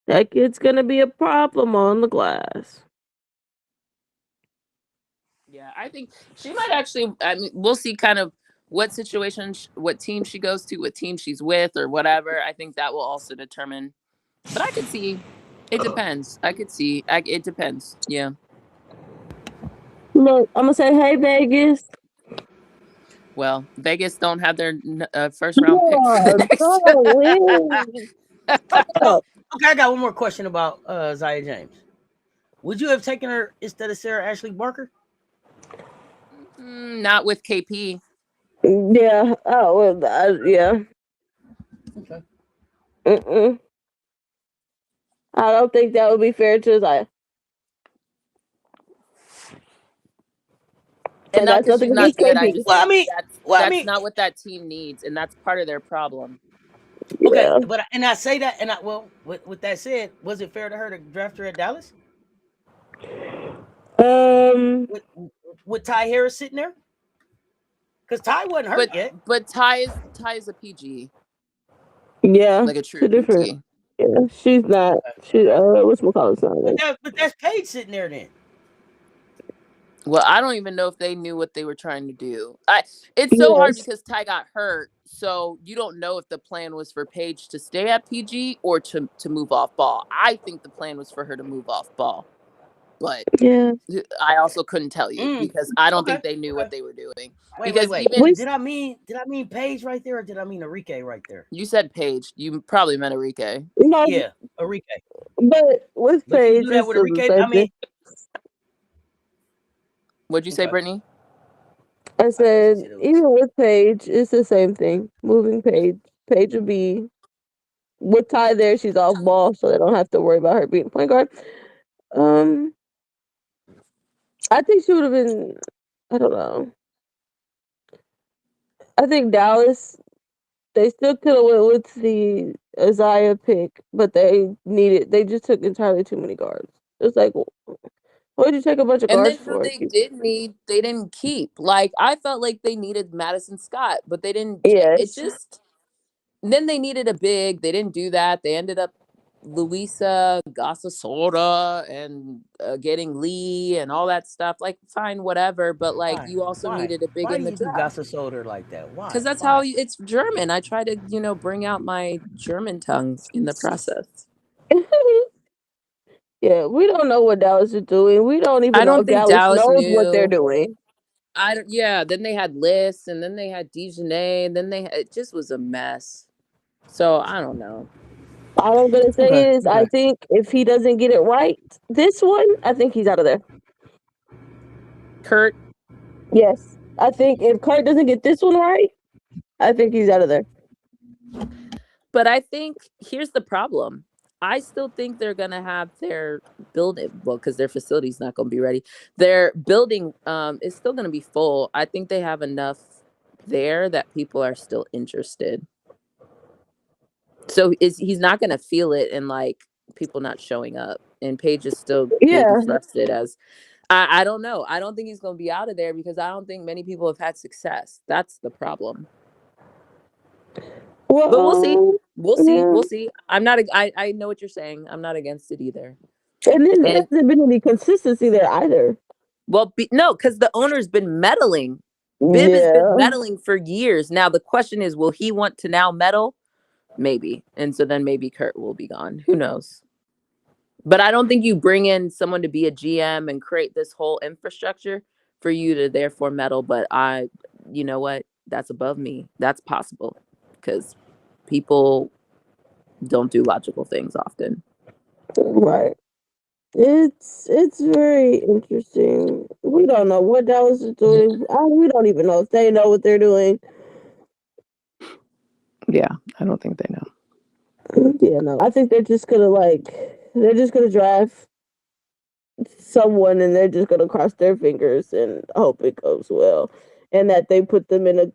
that kid's gonna be a problem on the glass. Yeah, I think she might actually. I mean, we'll see kind of what situation, what team she goes to, what team she's with, or whatever. I think that will also determine. But I could see. It depends. I could see. It depends. Yeah. Look, I'm gonna say, hey Vegas. Well, Vegas don't have their first round pick for the next. Okay, I got one more question about Zaya James. Would you have taken her instead of Sarah Ashley Barker? Not with KP. Yeah. Oh, well, yeah. Okay. I don't think that would be fair to Zaya. And not because she's not good. I just that's not what that team needs, and that's part of their problem. Okay, but and I say that, and with that said, was it fair to her to draft her at Dallas? With Ty Harris sitting there, because Ty wasn't hurt yet. But Ty is a PG. Yeah, like a true different. Yeah, she's not. She what's McCall's son? But that's Paige sitting there then. Well, I don't even know if they knew what they were trying to do. It's so hard Yes. because Ty got hurt, so you don't know if the plan was for Paige to stay at PG or to move off ball. I think the plan was for her to move off ball, but Yeah. I also couldn't tell you because I don't Okay. think they knew Okay. what they were doing. Wait, wait, Because wait. even We Did I mean Paige right there, or did I mean Enrique right there? you said Paige, you probably meant Enrique. no, Yeah, Enrique. but with But you Paige, do that it's with still the Enrique. same I mean, thing. What'd you say, okay. Brittany? I I thought she said said it was. even with Paige, it's the same thing. Moving Paige, Paige would be with Ty there. She's off ball, so they don't have to worry about her being point guard. Um, I think she would have been. I don't know. I think Dallas. They still could have went with the Isaiah pick, but they just took entirely too many guards. It's like, what did you take a bunch of And guards then who for? they did need, they didn't keep. Like I felt like they needed Madison Scott, but they didn't. It Yes. just then they needed a big. They didn't do that. They ended up Luisa Gasasoda and getting Lee and all that stuff. Like fine, whatever. But like Why? you also Why? needed a big Why in do the you do draft Gossip Soda like that? because Why? that's how Why? it's German. I try to bring out my German tongues in the process. Yeah, we don't know what Dallas is doing. We don't even I know don't if think Dallas Dallas knows what they're knew. doing. I don't. Yeah. Then they had Liss, and then they had Dejanay, and then it just was a mess. So I don't know. All I'm gonna Okay. say is, I Okay. think if he doesn't get it right, this one, I think he's out of there. Kurt, Yes, I think if Kurt doesn't get this one right, I think he's out of there. but I think here's the problem. I still think they're gonna have their building because their facility's not gonna be ready. Their building is still gonna be full. I think they have enough there that people are still interested. So he's not gonna feel it in like people not showing up. And Paige is still maybe Yeah. trusted as I don't know. I don't think he's gonna be out of there because I don't think many people have had success. That's the problem. But we'll see. Well, We'll see. yeah. We'll see. I'm not. I know what you're saying. I'm not against it either. And then there And hasn't been any consistency there either. well, no, because the owner's been meddling. Bib has been Yeah. meddling for years. Now the question is, will he want to now meddle? Maybe. And so then maybe Kurt will be gone. Who knows? But I don't think you bring in someone to be a GM and create this whole infrastructure for you to therefore meddle. But you know what? That's above me. That's possible because people don't do logical things often. Right. It's very interesting. We don't know what Dallas is doing. We don't even know if they know what they're doing. Yeah, I don't think they know. Yeah, no. I think they're just gonna drive someone and they're just gonna cross their fingers and hope it goes well. And that they put them in a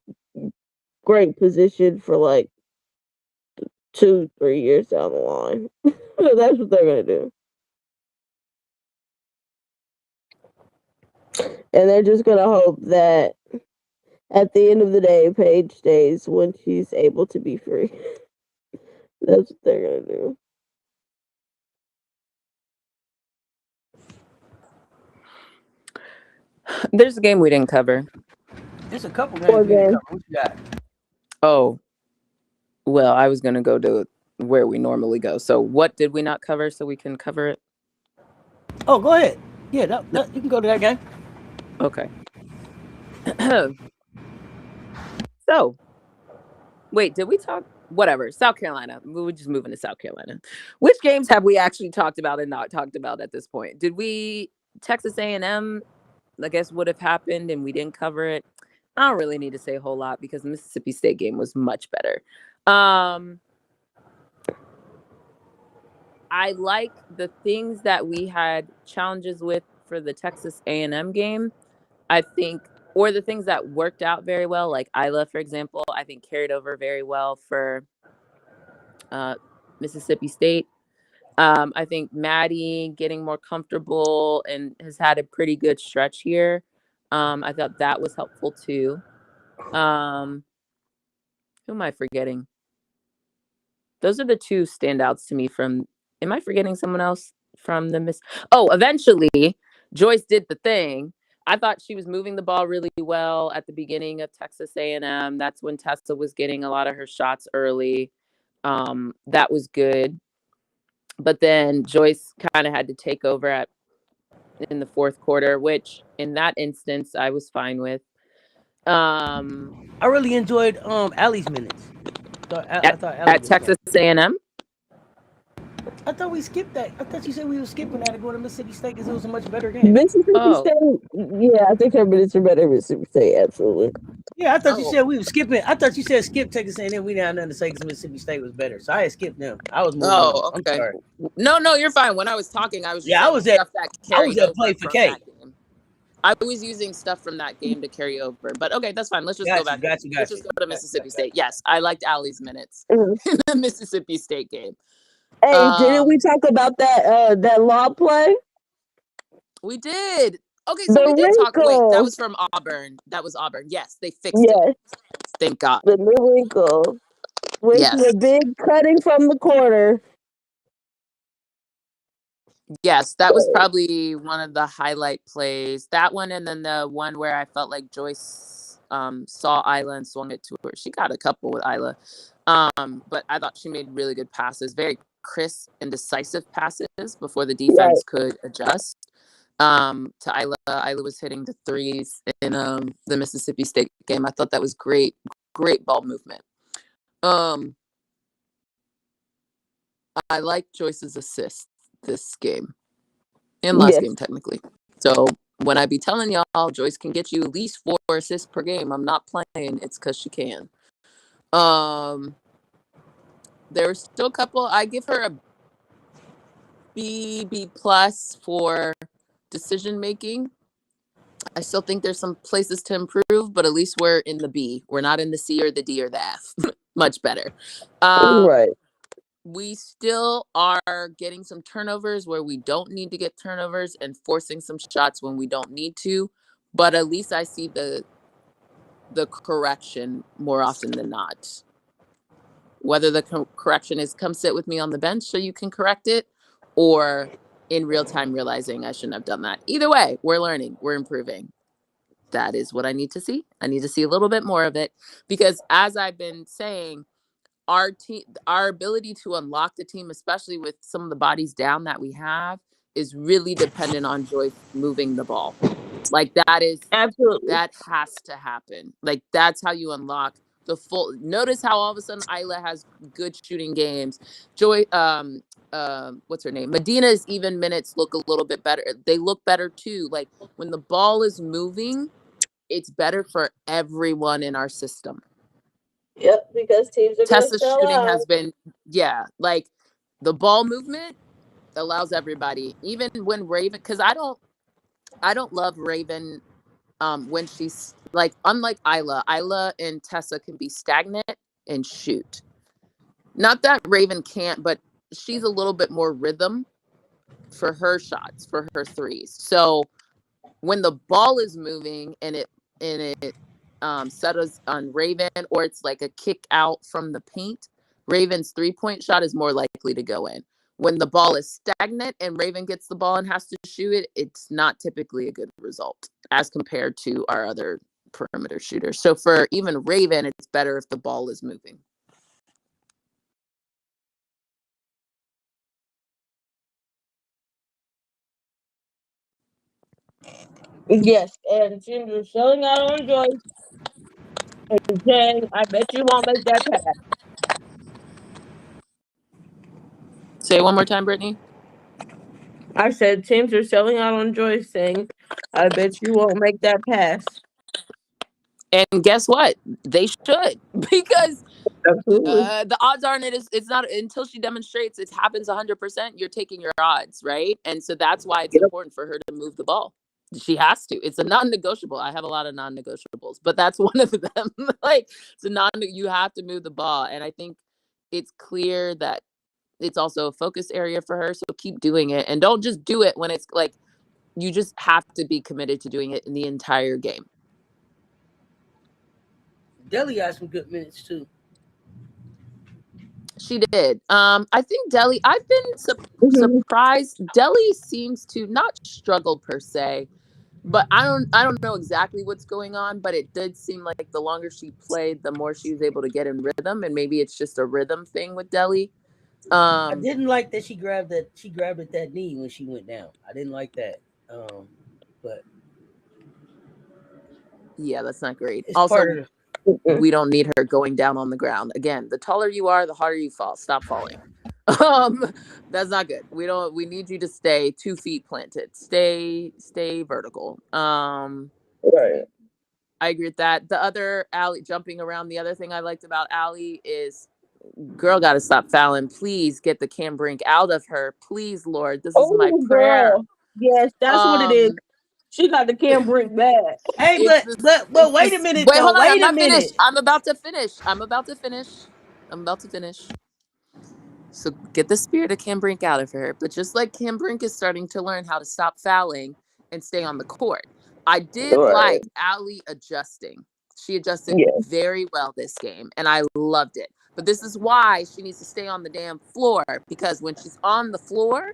great position for like 2, 3 years down the line. That's what they're gonna do. And they're just gonna hope that at the end of the day, Paige stays when she's able to be free. That's what they're gonna do. There's a game we didn't cover. There's a couple games Poor we didn't game. cover. What you got? Oh, well, I was going to go to where we normally go. So what did we not cover so we can cover it? Oh, go ahead. Yeah, you can go to that game. Okay. So, wait, did we talk? Whatever. South Carolina. We're just moving to South Carolina. Which games have we actually talked about and not talked about at this point? Did we Texas A&M? I guess would have happened and we didn't cover it. I don't really need to say a whole lot because the Mississippi State game was much better. I like the things that we had challenges with for the Texas A&M game. I think, or the things that worked out very well, like Isla, for example, I think carried over very well for Mississippi State. I think Maddie getting more comfortable and has had a pretty good stretch here. I thought that was helpful too. Who am I forgetting? Those are the two standouts to me from. Am I forgetting someone else from the Miss? Oh, eventually Joyce did the thing I thought she was moving the ball really well at the beginning of Texas A&M. That's when Tessa was getting a lot of her shots early. That was good. But then Joyce kind of had to take over in the fourth quarter, which in that instance I was fine with. I really enjoyed Allie's minutes. I thought Allie At was Texas back. A&M. I thought we skipped that. I thought you said we were skipping that to go to Mississippi State because it was a much better game. Mississippi Oh, State, yeah, I think her minutes are better. Mississippi State, absolutely. Yeah, I thought you oh, said we were skipping. I thought you said skip Texas A&M. We didn't have nothing to say because Mississippi State was better. So I had skipped them. I was moving on. oh, I'm okay. sorry. No, you're fine. When I was talking, I was just Yeah, I saying was at stuff that carried over play for from K. that game. I was using stuff from that game to carry over. But okay, that's fine. Let's just go back. Let's just go to Mississippi State. Yes, I liked Allie's minutes Mhm. in the Mississippi State game. Hey, didn't we talk about that law play? We did. Okay, so The we did talk. Wait, that wrinkle. was from Auburn. That was Auburn. Yes, they fixed it. Yes, Thank God. the new wrinkle with Yes. the big cutting from the corner. Yes, that was probably one of the highlight plays. That one, and then the one where I felt like Joyce saw Isla and swung it to her. She got a couple with Isla, but I thought she made really good passes, very crisp and decisive passes before the defense could adjust. To Isla. Isla was hitting the threes in the Mississippi State game. I thought that was great ball movement. I like Joyce's assist this game and last game technically. So when I be telling y'all Joyce can get you at least 4 assists per game, I'm not playing. It's because she can. There were still a couple. I give her a B plus for decision making. I still think there's some places to improve, but at least we're in the B. We're not in the C or the D or the F. Much better. Right. We still are getting some turnovers where we don't need to get turnovers and forcing some shots when we don't need to. But at least I see the correction more often than not. Whether the correction is come sit with me on the bench so you can correct it, or in real time realizing I shouldn't have done that. Either way, we're learning, we're improving. That is what I need to see. I need to see a little bit more of it because, as I've been saying, our team, our ability to unlock the team, especially with some of the bodies down that we have, is really dependent on Joyce moving the ball. Like that is absolutely, that has to happen. Like that's how you unlock the full. Notice how all of a sudden Isla has good shooting games. Joy, what's her name? Medina's even minutes look a little bit better. They look better too. Like when the ball is moving, it's better for everyone in our system. Yep, because teams are Tessa's shooting has been, like the ball movement allows everybody, even when Raven, because I don't love Raven when she's like, unlike Isla and Tessa can be stagnant and shoot. Not that Raven can't, but she's a little bit more rhythm for her shots, for her threes. So when the ball is moving and it settles on Raven, or it's like a kick out from the paint, Raven's 3-point shot is more likely to go in. When the ball is stagnant and Raven gets the ball and has to shoot it, it's not typically a good result as compared to our other perimeter shooters. So for even Raven, it's better if the ball is moving. Yes, and teams are selling out on Joyce and saying, I bet you won't make that pass. Say it one more time, Brittany. I said teams are selling out on Joyce saying, I bet you won't make that pass. And guess what? They should, because Absolutely. the odds aren't it's not until she demonstrates it happens 100%. You're taking your odds, right? And so that's why it's important for her to move the ball. She has to. It's a non-negotiable. I have a lot of non-negotiables, but that's one of them. Like it's you have to move the ball, and I think it's clear that it's also a focus area for her. So keep doing it, and don't just do it when it's like you just have to be committed to doing it in the entire game. Deli had some good minutes too. She did. I think Deli, I've been surprised. Deli seems to not struggle per se, But I don't know exactly what's going on, but it did seem like the longer she played, the more she was able to get in rhythm, and maybe it's just a rhythm thing with Delhi. I didn't like that she grabbed at that knee when she went down. I didn't like that. But Yeah, that's not great. it's Also, part of the we don't need her going down on the ground. Again, the taller you are, the harder you fall. Stop falling. That's not good. We need you to stay 2 feet planted. Stay vertical. Right. I agree with that. The other Allie jumping around, the other thing I liked about Allie is girl gotta stop fouling. Please get the Cam Brink out of her. Please, Lord. This is my Oh, prayer. girl. Yes, that's what it is. She got the Cam Brink bad. Hey, It's but wait a minute wait, though. hold on. I'm Wait a not minute. finished. I'm about to finish. So get the spirit of Cam Brink out of her. But just like Cam Brink is starting to learn how to stop fouling and stay on the court, I did Right. like Allie adjusting. She adjusted Yeah. very well this game, and I loved it. But this is why she needs to stay on the damn floor, because when she's on the floor,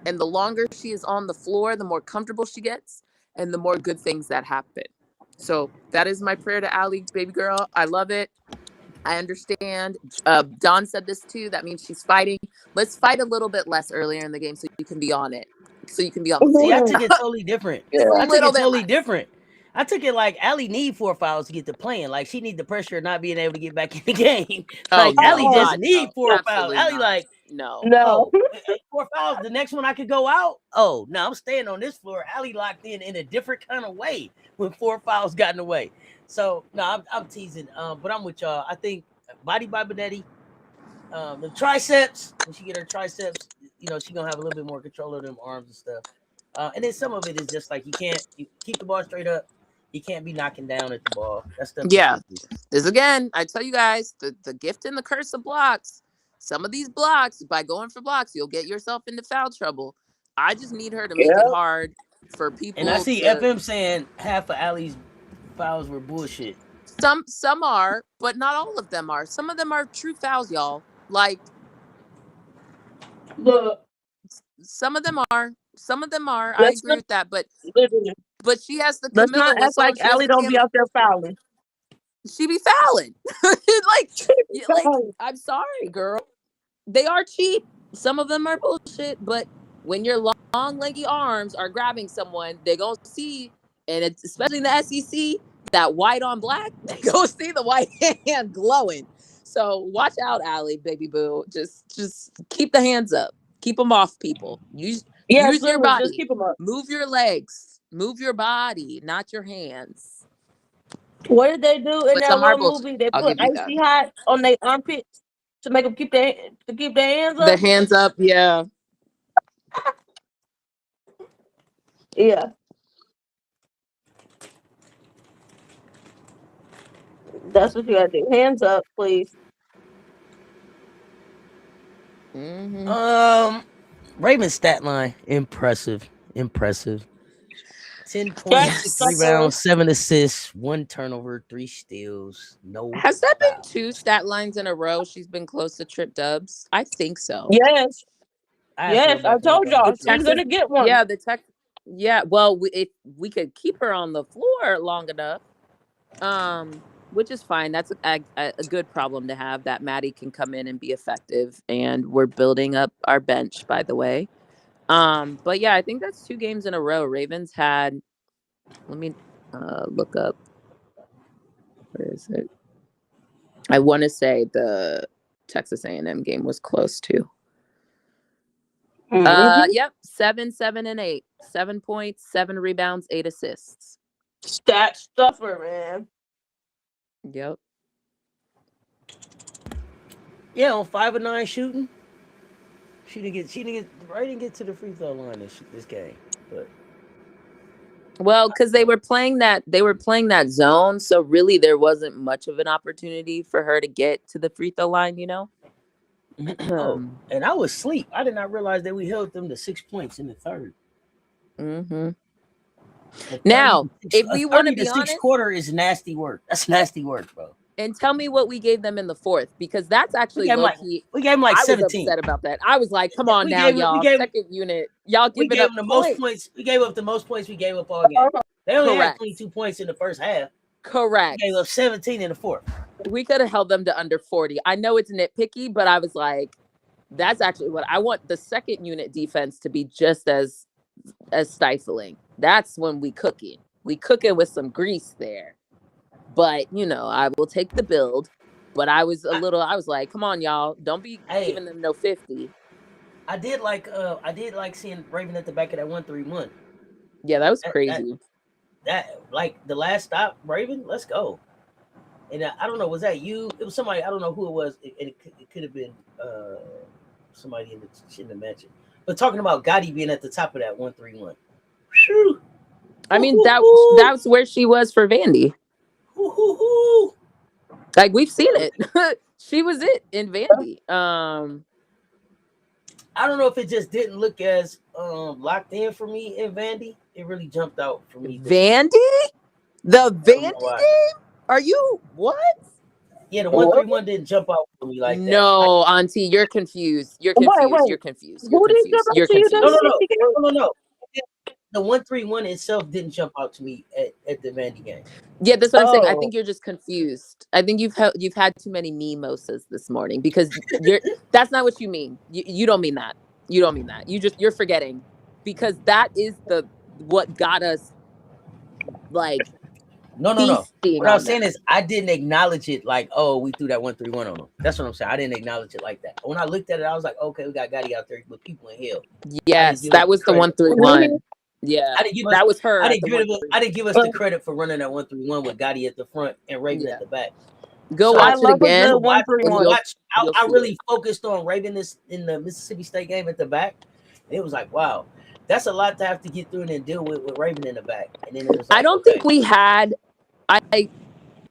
and the longer she is on the floor, the more comfortable she gets, and the more good things that happen. So that is my prayer to Allie, baby girl. I love it. I understand. Dawn said this too. That means she's fighting. Let's fight a little bit less earlier in the game so you can be on it. So you can be on the See, I floor. took it totally different. Yeah. Just a I took little it bit totally less. different. I took it like Allie need 4 fouls to get to playing. Like she need the pressure of not being able to get back in the game. Like Oh no, Allie just God, need no. 4 fouls. Absolutely Allie not. like, No. No. 4 fouls. The next one I could go out. Oh no, I'm staying on this floor. Allie locked in a different kind of way when 4 fouls got in the way. So no, I'm teasing. But I'm with y'all. I think body by Benetti. The triceps, when she get her triceps, she's gonna have a little bit more control of them arms and stuff. And then some of it is just like you keep the ball straight up. You can't be knocking down at the ball. That stuff you Yeah. can't do. This again, I tell you guys, the gift and the curse of blocks. Some of these blocks, by going for blocks, you'll get yourself into foul trouble. I just need her to make it Yeah. hard for And I people see to. FM saying half of Allie's fouls were bullshit. Some are, but not all of them are. Some of them are true fouls, y'all. Like Look, some of them are. Some of them are. I let's agree not with that. literally, But she has the let's Camilla not act whistle. like And she has Allie the don't be Camilla. out there fouling. She be fouling. like I'm sorry, girl. They are cheap. Some of them are bullshit. But when your long, leggy arms are grabbing someone, they gonna see, and it's especially in the SEC, that white on black. They go see the white hand glowing. So watch out, Allie, baby boo. Just keep the hands up. Keep them off people. Use Yes, your literally, just body. keep them up. Move your legs. Move your body, not your hands. What did they do in But that some are one bullshit. movie? They I'll put give you that. icy hot on their armpits to make them keep their hands The up. hands up, yeah. Yeah, that's what you got to do. Hands up, please. Mm-hmm. Raven's stat line impressive. 10 points, 6 Yes. rebounds, 7 assists, 1 turnover, 3 steals, no Has that been foul. 2 stat lines in a row? She's been close to trip dubs. I think so. Yes, I have to go yes, I back and look told at my y'all The she's stats. gonna Texas, get one. yeah, the Tex, yeah. Well, if we could keep her on the floor long enough, which is fine. That's a good problem to have. That Maddie can come in and be effective, and we're building up our bench, by the way. But yeah, I think that's 2 games in a row. Ravens had. Let me look up. Where is it? I want to say the Texas A&M game was close too. Yep, 7, 7, and 8. 7 points, 7 rebounds, 8 assists. Stat stuffer, man. Yep. Yeah, on 5 of 9 shooting. She didn't get to the free throw line this game. But Well, because they were playing that zone, so really there wasn't much of an opportunity for her to get to the free throw line, you know. oh, and I was asleep. I did not realize that we held them to 6 points in the third. Mm-hmm. Now, if we want to be 6 honest, quarter is nasty work. That's nasty work, bro. and tell me what we gave them in the fourth, because that's actually low key. We gave them like I was 17. upset about that. I was like, come on We now, gave y'all. them Second unit. y'all We giving gave up them the most points. points. We gave up the most points we gave up all game. They only had Correct. 22 points in the first half. We Correct. gave up 17 in the fourth. We could have held them to under 40. I know it's nitpicky, but I was like, that's actually what I want the second unit defense to be just as stifling. That's when we cooking. We cooking with some grease there. But I will take the build. But I was like, come on, y'all. Don't be giving them no 50. I did like seeing Raven at the back of that 1-3-1. Yeah, that was crazy. That like the last stop, Raven, let's go. And I don't know, was that you? It was somebody, I don't know who it was. It could have been somebody in the mention. But talking about Gotti being at the top of that 1-3-1. Whew. I mean, that's where she was for Vandy. Like, we've seen it. She was it in Vandy. I don't know if it just didn't look as locked in for me in Vandy. It really jumped out for me. Vandy? The Vandy game? Are you what? Yeah, the 1-3-1 didn't jump out for me like that. No, Auntie, you're confused. You're confused. Wait. You're confused. Who did You're confused. No. The 1-3-1 itself didn't jump out to me at the Vandy game. Yeah, that's what I'm saying. I think you're just confused. I think you've had too many mimosas this morning because that's not what you mean. You don't mean that. You don't mean that. You're forgetting because that is what got us like. No. What I was saying is I didn't acknowledge it like, oh, we threw that 1-3-1 on them. That's what I'm saying. I didn't acknowledge it like that. When I looked at it, I was like, okay, we got Gotti out there with people in hell. Yes, that was the 1-3-1. Yeah, that was her. I didn't give us the credit for running that 1-3-1 with Gotti at the front and Raven at the back. Go watch it again. I really focused on Raven in the Mississippi State game at the back. And it was like, wow, that's a lot to have to get through and then deal with Raven in the back. And then it was like, I don't think we had.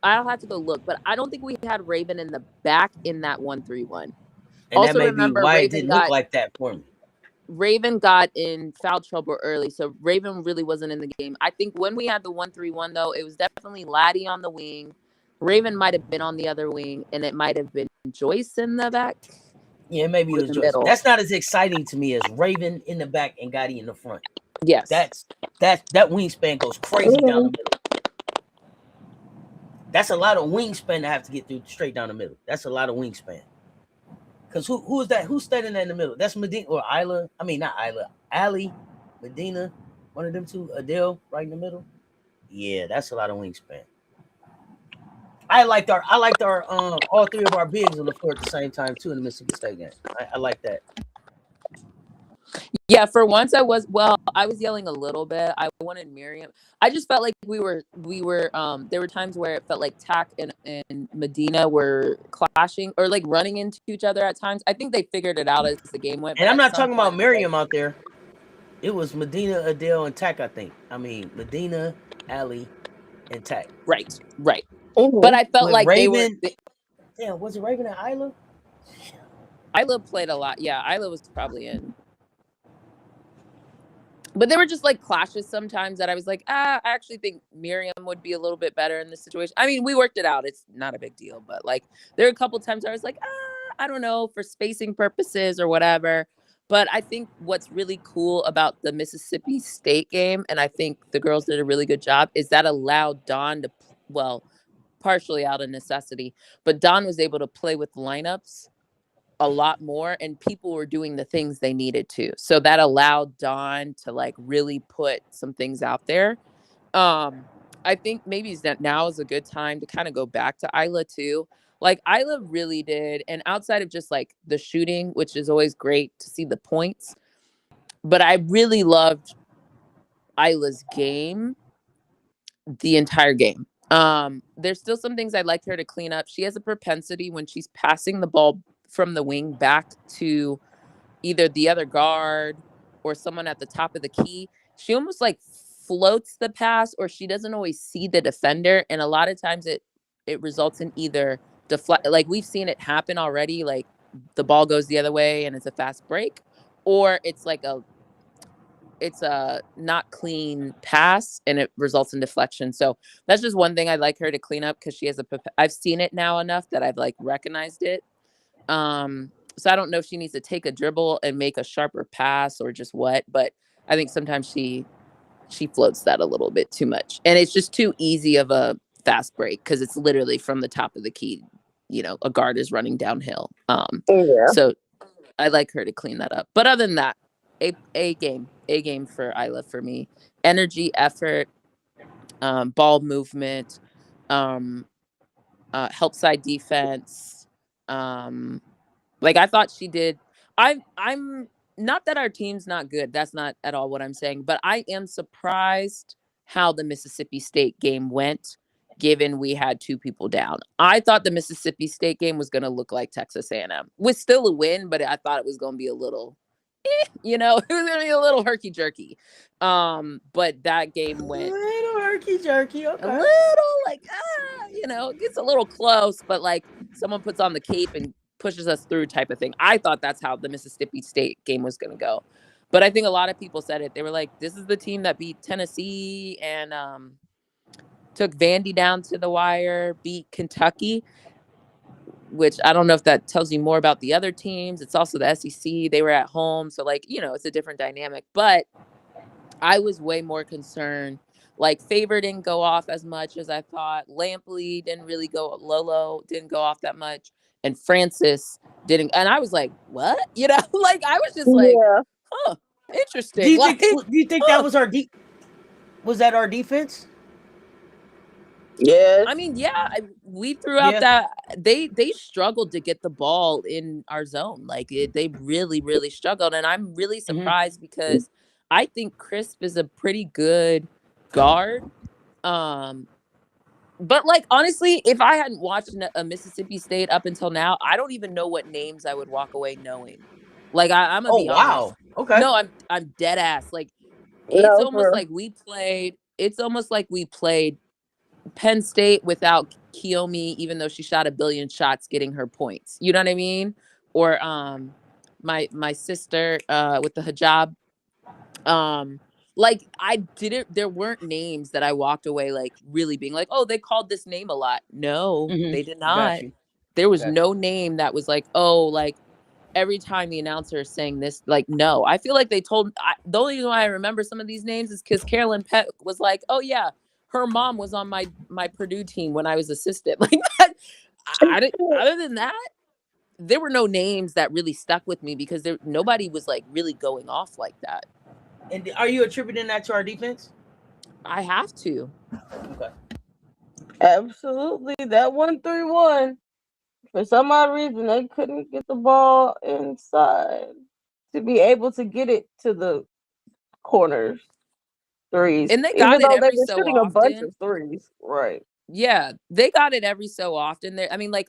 I'll have to go look, but I don't think we had Raven in the back in that 1-3-1. And also, that may remember be why Raven it didn't look like that for me. Raven got in foul trouble early, so Raven really wasn't in the game. I think when we had the 1-3-1, though, it was definitely Laddie on the wing. Raven might have been on the other wing, and it might have been Joyce in the back. Yeah, maybe it was Joyce. Middle. That's not as exciting to me as Raven in the back and Gotti in the front. Yes. That wingspan goes crazy down the middle. That's a lot of wingspan to have to get through straight down the middle. That's a lot of wingspan. Because who is that? Who's standing there in the middle? That's Medina or Isla. I mean, not Isla. Allie, Medina, one of them two. Adele, right in the middle. Yeah, that's a lot of wingspan. I liked our all three of our bigs on the floor at the same time too in the Mississippi State game. I like that. Yeah, for once I was yelling a little bit. I wanted Miriam. I just felt like we were there were times where it felt like Tack and Medina were clashing or like running into each other at times. I think they figured it out as the game went. And I'm not talking about Miriam out there. It was Medina, Adele, and Tack, I think. I mean Medina, Allie, and Tack. Right. Mm-hmm. But I felt like Raven. Yeah, was it Raven and Isla? Isla played a lot. Yeah, Isla was probably in. But there were just like clashes sometimes that I was like, I actually think Miriam would be a little bit better in this situation. I mean, we worked it out. It's not a big deal. But like there are a couple times where I was like, I don't know, for spacing purposes or whatever. But I think what's really cool about the Mississippi State game, and I think the girls did a really good job, is that allowed Dawn to, partially out of necessity, but Dawn was able to play with lineups a lot more and people were doing the things they needed to. So that allowed Dawn to like really put some things out there. I think maybe now is a good time to kind of go back to Isla too. Like Isla really did. And outside of just like the shooting, which is always great to see the points, but I really loved Isla's game the entire game. There's still some things I'd like her to clean up. She has a propensity when she's passing the ball from the wing back to either the other guard or someone at the top of the key. She almost like floats the pass or she doesn't always see the defender. And a lot of times it results in either like we've seen it happen already. Like the ball goes the other way and it's a fast break, or it's like it's a not clean pass and it results in deflection. So that's just one thing I'd like her to clean up because she has I've seen it now enough that I've like recognized it. So I don't know if she needs to take a dribble and make a sharper pass or just what, but I think sometimes she floats that a little bit too much. And it's just too easy of a fast break because it's literally from the top of the key, a guard is running downhill. Yeah. So I like her to clean that up. But other than that, a game for Isla for me. Energy, effort, ball movement, um, help side defense. Like I thought she did. I'm not that our team's not good. That's not at all what I'm saying. But I am surprised how the Mississippi State game went, given we had two people down. I thought the Mississippi State game was going to look like Texas A&M, with still a win, but I thought it was going to be a little, it was going to be a little herky jerky. But that game went a little herky jerky. Okay. a little like it gets a little close, but like someone puts on the cape and pushes us through type of thing. I thought that's how the Mississippi State game was going to go. But I think a lot of people said it. They were like, this is the team that beat Tennessee and took Vandy down to the wire, beat Kentucky, which I don't know if that tells you more about the other teams. It's also the SEC. They were at home. So like, it's a different dynamic. But I was way more concerned. Like Favor didn't go off as much as I thought. Lampley didn't really go. Lolo didn't go off that much. And Francis didn't. And I was like, what? Like I was just like, huh, interesting. Do you think that was was that our defense? Yes. I mean, yeah, we threw out that they struggled to get the ball in our zone. Like they really, really struggled. And I'm really surprised because I think Crisp is a pretty good guard. But like honestly, if I hadn't watched a Mississippi State up until now, I don't even know what names I would walk away knowing. Like I'm gonna be honest. Wow. Okay. No, I'm dead ass. Like it's almost like we played. It's almost like we played Penn State without Kiyomi, even though she shot a billion shots, getting her points. You know what I mean? Or my sister with the hijab. Like there weren't names that I walked away like really being like, oh, they called this name a lot. No, they did not. There was no name that was like, oh, like every time the announcer is saying this, like, no. I feel like they told the only reason why I remember some of these names is because Carolyn Peck was like, oh yeah, her mom was on my Purdue team when I was assistant. Like that. Other than that, there were no names that really stuck with me because nobody was like really going off like that. And are you attributing that to our defense? I have to. Okay. Absolutely. That 1-3-1. For some odd reason, they couldn't get the ball inside to be able to get it to the corners. Threes. And they got it every so often. A bunch of threes. Right. Yeah, they got it every so often. There, I mean, like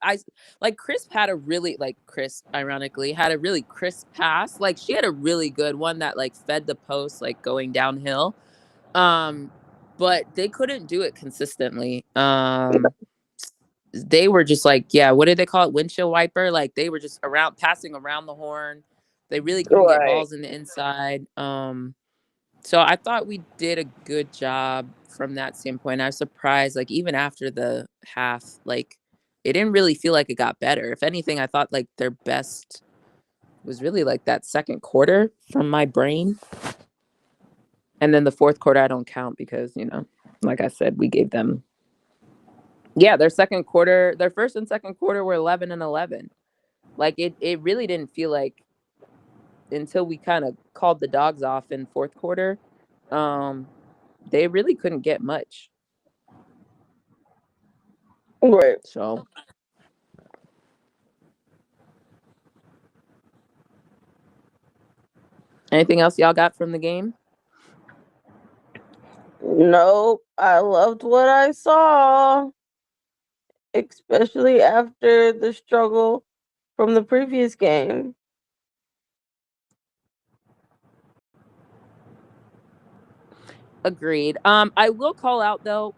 Crisp had a really ironically had a really crisp pass. Like she had a really good one that like fed the post, like going downhill. But they couldn't do it consistently. They were just like, yeah, what did they call it? Windshield wiper. Like they were just passing around the horn. They really couldn't get balls in the inside. So I thought we did a good job from that standpoint. I was surprised, like even after the half, like it didn't really feel like it got better. If anything, I thought like their best was really like that second quarter from my brain. And then the fourth quarter, I don't count because, like I said, we gave them, their second quarter, their first and second quarter were 11 and 11. Like it really didn't feel like until we kind of called the dogs off in fourth quarter, they really couldn't get much. Right. So anything else y'all got from the game? Nope. I loved what I saw, especially after the struggle from the previous game. Agreed. I will call out though,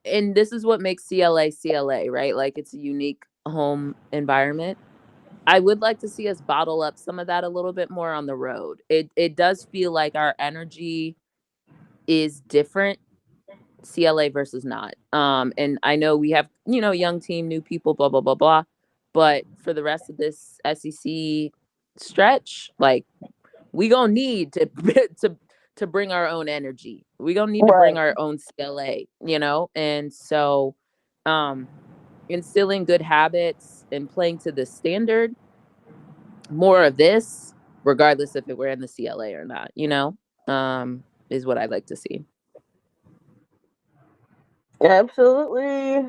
and this is what makes CLA, right? Like it's a unique home environment. I would like to see us bottle up some of that a little bit more on the road. It does feel like our energy is different CLA versus not. And I know we have, young team, new people, blah, blah, blah, blah. But for the rest of this SEC stretch, like, we gonna need to to bring our own energy. We gonna need to bring our own CLA, and so instilling good habits and playing to the standard, more of this, regardless if we're in the CLA or not, is what I'd like to see. Absolutely.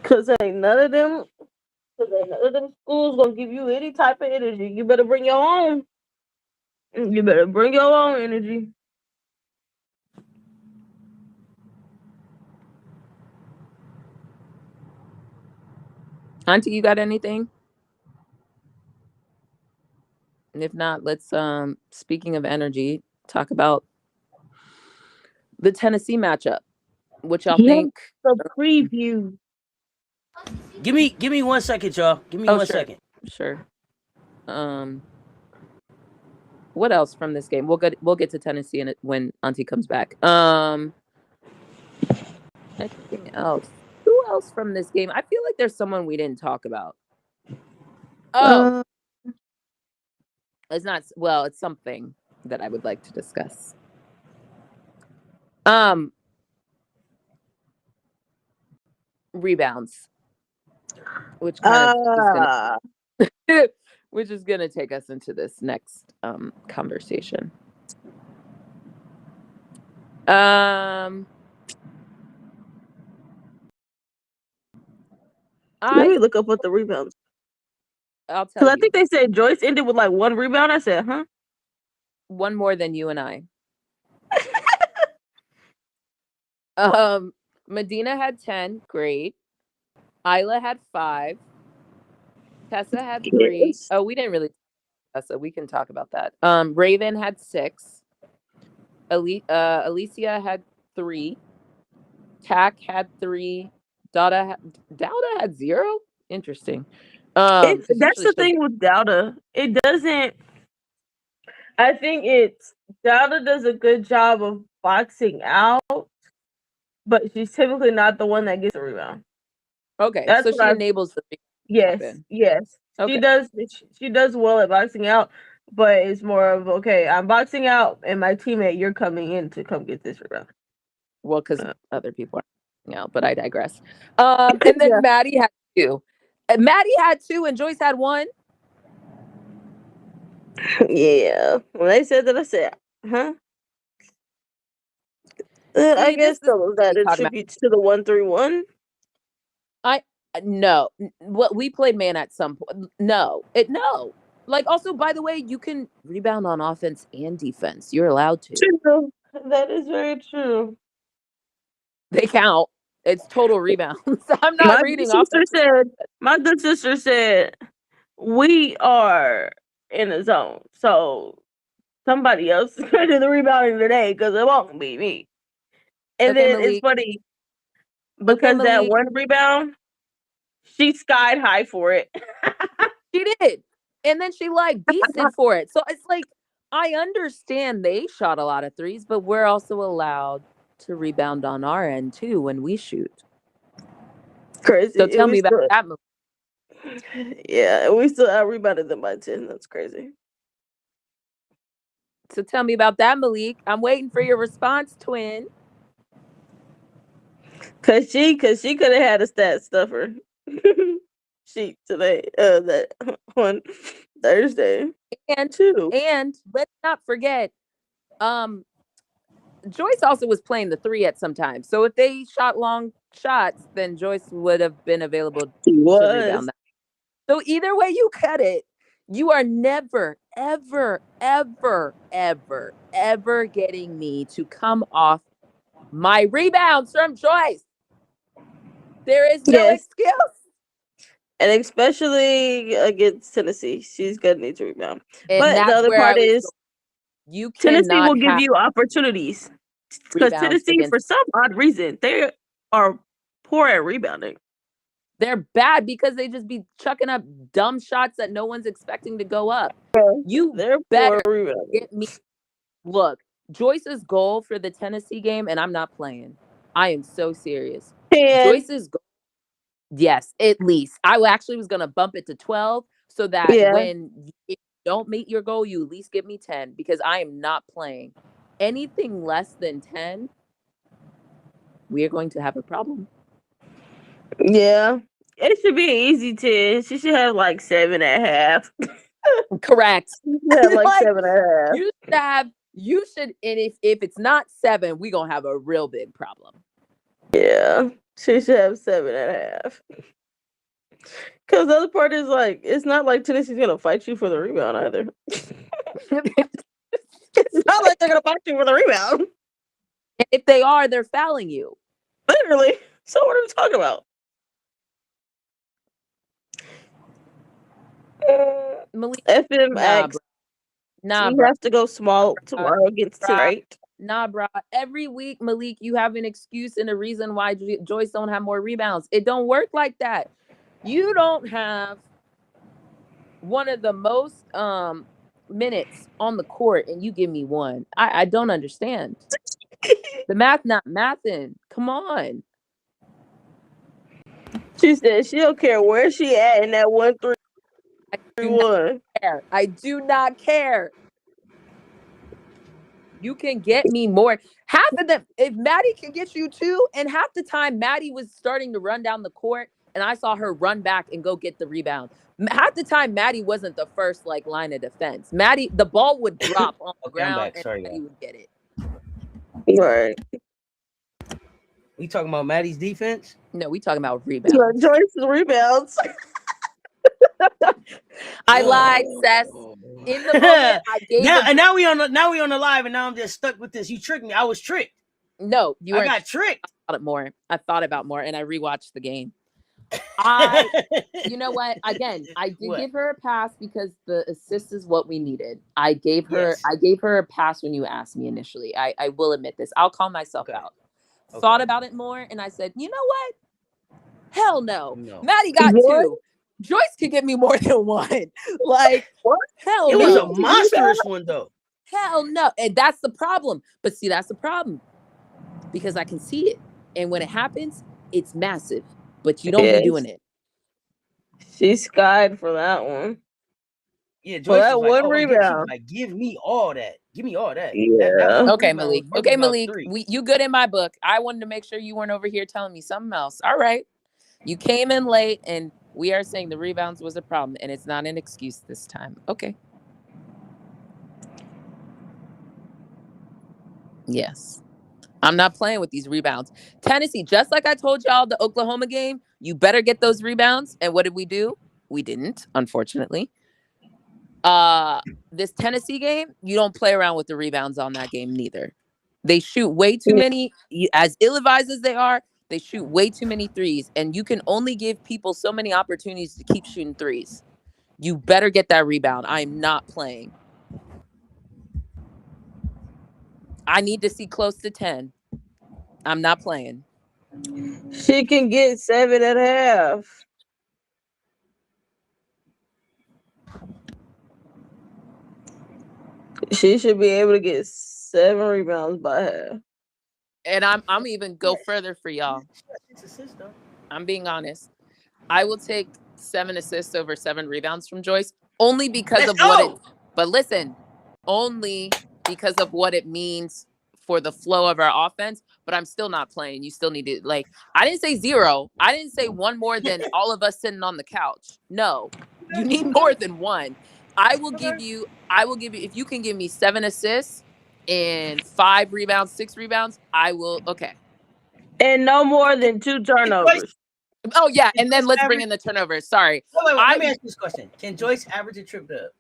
Cause ain't none of them schools gonna give you any type of energy. You better bring your own. You better bring your own energy. Auntie, you got anything? And if not, let's speaking of energy, talk about the Tennessee matchup. What y'all think? The preview. Give me 1 second, y'all. Give me 1 second. Sure. What else from this game? We'll get to Tennessee when Auntie comes back. Anything else? Who else from this game? I feel like there's someone we didn't talk about. Oh, it's not. Well, it's something that I would like to discuss. Rebounds, which kind of which is gonna take us into this next conversation. Let me look up what the rebounds. I'll tell you. I think they said Joyce ended with like 1 rebound. I said, huh? One more than you and I. Medina had 10. Great. Isla had 5. Tessa had 3. Yes. Oh, we didn't really. Tessa, we can talk about that. Raven had 6. Alicia had 3. Tack had 3. Dada had 0. Interesting. That's the thing with Dowda. It doesn't. I think Dowda does a good job of boxing out, but she's typically not the one that gets a rebound. Okay, so she enables the yes. Okay. She does well at boxing out, but it's more of, okay, I'm boxing out, and my teammate, you're coming in to come get this rebound. Well, because other people are boxing out, but I digress. And then Maddie had 2. Maddie had 2 and Joyce had 1. Yeah. When they said that, I said, huh? I guess that attributes to the 1-3-1. No. What we played man at some point. No. Like, also, by the way, you can rebound on offense and defense. You're allowed to. True. That is very true. They count. It's total rebounds. I'm not reading off. My good sister said, we are in the zone, so somebody else is going to do the rebounding today because it won't be me. And then Malik, it's funny because that 1 rebound, she skied high for it. She did. And then she beasted for it. So it's like, I understand they shot a lot of threes, but we're also allowed to rebound on our end too when we shoot. Crazy. So tell me about that move. Yeah, we still out-rebounded them by 10. That's crazy. So tell me about that, Malik. I'm waiting for your response, twin. Cause she could have had a stat stuffer sheet today. That on Thursday. And let's not forget, Joyce also was playing the 3 at some time. So if they shot long shots, then Joyce would have been available to rebound that. So either way you cut it, you are never, ever, ever, ever, ever getting me to come off my rebounds from Joyce. There is no excuse. And especially against Tennessee, she's gonna need to rebound. And but the other part is, you Tennessee will give you opportunities because Tennessee, for some odd reason, they are poor at rebounding. They're bad because they just be chucking up dumb shots that no one's expecting to go up. You They're better poor rebounders. get me. Look, Joyce's goal for the Tennessee game, and I'm not playing. I am so serious. Joyce's goal, yes, at least. I actually was going to bump it to 12 so that when if you don't meet your goal, you at least give me 10 because I am not playing. Anything less than 10, we are going to have a problem. Yeah. It should be an easy 10. She should have like 7.5. Correct. Yeah, like 7.5. You should, and if it's not 7, we're gonna have a real big problem. Yeah. She should have 7.5. Because the other part is like, it's not like Tennessee's gonna fight you for the rebound either. It's not like they're gonna fight you for the rebound. And if they are, they're fouling you. Literally. So what are we talking about? Malik, FMX. Nah, you have to go small tomorrow against tonight. Nah, bro. Every week, Malik, you have an excuse and a reason why Joyce don't have more rebounds. It don't work like that. You don't have one of the most minutes on the court, and you give me 1. I don't understand. The math not mathing. Come on. She said she don't care where she at in that 1-3-1. I do not care. You can get me more. Half of them, if Maddie can get you 2, and half the time Maddie was starting to run down the court, and I saw her run back and go get the rebound. Half the time, Maddie wasn't the first line of defense. Maddie, the ball would drop on the ground, and Maddie would get it. Right. We talking about Maddie's defense? No, we talking about rebounds. Joyce's rebounds. I lied, Cess. In the moment, I gave now we on the live, and now I'm just stuck with this. You tricked me. I was tricked. No, you I got tricked. I thought about more, and I rewatched the game. You know what? Again, I did give her a pass because the assist is what we needed. I gave her a pass when you asked me initially. I will admit this. I'll call myself out. Okay. Thought about it more, and I said, you know what? Hell no. Maddie got 2. Joyce could give me more than 1. Like, what? Hell no. It was a monstrous one, though. Hell no. And that's the problem. But see, that's the problem. Because I can see it. And when it happens, it's massive. But you don't be doing it. She skied for that one. Yeah, Joyce that one rebound. Like, give me all that. Give me all that. Yeah. Okay, Malik. Okay, Malik. You good in my book. I wanted to make sure you weren't over here telling me something else. All right. You came in late, and we are saying the rebounds was a problem, and it's not an excuse this time. Okay. Yes. I'm not playing with these rebounds. Tennessee, just like I told y'all the Oklahoma game, you better get those rebounds. And what did we do? We didn't, unfortunately. This Tennessee game, you don't play around with the rebounds on that game neither. They shoot way too many, as ill-advised as they are, they shoot way too many threes. And you can only give people so many opportunities to keep shooting threes. You better get that rebound. I'm not playing. I need to see close to 10. I'm not playing. She can get 7.5. She should be able to get 7 rebounds by half. And I'm even go further for y'all. I'm being honest. I will take 7 assists over 7 rebounds from Joyce only because of what it. But listen, only because of what it means for the flow of our offense. But I'm still not playing. You still need to I didn't say 0. I didn't say 1 more than all of us sitting on the couch. No, you need more than 1. I will give you. If you can give me 7 assists and 5 rebounds, 6 rebounds, I will. Okay. And no more than 2 turnovers. Oh yeah, and then let's bring in the turnovers. Sorry. Wait, let me ask you this question: can Joyce average a trip dub?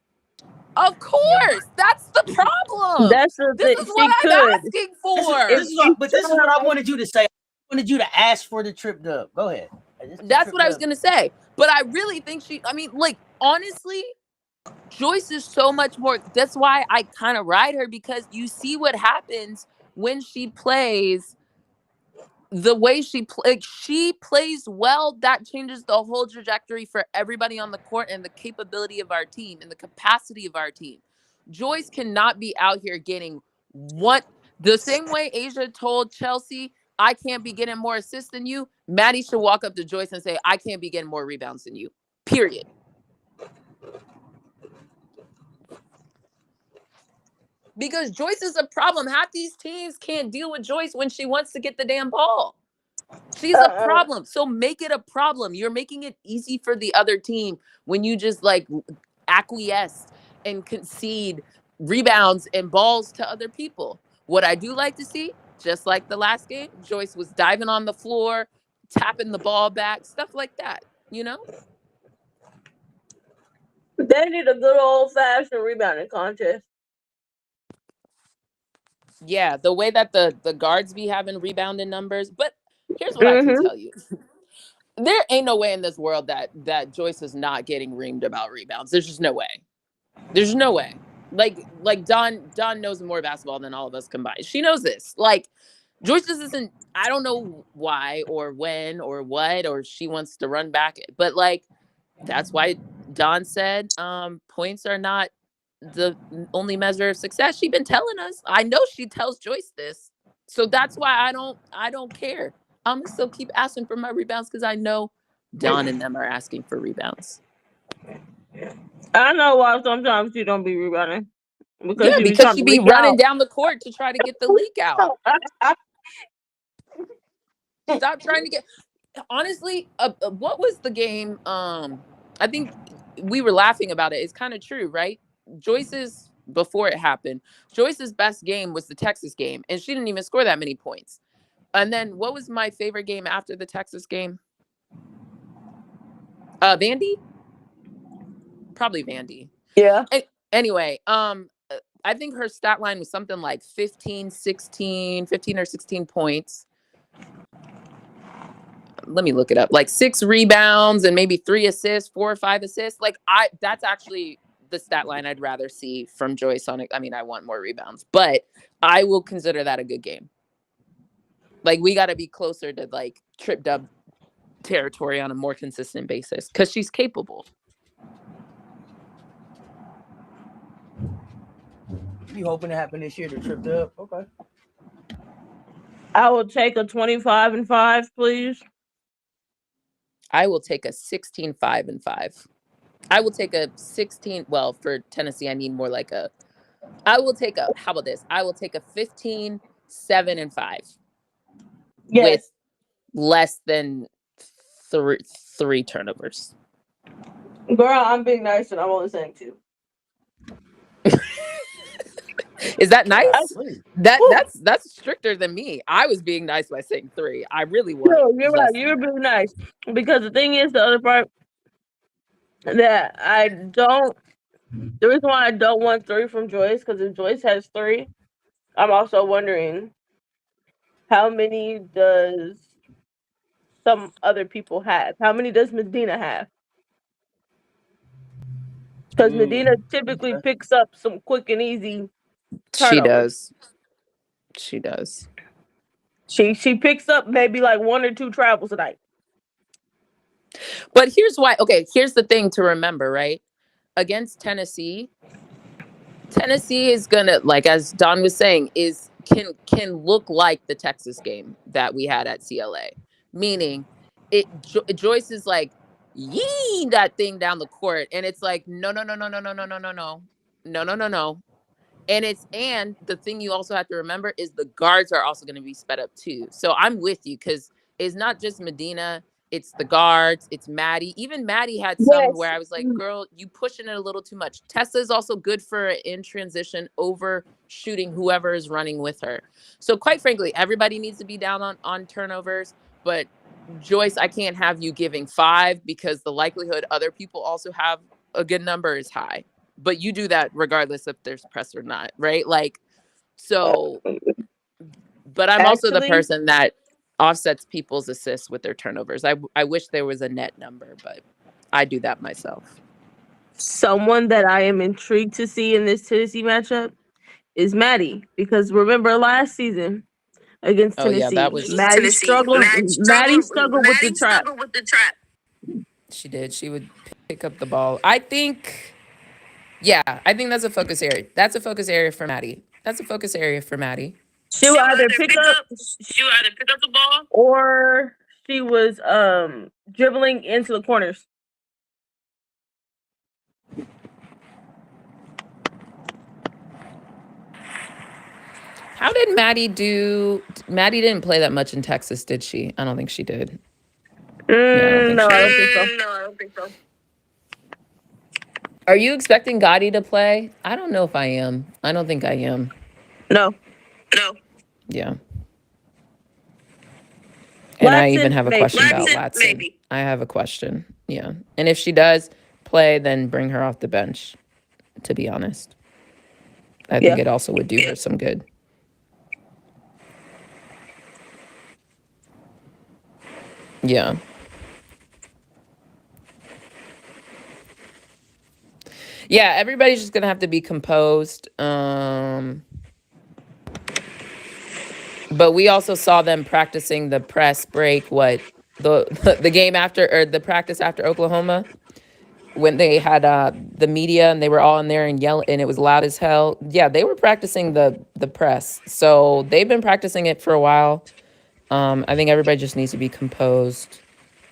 Of course, that's the problem. That's the thing. This is what I'm asking for. This is what I wanted you to say. I wanted you to ask for the trip dub. Go ahead. That's what I was gonna say. But I really think honestly, Joyce is so much more. That's why I kind of ride her, because you see what happens when she plays the way she plays well, that changes the whole trajectory for everybody on the court and the capability of our team and the capacity of our team. Joyce cannot be out here getting what the same way Asia told Chelsea, I can't be getting more assists than you. Maddie should walk up to Joyce and say, I can't be getting more rebounds than you. Period. Because Joyce is a problem. Half these teams can't deal with Joyce when she wants to get the damn ball. She's a problem. So make it a problem. You're making it easy for the other team when you just like acquiesce and concede rebounds and balls to other people. What I do like to see, just like the last game, Joyce was diving on the floor, tapping the ball back, stuff like that, you know? They need a good old-fashioned rebounding contest. Yeah, the way that the guards be having rebounding numbers. But here's what I can tell you. There ain't no way in this world that Joyce is not getting reamed about rebounds. There's just no way. There's no way. Like Dawn knows more basketball than all of us combined. She knows this. Like Joyce just isn't, I don't know why or when or what, or she wants to run back. But like, that's why Dawn said points are not the only measure of success. She's been telling us. I know she tells Joyce this. So that's why I don't care. I'm gonna still keep asking for my rebounds because I know Dawn and them are asking for rebounds. I know why sometimes you don't be rebounding. Because she be running down the court to try to get the leak out. Stop trying to get. Honestly, what was the game? I think we were laughing about it. It's kind of true, right? Joyce's, before it happened, Joyce's best game was the Texas game, and she didn't even score that many points. And then what was my favorite game after the Texas game? Vandy? Probably Vandy. Yeah. Anyway, I think her stat line was something like 15 or 16 points. Let me look it up. Like 6 rebounds and maybe 3 assists, 4 or 5 assists. Like that's actually the stat line I'd rather see from Joyce on it. I mean, I want more rebounds, but I will consider that a good game. Like we got to be closer to like trip dub territory on a more consistent basis because she's capable. You hoping to happen this year to trip dub? Okay. I will take a 25-5, please. I will take a 16-5-5. I will take a 16. Well, for Tennessee, I need more like a. I will take a. How about this? I will take a 15-7-5. Yes. With less than three turnovers. Girl, I'm being nice and I'm only saying 2. Is that nice? That's stricter than me. I was being nice by saying 3. I really was. No, you're right. You're being nice. Because the thing is, the other part that I don't, the reason why I don't want 3 from Joyce, because if Joyce has 3, I'm also wondering how many does some other people have? How many does Medina have? Because Medina typically picks up some quick and easy turnovers. She does. She picks up maybe like 1 or 2 travels a night. But here's why. Okay, here's the thing to remember, right? Against Tennessee is gonna, like as Don was saying, can look like the Texas game that we had at CLA. Meaning, Joyce is like yee that thing down the court, and it's like no. And the thing you also have to remember is the guards are also going to be sped up too. So I'm with you because it's not just Medina, it's the guards, it's Maddie. Even Maddie had some where I was like, girl, you pushing it a little too much. Tessa is also good for in transition, overshooting whoever is running with her. So quite frankly, everybody needs to be down on turnovers. But Joyce, I can't have you giving 5 because the likelihood other people also have a good number is high. But you do that regardless if there's press or not, right? Like, so, but I'm also the person that offsets people's assists with their turnovers. I wish there was a net number, but I do that myself. Someone that I am intrigued to see in this Tennessee matchup is Maddie. Because remember last season, against Oh yeah, that Tennessee. was Maddie struggled with the trap. she did. She would pick up the ball. I think yeah, I think that's a focus area. That's a focus area for Maddie. That's a focus area for Maddie. She would either pick up The ball. or she was dribbling into the corners. How did Maddie do? Maddie didn't play that much in Texas, did she? I don't think she did. Yeah, I don't think No, she I did. don't think so. No, I don't think so. Are you expecting Gotti to play? I don't know if I am. I don't think I am. No. Yeah. And I even Latson, have a maybe. question about Latson. I have a question. Yeah. And if she does play, then bring her off the bench, to be honest. I think it also would do her some good. Yeah. Yeah, everybody's just gonna have to be composed. But we also saw them practicing the press break. What the game after, or the practice after Oklahoma, when they had the media and they were all in there and yelling and it was loud as hell. Yeah, they were practicing the press. So they've been practicing it for a while. I think everybody just needs to be composed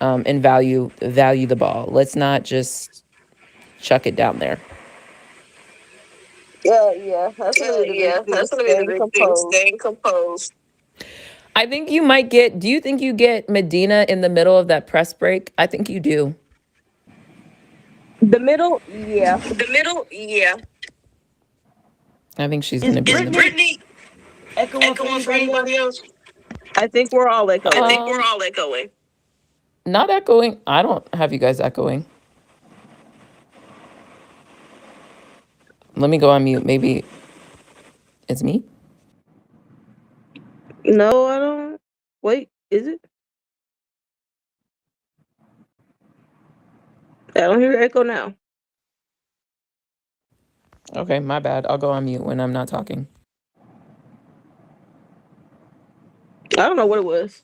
and value the ball. Let's not just chuck it down there. Yeah, that's gonna be the big thing. Staying composed. I think you might get. Do you think you get Medina in the middle of that press break? I think you do. The middle, yeah. I think she's going to be in the middle. Brittany echoing for anybody else? I think we're all echoing. Not echoing. I don't have you guys echoing. Let me go on mute. Maybe it's me. No, I don't. Wait, is it? I don't hear echo now. Okay, my bad. I'll go on mute when I'm not talking. I don't know what it was.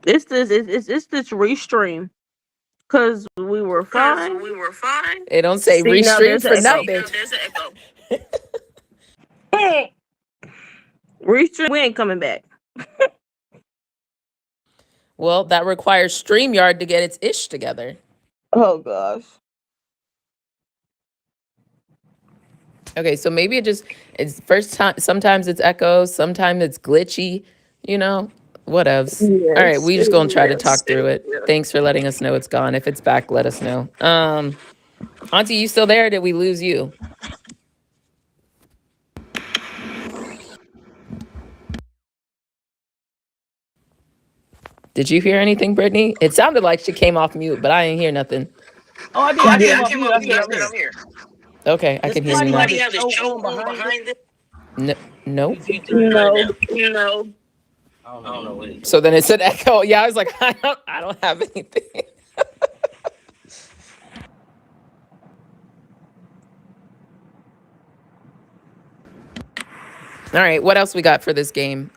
It's this restream. Cause we were fine. They don't say See, now restream there's for an echo. nothing. Restream, we ain't coming back. Well, that requires StreamYard to get its ish together. Oh gosh. Okay, so maybe it's first time. Sometimes it's echoes. Sometimes it's glitchy. Whatevs. Yes, All right, we just gonna try to talk through it. Thanks for letting us know it's gone. If it's back, let us know. Auntie, you still there? Or did we lose you? Did you hear anything, Brittany? It sounded like she came off mute, but I didn't hear nothing. Oh, I did. I came off mute. I said I'm here. Okay, I can hear you now. Does somebody have this choke behind it? Nope. No. I don't know what it is. So then it's an echo. Yeah, I was like, I don't have anything. All right, what else we got for this game?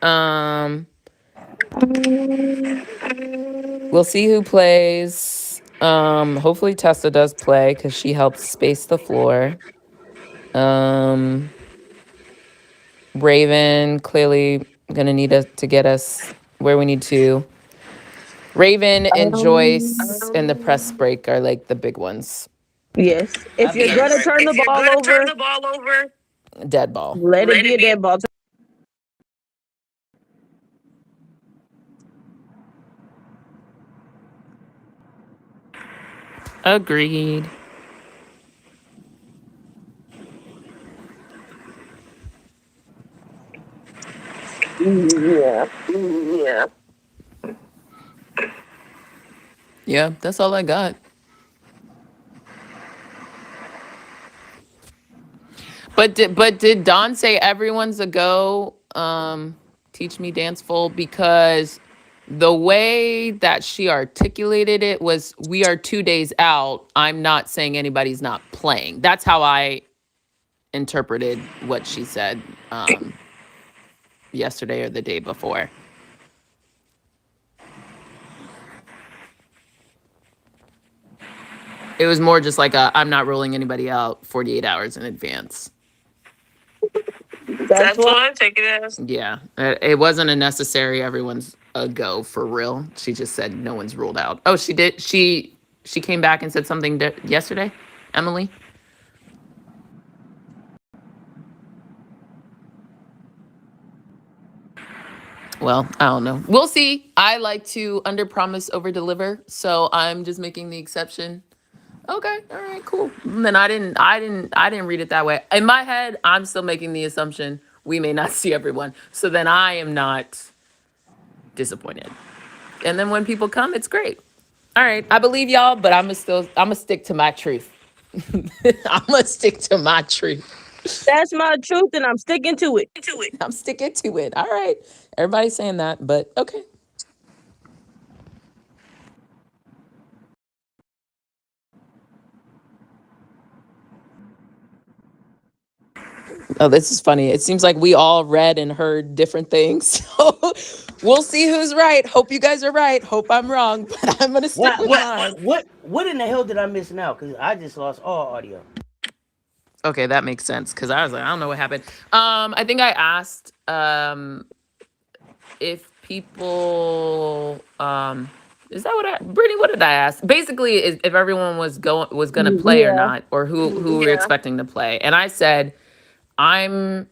We'll see who plays. Hopefully Tessa does play because she helps space the floor. Raven clearly gonna need us to get us where we need to. Raven and Joyce and the press break are like the big ones. Yes. If you're gonna turn the ball over, Dead ball. let it be a dead ball. Agreed. Yeah. Yeah, that's all I got. But did Dawn say everyone's a go? Teach me dance full, because the way that she articulated it was, we are 2 days out. I'm not saying anybody's not playing. That's how I interpreted what she said. yesterday or the day before. It was more just like I'm not rolling anybody out 48 hours in advance. That's what I take it as. Yeah, it wasn't a necessary everyone's a go for real. She just said no one's ruled out. Oh, she did. She came back and said something yesterday, Emily. Well, I don't know. We'll see. I like to under promise over deliver, so I'm just making the exception. Okay, all right, cool. And then I didn't read it that way. In my head, I'm still making the assumption we may not see everyone. So then I am not disappointed. And then when people come, it's great. All right, I believe y'all, but I'm gonna stick to my truth. I'm gonna stick to my truth. That's my truth, and I'm sticking to it. I'm sticking to it. All right, everybody's saying that, but okay. Oh, this is funny. It seems like we all read and heard different things. So we'll see who's right. Hope you guys are right. Hope I'm wrong, but I'm gonna stick What with what mine. what in the hell did I miss now? Because I just lost all audio. Okay, that makes sense because I was like, I don't know what happened. I think I asked if people is that what Brittany, what did I ask? Basically, is if everyone was gonna play or Yeah. not, or who we're expecting to play. And I said, I'm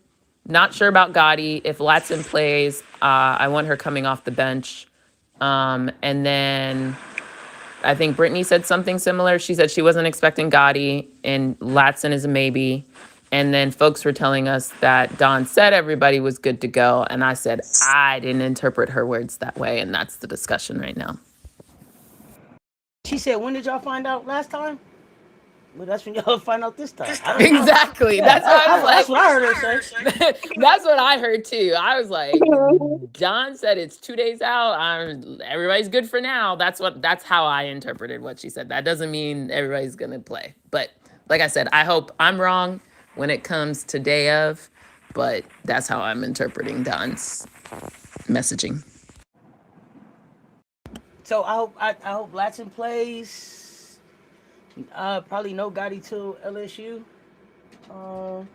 not sure about Gotti. If Latson plays, I want her coming off the bench. And then I think Brittany said something similar. She said she wasn't expecting Gotti, and Latson is a maybe. And then folks were telling us that Dawn said everybody was good to go. And I said, I didn't interpret her words that way. And that's the discussion right now. She said, "When did y'all find out last time?" Well, that's when y'all find out this time. I don't know. Exactly. Yeah, That's what I was that's like. what I heard her say. That's what I heard too. I was like, John said it's 2 days out. Everybody's good for now. That's how I interpreted what she said. That doesn't mean everybody's gonna play. But like I said, I hope I'm wrong when it comes to day of. But that's how I'm interpreting Don's messaging. So I hope Latson plays. Probably no Gotti till LSU. Um,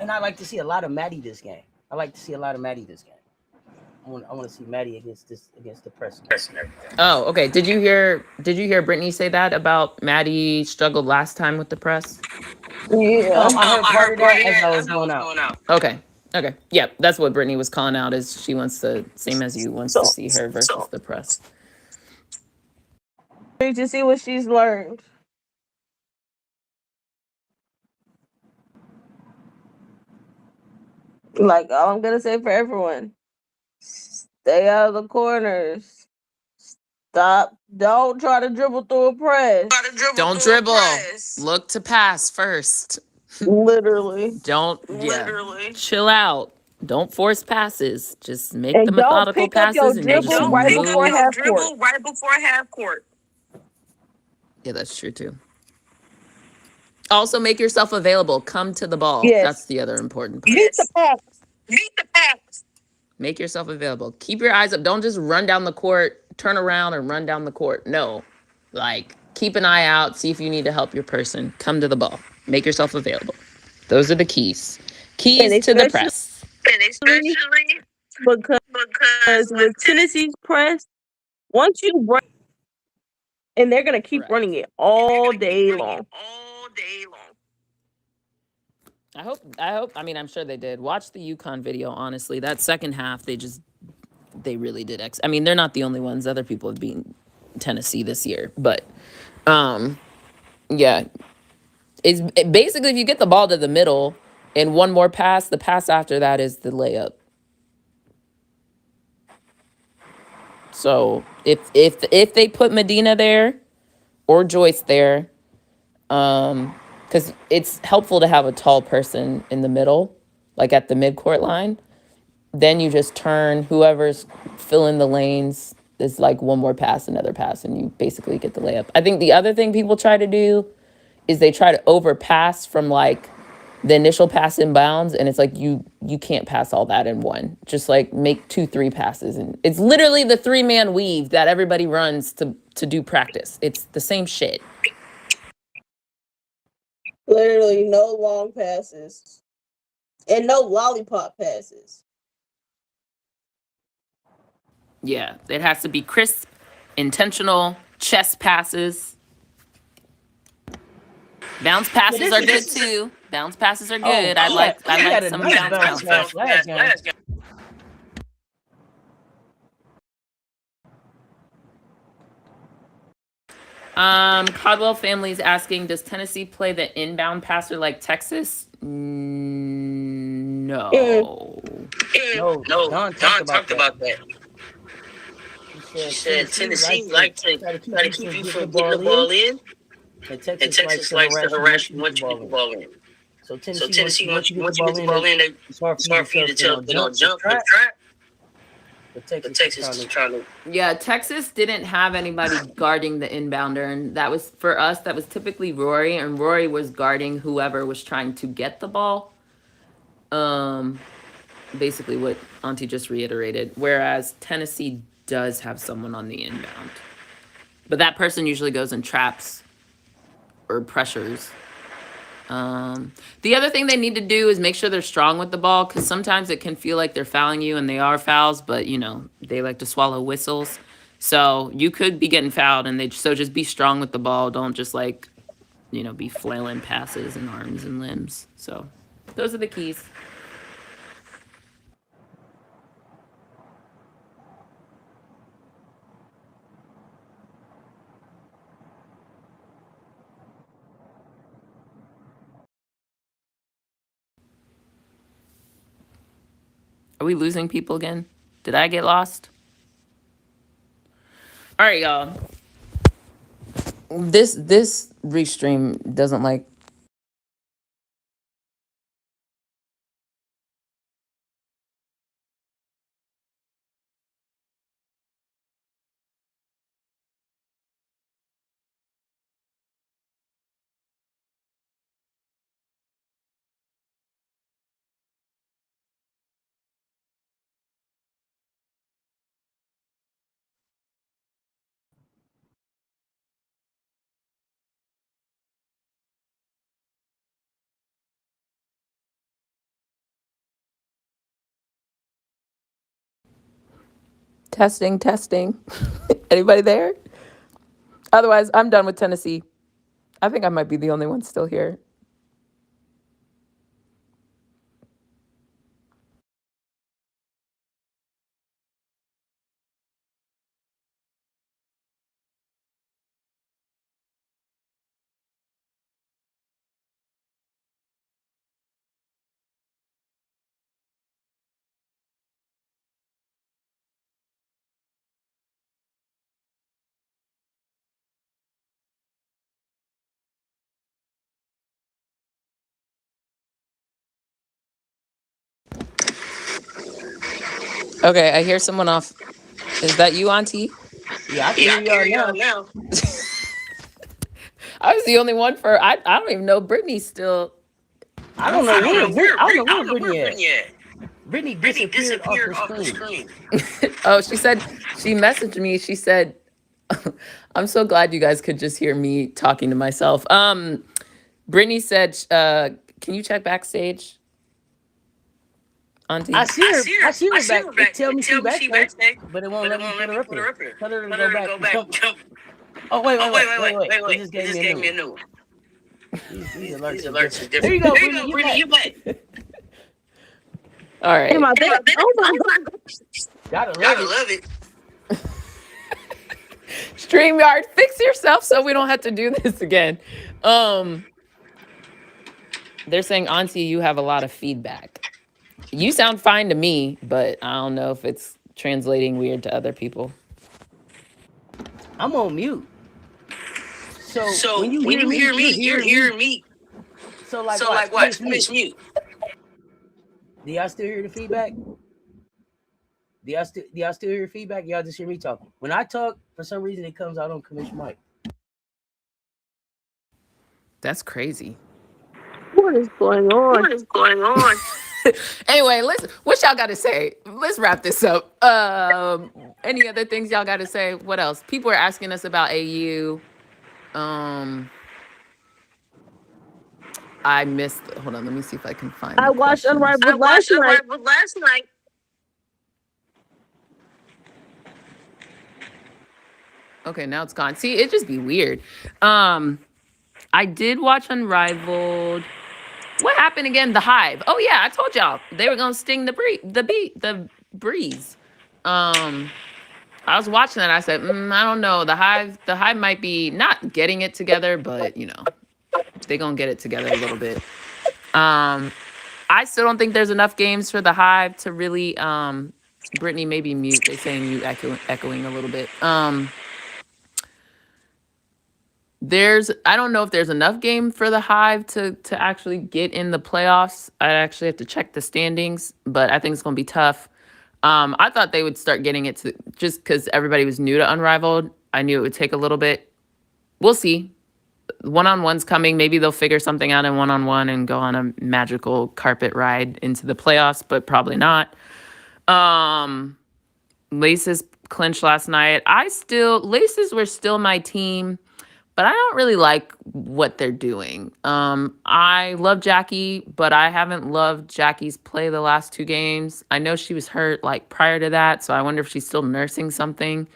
and I like to see a lot of Maddie this game. I like to see a lot of Maddie this game. I want to see Maddie against the press and everything. Oh, okay. Did you hear Brittany say that about Maddie struggled last time with the press? Yeah. I heard part of that as I was going out. Okay. Okay. Yeah, that's what Brittany was calling out is she wants to same as you wants to So see her versus the press. need to see what she's learned. Like all I'm gonna say for everyone: stay out of the corners. Stop. Don't try to dribble through a press. Don't dribble. Look to pass first. Literally. Don't chill out. Don't force passes. Just make the And don't methodical pick up your passes and just dribble right before move. half court. Yeah, that's true too. Also, make yourself available. Come to the ball. Yes. That's the other important part. Beat the pass. Make yourself available. Keep your eyes up. Don't just run down the court, turn around and run down the court. No. Like, keep an eye out. See if you need to help your person. Come to the ball. Make yourself available. Those are the keys. Keys to the press. Because with Tennessee's press, once you run, and they're gonna keep running it all day long. I mean, I'm sure they did. Watch the UConn video, honestly. That second half, they really did I mean, they're not the only ones. Other people have beaten Tennessee this year. But yeah. Basically if you get the ball to the middle and one more pass, the pass after that is the layup. So if they put Medina there or Joyce there, because it's helpful to have a tall person in the middle, like at the midcourt line. Then you just turn whoever's filling the lanes. There's like one more pass, another pass, and you basically get the layup. I think the other thing people try to do is they try to overpass from like the initial pass in bounds, and it's like you can't pass all that in one. Just like make 2-3 passes, and it's literally the 3-man weave that everybody runs to do practice. It's the same shit. Literally no long passes and no lollipop passes. Yeah, it has to be crisp, intentional chest passes. Bounce passes are good too. Bounce passes are good. I like some bounce passes. last game. Caldwell family is asking, does Tennessee play the inbound passer like Texas? No. No, Don talked about that. She said Tennessee like to try to keep you from getting the ball in. And Texas likes to harass you once you get the ball in. So Tennessee once you get the ball in, it's hard for you to tell, jump or trap. But Texas is trying to. Yeah, Texas didn't have anybody guarding the inbounder, and that was for us. That was typically Rory, and Rory was guarding whoever was trying to get the ball. Basically what Auntie just reiterated. Whereas Tennessee does have someone on the inbound, but that person usually goes and traps or pressures. The other thing they need to do is make sure they're strong with the ball, because sometimes it can feel like they're fouling you, and they are fouls, but they like to swallow whistles. So you could be getting fouled, and just be strong with the ball. Don't just be flailing passes and arms and limbs. So those are the keys. Are we losing people again? Did I get lost? All right, y'all. This restream doesn't like. Testing. Anybody there? Otherwise, I'm done with Tennessee. I think I might be the only one still here. Okay, I hear someone off. Is that you, Auntie? Yeah, I can hear y'all now. I was the only one for. I don't even know Brittany's still. I don't know where Brittany at. Brittany disappeared off the screen. Oh, she messaged me. She said, "I'm so glad you guys could just hear me talking to myself." Brittany said, "Can you check backstage?" Auntie, I see her back. It tell me she backstage, but it won't let me put her up here. Tell her to go back. Jump. Oh wait. It just gave me a new one. These alerts are different. There you go, Brittany. You back. All right. Oh my God. Gotta love it. StreamYard, fix yourself so we don't have to do this again. They're saying, Auntie, you have a lot of feedback. You sound fine to me, but I don't know if it's translating weird to other people. I'm on mute. So when you hear me, you're hearing me. So like what? Miss mute. Do y'all still hear the feedback? Do y'all still hear feedback? Y'all just hear me talking. When I talk, for some reason it comes out on Commish mic. That's crazy. What is going on? What is going on? Anyway, listen, what y'all got to say? Let's wrap this up. Any other things y'all got to say? What else? People are asking us about AU. Um, I missed. Hold on, let me see if I can find I the watched questions. I Unrivaled last watched night. Unrivaled last night. Okay, now it's gone. See, it just be weird. I did watch Unrivaled. What happened again? The Hive. Oh yeah, I told y'all they were gonna sting the breeze. I was watching that. I said, I don't know. The Hive might be not getting it together, but they gonna get it together a little bit. I still don't think there's enough games for the Hive to really. Brittany, maybe mute. They saying you echoing a little bit. I don't know if there's enough game for the Hive to actually get in the playoffs. I actually have to check the standings, but I think it's gonna be tough. I thought they would start getting it to just because everybody was new to Unrivaled. I knew it would take a little bit. We'll see. One-on-one's coming. Maybe they'll figure something out in one-on-one and go on a magical carpet ride into the playoffs, but probably not. Laces clinched last night. Laces were still my team, but I don't really like what they're doing. I love Jackie, but I haven't loved Jackie's play the last 2 games. I know she was hurt like prior to that, so I wonder if she's still nursing something.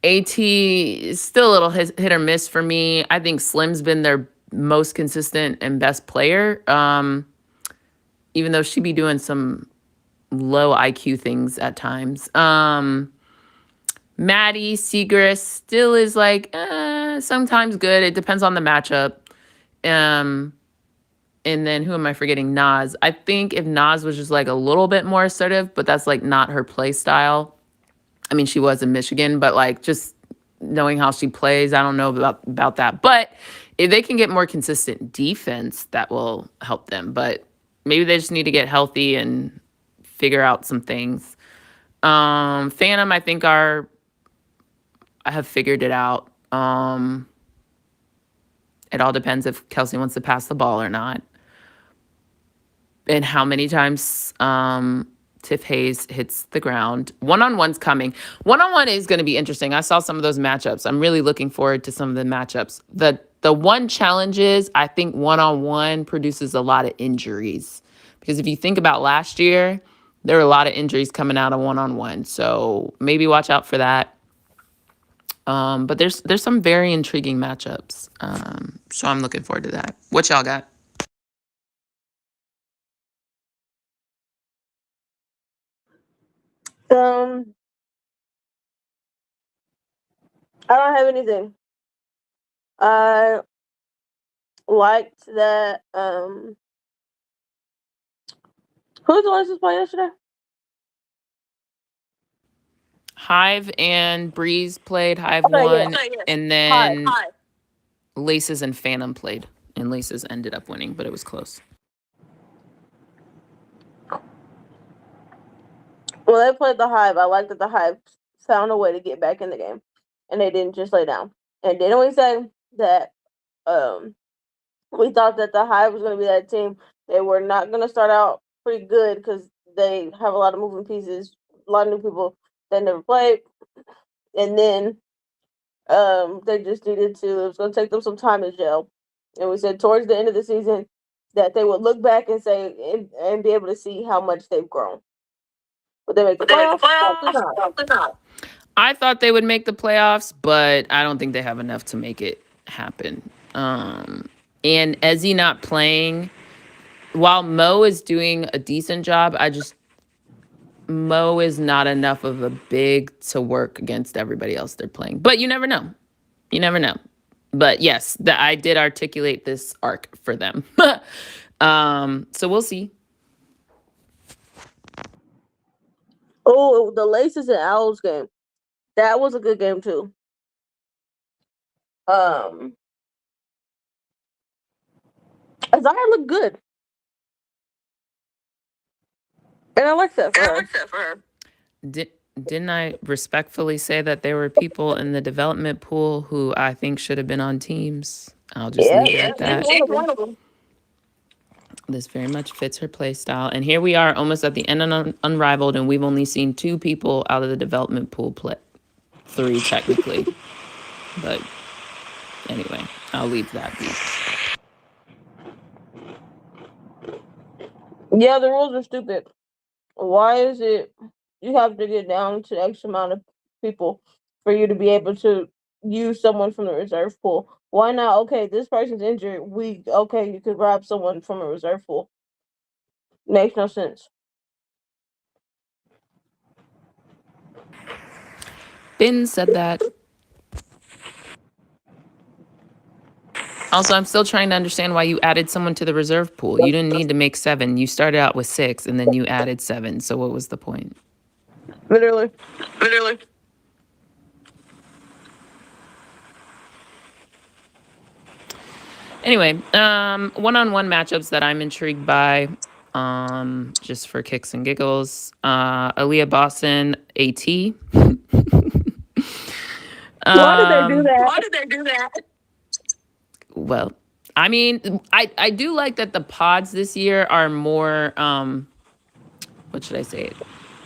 AT is still a little hit or miss for me. I think Slim's been their most consistent and best player, even though she be doing some low IQ things at times. Maddie Segrist still is like sometimes good. It depends on the matchup. And then who am I forgetting? Nas. I think if Nas was just like a little bit more assertive, but that's like not her play style. I mean, she was in Michigan, but like just knowing how she plays, I don't know about that. But if they can get more consistent defense, that will help them. But maybe they just need to get healthy and figure out some things. Phantom, I think I have figured it out. It all depends if Kelsey wants to pass the ball or not. And how many times Tiff Hayes hits the ground. One-on-one's coming. One-on-one is going to be interesting. I saw some of those matchups. I'm really looking forward to some of the matchups. The one challenge is I think one-on-one produces a lot of injuries. Because if you think about last year, there were a lot of injuries coming out of one-on-one. So maybe watch out for that. But there's some very intriguing matchups. So I'm looking forward to that. What y'all got? Um, I don't have anything. I liked that. Who was the Laces play yesterday? Hive and Breeze played. Hive Okay, yeah. won, and then Laces and Phantom played, and Laces ended up winning, but it was close. When they played the Hive, I liked that the Hive found a way to get back in the game, and they didn't just lay down. And didn't we say that we thought that the Hive was going to be that team? They were not going to start out pretty good because they have a lot of moving pieces, a lot of new people that never played, and then they just needed to. It was going to take them some time to gel, and we said towards the end of the season that they would look back and say and be able to see how much they've grown. Would they make the playoffs? Probably not. I thought they would make the playoffs, but I don't think they have enough to make it happen. And Ezzy not playing, while Mo is doing a decent job, Mo is not enough of a big to work against everybody else they're playing. But you never know. You never know. But yes, I did articulate this arc for them. So we'll see. Oh, the Laces and Owls game. That was a good game too. Azariah looked good. And I like that for her. Didn't I respectfully say that there were people in the development pool who I think should have been on teams? I'll just leave it at that. She's one of them. This very much fits her play style. And here we are almost at the end of Unrivaled, and we've only seen 2 people out of the development pool play. 3 technically. But anyway, I'll leave that be. Yeah, the rules are stupid. Why is it you have to get down to X amount of people for you to be able to use someone from the reserve pool? Why not? Okay, this person's injured. You could grab someone from a reserve pool. Makes no sense. Bin said that. Also, I'm still trying to understand why you added someone to the reserve pool. You didn't need to make 7. You started out with 6, and then you added 7. So what was the point? Literally. Anyway, one-on-one matchups that I'm intrigued by, just for kicks and giggles. Aaliyah Boston, AT. Why did they do that? Why did they do that? Well, I mean, I do like that the pods this year are more, what should I say?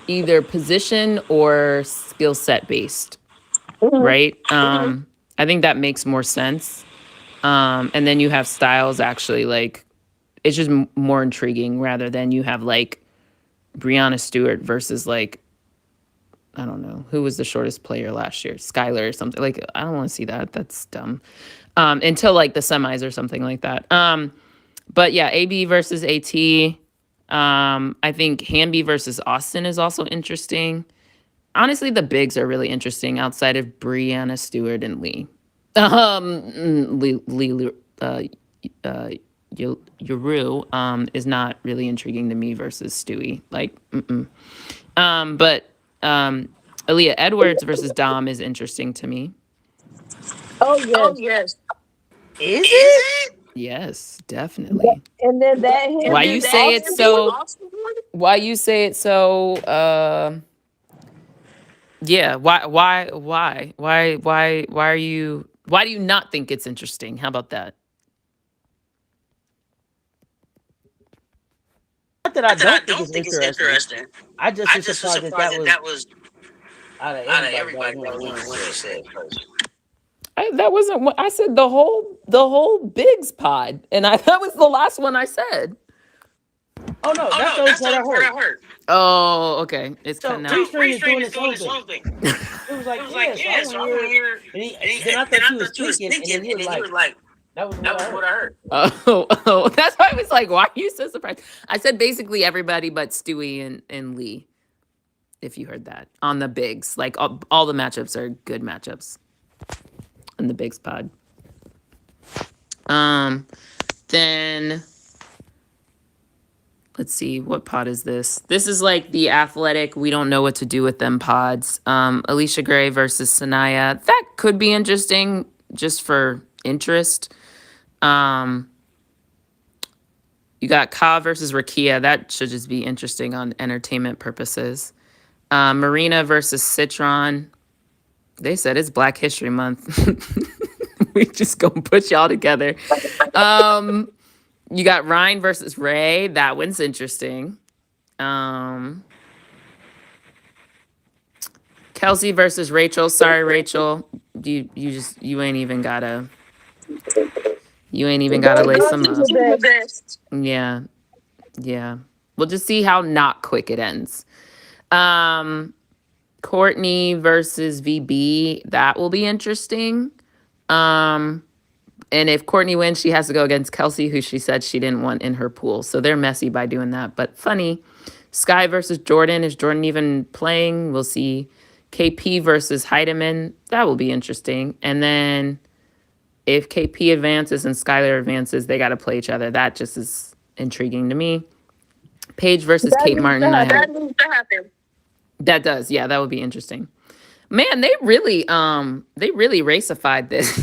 Either position or skill set based, right? I think that makes more sense. And then you have styles actually like, it's just more intriguing rather than you have like Breanna Stewart versus like, I don't know, who was the shortest player last year? Skylar or something. Like, I don't want to see that. That's dumb. Until like the semis or something like that. But yeah, AB versus AT. I think Hamby versus Austin is also interesting. Honestly, the bigs are really interesting outside of Breanna Stewart and Lee. Lee Yuru is not really intriguing to me versus Stewie. Like, but Aaliyah Edwards versus Dom is interesting to me. Oh yes. Oh yes. Is it? Yes, definitely. And then that him Why and you say Austin it so? Austin one? Why you say it so? Yeah. Why are you? Why do you not think it's interesting? How about that? Not that I Not that I don't think don't it's think it's interesting. interesting. I just I was just was surprised surprised that that was out of out of everybody, everybody that that was was one the one you you said. said first. That wasn't what I said. The whole Bigs pod, and that was the last one I said. Oh no, Oh that's the no, only that's the part I only part heard. I heard. Oh, okay. It's So cutting out. Restring is doing Restring is its doing own its thing. own thing. It was It like, was yeah, like, so I yeah, want so to I hear. want to hear. Then I Then thought I you was thought you was tweaking, and then thinking, you and was then you like, was like, that was what that I was heard. what I heard. Oh, that's why I was like, why are you so surprised? I said basically everybody but Stewie and Lee, if you heard that, on the bigs. Like all the matchups are good matchups in the bigs pod. Then let's see, what pod is this? This is like the athletic, we don't know what to do with them pods. Alicia Gray versus Sanaya. That could be interesting just for interest. You got Ka versus Rakia. That should just be interesting on entertainment purposes. Marina versus Citron. They said it's Black History Month. We just gonna put y'all together. You got Ryan versus Ray. That one's interesting. Kelsey versus Rachel. Sorry, Rachel. You ain't even gotta lay some Yours is up. the best. Yeah. Yeah. We'll just see how not quick it ends. Courtney versus VB. That will be interesting. And if Courtney wins, she has to go against Kelsey, who she said she didn't want in her pool. So they're messy by doing that, but funny. Sky versus Jordan. Is Jordan even playing? We'll see. KP versus Heidemann. That will be interesting. And then if KP advances and Skylar advances, they got to play each other. That just is intriguing to me. Paige versus That Kate needs Martin. to happen. That needs to happen. That does. Yeah, that would be interesting. Man, they really racified this.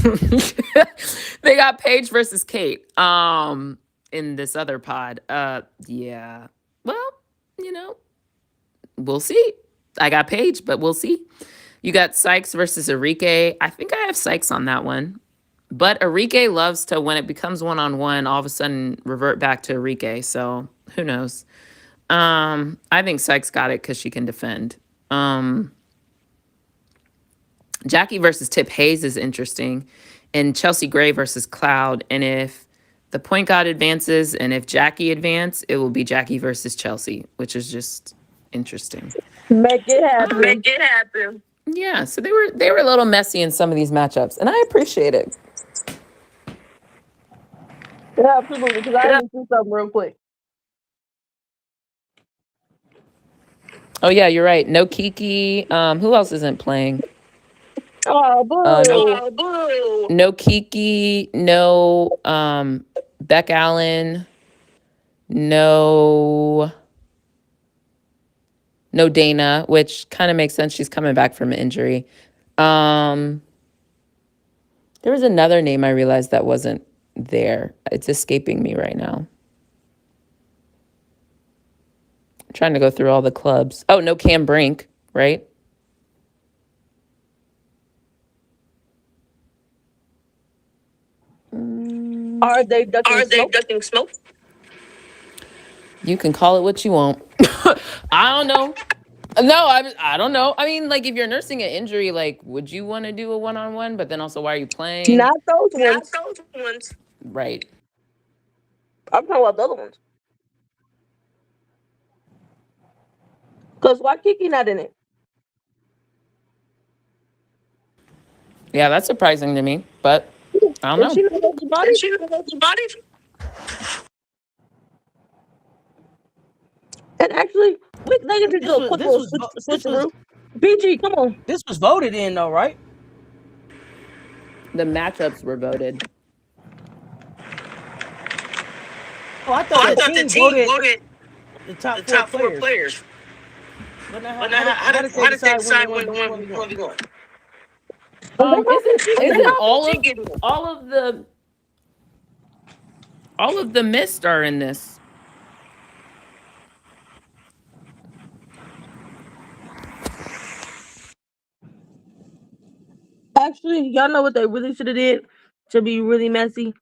They got Paige versus Kate in this other pod. Yeah. Well, we'll see. I got Paige, but we'll see. You got Sykes versus Enrique. I think I have Sykes on that one. But Enrique loves to, when it becomes one on one, all of a sudden revert back to Enrique. So who knows? I think Sykes got it because she can defend. Um, Jackie versus Tip Hayes is interesting, and Chelsea Gray versus Cloud. And if the point guard advances, and if Jackie advance, it will be Jackie versus Chelsea, which is just interesting. Make it Make happen. it happen. Yeah, so they were a little messy in some of these matchups, and I appreciate it. Yeah, absolutely. Because I need to do something real quick. Oh yeah, you're right. No Kiki. Who else isn't playing? Oh, No, boo. Oh, boo. no Kiki. No Beck Allen. No, no Dana, which kind of makes sense. She's coming back from an injury. Um, there was another name I realized that wasn't there. It's escaping me right now. I'm trying to go through all the clubs. Oh, no Cam Brink, right? Are they ducking Are they smoke? ducking smoke? You can call it what you want. I don't know. No, I don't know. I mean, like if you're nursing an injury, like would you want to do a one-on-one? But then also, why are you playing? Not those Not ones. those ones. Right. I'm talking about the other ones. Because why Kiki not in it? Yeah, that's surprising to me, but I don't Is know. she not hold the body? And she was the body. And actually, they can just This do a was quick this little was vo- switcheroo. BG, come on. this was voted in though, right? The matchups were voted. Oh, I Oh, thought I the thought the team team voted voted the top the four top four players. players. But now, But now, how did they how did they decide when the decide one when the was one going to was be going going? to be going? Isn't They isn't not all She of getting it. all of the all of the mist are in this? Actually, y'all know what they really should have did to be really messy?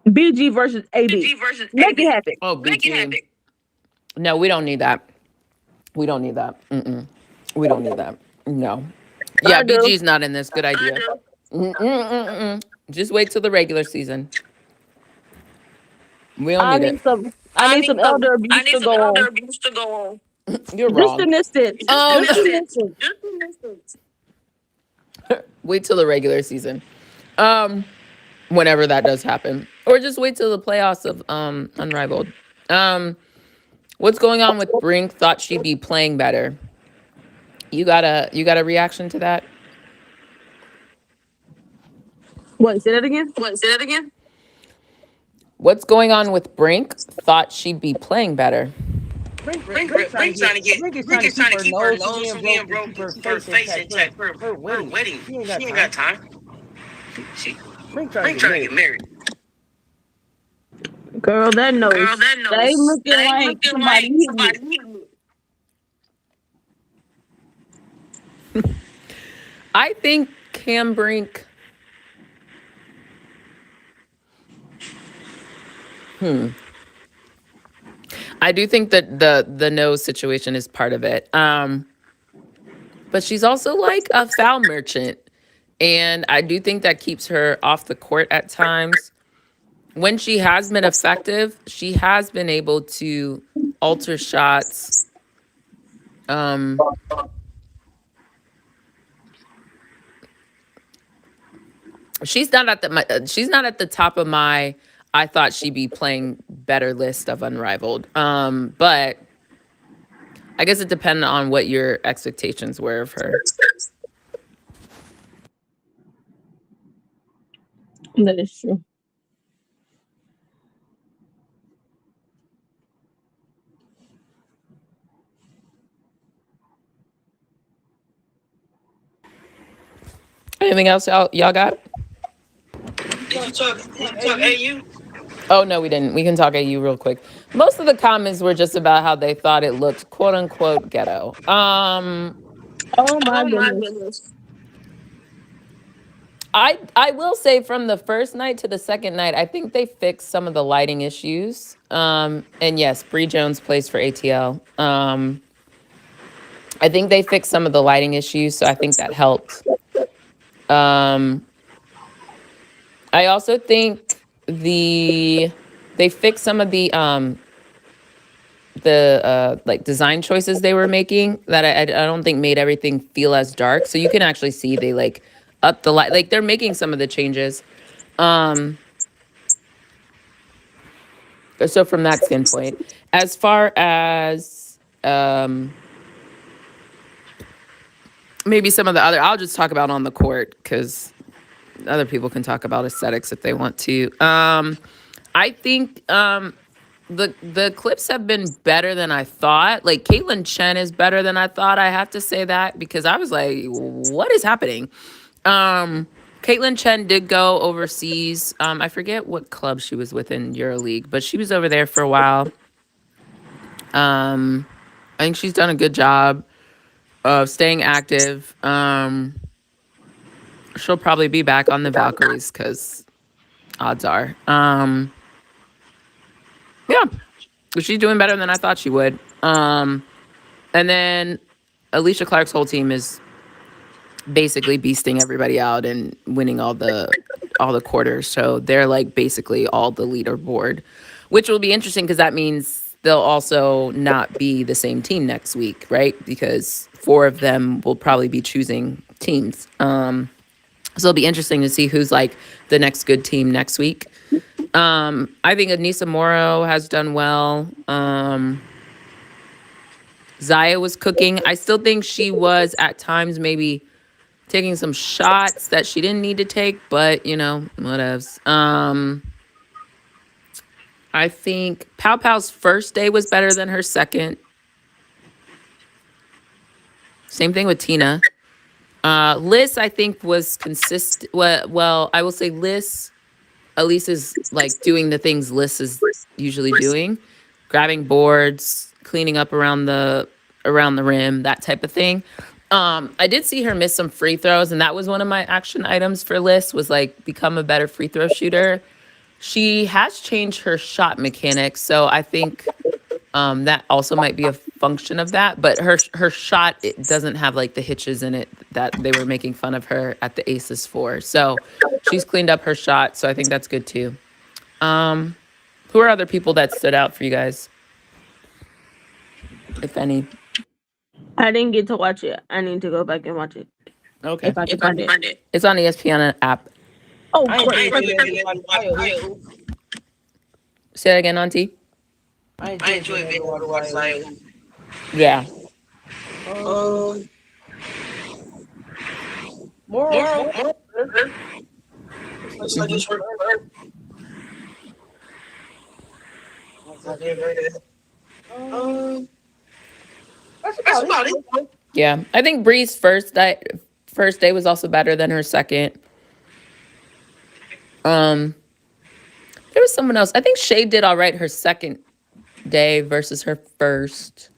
BG versus AB. BG versus Make it AB. happen. Oh, Make it BG. happen. No, we don't need that. We don't need that. We don't need that. No. Yeah, I do. BG's not in this. Good I idea. do. Just wait till the regular season. We don't I need it. need some. I I need need some some. elder I abuse need to some go elder on. abuse to go on. You're Just wrong. in instance. Just Um, Just in listen. instance. Just listen. wait till the regular season. Um, Whenever that does happen, or just wait till the playoffs of Unrivaled. Um, what's going on with Brink? Thought she'd be playing better. You got a reaction to that? Wait, say that again. What? Say that again. What's going on with Brink? Thought she'd be playing better. Brink trying to get. Brink is Brink trying to is keep trying to her keep her nose from nose being from being broke to broke keep to her keep her face face intact. Her intact. For her her wedding. wedding. She ain't got She ain't time. got time. She She Brink trying Brink to get trying to married. get married. Girl, that Girl, nose. that They nose. looking They like looking somebody like hitting somebody it. hitting it. I think Cam Brink. I do think that the nose situation is part of it. But she's also like a foul merchant, and I do think that keeps her off the court at times. When she has been effective, she has been able to alter shots. Um, she's not at the top of my I thought she'd be playing better list of Unrivaled. But I guess it depended on what your expectations were of her. That is true. Anything else y'all got? Did you talk AU? Oh no, we didn't. We can talk AU real quick. Most of the comments were just about how they thought it looked quote unquote ghetto. Oh my Oh my goodness. goodness. I will say from the first night to the second night, I think they fixed some of the lighting issues. And yes, Bree Jones plays for ATL. I think they fixed some of the lighting issues, so I think that helped. Um, I also think they fixed some of the like design choices they were making that I don't think made everything feel as dark. So you can actually see they like up the light, like they're making some of the changes. Um, so from that standpoint, as far as maybe some of the other, I'll just talk about on the court because other people can talk about aesthetics if they want to. I think the clips have been better than I thought. Like Caitlin Chen is better than I thought. I have to say that because I was like, what is happening? Caitlin Chen did go overseas. I forget what club she was with in EuroLeague, but she was over there for a while. I think she's done a good job of staying active. She'll probably be back on the Valkyries because odds are. Yeah, she's doing better than I thought she would. And then Alicia Clark's whole team is basically beasting everybody out and winning all the quarters. So they're like basically all the leaderboard, which will be interesting because that means they'll also not be the same team next week, right? Because 4 of them will probably be choosing teams. So it'll be interesting to see who's like the next good team next week. I think Anissa Morrow has done well. Zaya was cooking. I still think she was at times maybe taking some shots that she didn't need to take, but you know, whatevs. I think Pow Pow's first day was better than her second. Same thing with Tina. Liz, I think, was consistent. Well, I will say Liz at least is like doing the things Liz is usually doing, grabbing boards, cleaning up around the rim, that type of thing. I did see her miss some free throws, and that was one of my action items for Liz was like become a better free throw shooter. She has changed her shot mechanics, so I think that also might be a function of that. But her shot, it doesn't have like the hitches in it that they were making fun of her at the Aces for. So she's cleaned up her shot, so I think that's good too. Who are other people that stood out for you guys, if any? I didn't get to watch it. I need to go back and watch it. Okay, If I can find it. it's on ESPN app. Oh, I great. enjoy Say that again, Auntie. I enjoy being able to watch Zaya. Yeah. More. That's about it. Yeah, I think Bree's first day was also better than her second. There was someone else. I think Shay did all right her second day versus her first.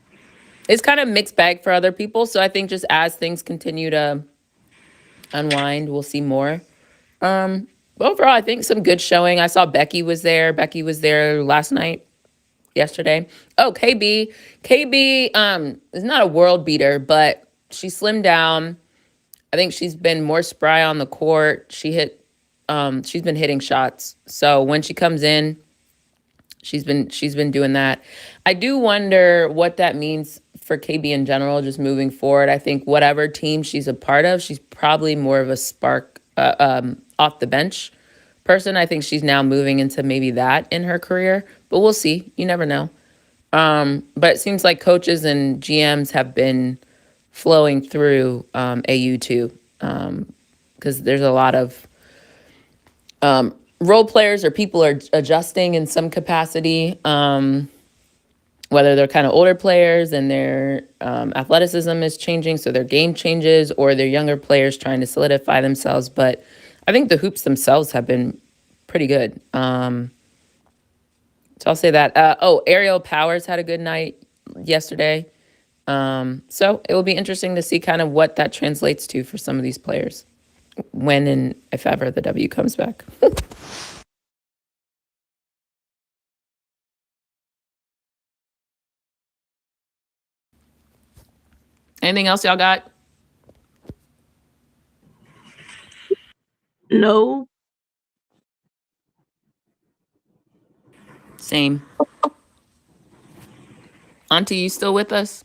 It's kind of mixed bag for other people, so I think just as things continue to unwind, we'll see more. Overall, I think some good showing. I saw Becky was there. Becky was there yesterday. Oh, KB is not a world beater, but she slimmed down. I think she's been more spry on the court. She's been hitting shots. So when she comes in, she's been doing that. I do wonder what that means for KB in general, just moving forward. I think whatever team she's a part of, she's probably more of a spark off the bench person. I think she's now moving into maybe that in her career, but we'll see. You never know. But it seems like coaches and GMs have been flowing through AU too, because there's a lot of role players or people are adjusting in some capacity, whether they're kind of older players and their athleticism is changing, so their game changes, or they're younger players trying to solidify themselves. But I think the hoops themselves have been pretty good. So I'll say that. Ariel Powers had a good night yesterday. So it will be interesting to see kind of what that translates to for some of these players. when and if ever the W comes back. Anything else y'all got? No. Same. Auntie, you still with us?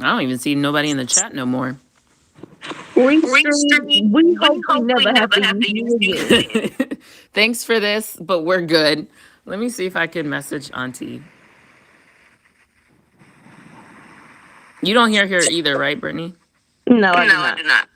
I don't even see nobody in the chat no more. We hope we never have to use you again. Thanks for this, but we're good. Let me see if I can message Auntie. You don't hear her either, right, Brittany? No, I do No, I not. do not.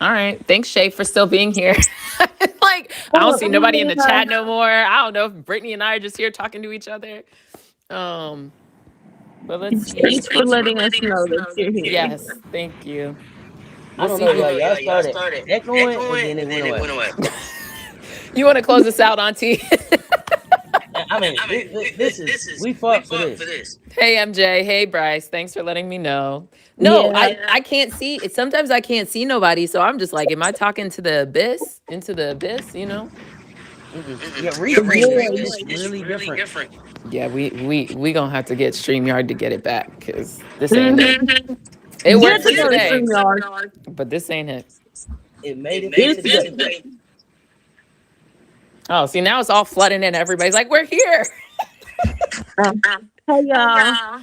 All right. Thanks, Shay, for still being here. Like, I don't see nobody in the chat no more. I don't know if Brittany and I are just here talking to each other. But let's see. Thanks for letting us know that you're here. Yes, thank you. I don't know, y'all started echoing and then it went away. You want to close us out, Auntie? I mean, this is we fought for this. Hey, MJ. Hey, Bryce. Thanks for letting me know. No, Yeah. I can't see. Sometimes I can't see nobody, so I'm just like, am I talking to the abyss? Into the abyss, you know? Yeah, replay is really different. Yeah, we gonna have to get StreamYard to get it back because this ain't it. It worked for today, but this ain't it. It made it today. Oh, see, now it's all flooding in. Everybody's like, we're here. Hey, y'all.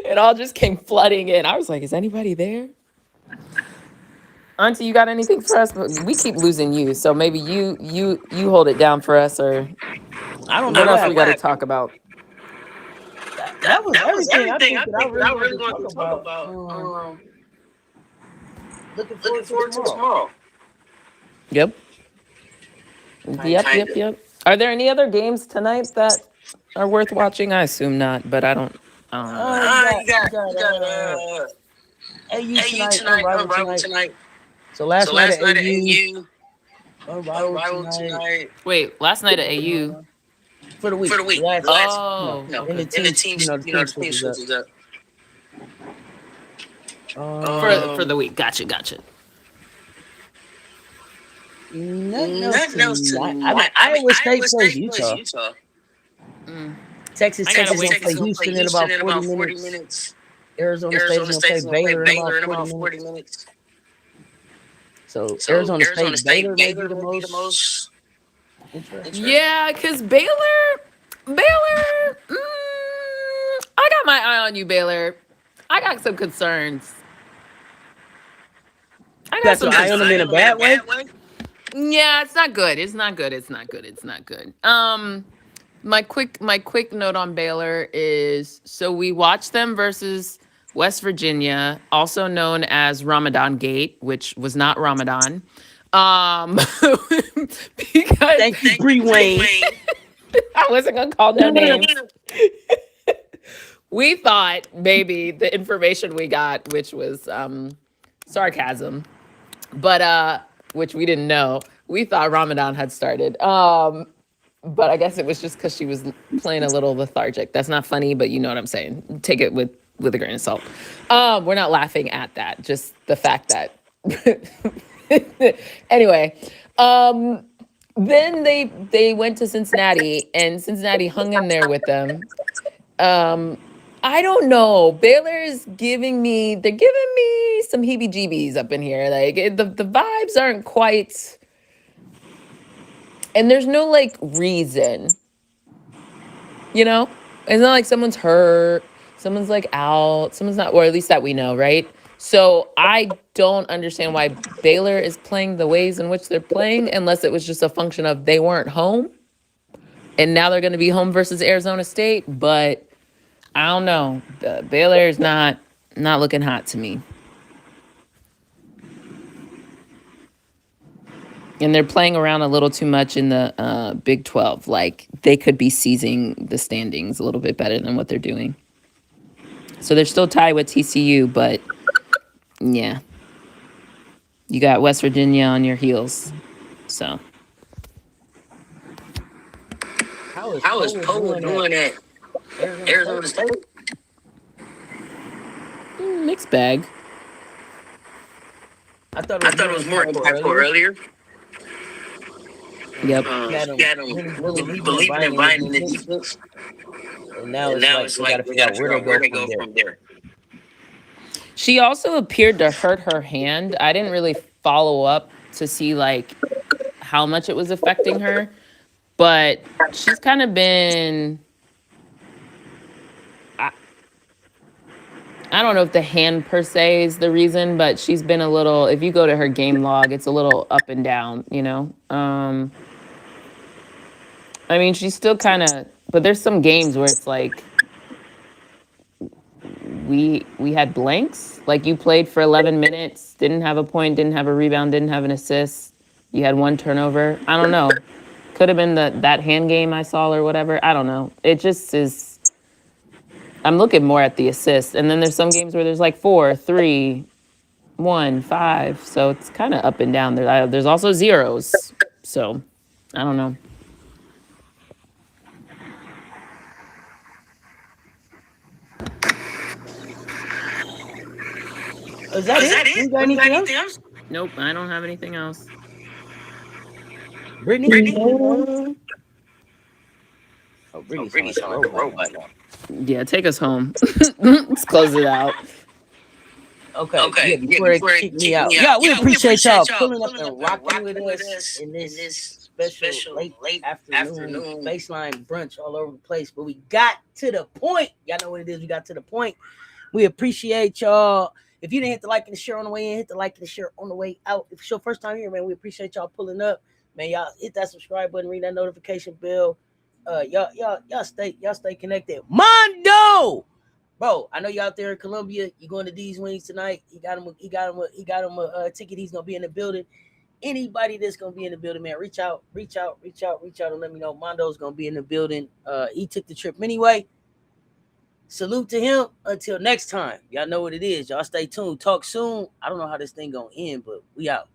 It all just came flooding in. I was like, is anybody there? Auntie, you got anything for us? We keep losing you, so maybe you hold it down for us, or I don't know what else we got to talk about. That was everything I think that I really wanted to talk about. Looking forward to tomorrow. Yep. Yep. Are there any other games tonight that are worth watching? I assume not, but I don't know. You got AU tonight, Unrivaled tonight. So last night at AU, Unrivaled tonight. Wait, last night at AU? For the week. Okay. And the team, the team switches up. For the week. Gotcha. Nothing else tonight. Iowa State plays Utah. Texas going to play Houston in about 40 minutes. Arizona State is going to play Baylor in about 40 minutes. So Arizona State, Baylor may be the most interesting. Yeah, because Baylor, I got my eye on you, Baylor. I got some concerns. I got some eye on them in a bad way? Yeah, it's not good. It's not good. My quick note on Baylor is, so we watched them versus West Virginia, also known as Ramadan Gate, which was not Ramadan. Because thank you, Bree Wayne. I wasn't gonna call no names. We thought maybe the information we got, which was sarcasm, but which we didn't know. We thought Ramadan had started. But I guess it was just because she was playing a little lethargic. That's not funny, but you know what I'm saying. Take it with a grain of salt. We're not laughing at that. Just the fact that. Anyway, then they went to Cincinnati, and Cincinnati hung in there with them. I don't know. Baylor's giving me some heebie-jeebies up in here. Like the vibes aren't quite. And there's no like reason, you know? It's not like someone's hurt, someone's like out, someone's not, or at least that we know, right? So I don't understand why Baylor is playing the ways in which they're playing, unless it was just a function of they weren't home and now they're going to be home versus Arizona State. But I don't know. The Baylor is not looking hot to me. And they're playing around a little too much in the Big 12. Like, they could be seizing the standings a little bit better than what they're doing. So they're still tied with TCU, but yeah. You got West Virginia on your heels. So. How is Poe doing at Arizona State? Mixed bag. I thought it was more impactful earlier. Yep. Got him really believing and buying in the defense. And now it's like we got to figure out where to go from there. She also appeared to hurt her hand. I didn't really follow up to see like how much it was affecting her, but she's kind of been. I don't know if the hand per se is the reason, but she's been a little. If you go to her game log, it's a little up and down. You know. I mean, she's still kind of. But there's some games where it's like. We had blanks. Like, you played for 11 minutes, didn't have a point, didn't have a rebound, didn't have an assist. You had one turnover. I don't know. Could have been that hand game I saw or whatever. I don't know. It just is. I'm looking more at the assists. And then there's some games where there's like 4, 3, 1, 5. So it's kind of up and down. There's also zeros. So I don't know. Is that it? You got anything else? Nope, I don't have anything else. Brittany? Oh, Brittany's on the robot now. Yeah, take us home. Let's close it out. Okay. Yeah, before it kick me out. Yeah, we appreciate y'all pulling up and rocking with us in this special late afternoon baseline brunch all over the place. But we got to the point. Y'all know what it is. We got to the point. We appreciate y'all. If you didn't hit the like and the share on the way in, hit the like and the share on the way out. If it's your first time here, man, we appreciate y'all pulling up. Man, y'all hit that subscribe button, ring that notification bell. Y'all stay connected. Mondo, bro, I know you out there in Columbia. You going to D's Wings tonight? He got him a ticket. He's gonna be in the building. Anybody that's gonna be in the building, man, reach out and let me know. Mondo's gonna be in the building. He took the trip anyway. Salute to him. Until next time, y'all know what it is. Y'all stay tuned. Talk soon. I don't know how this thing gonna end, but we out.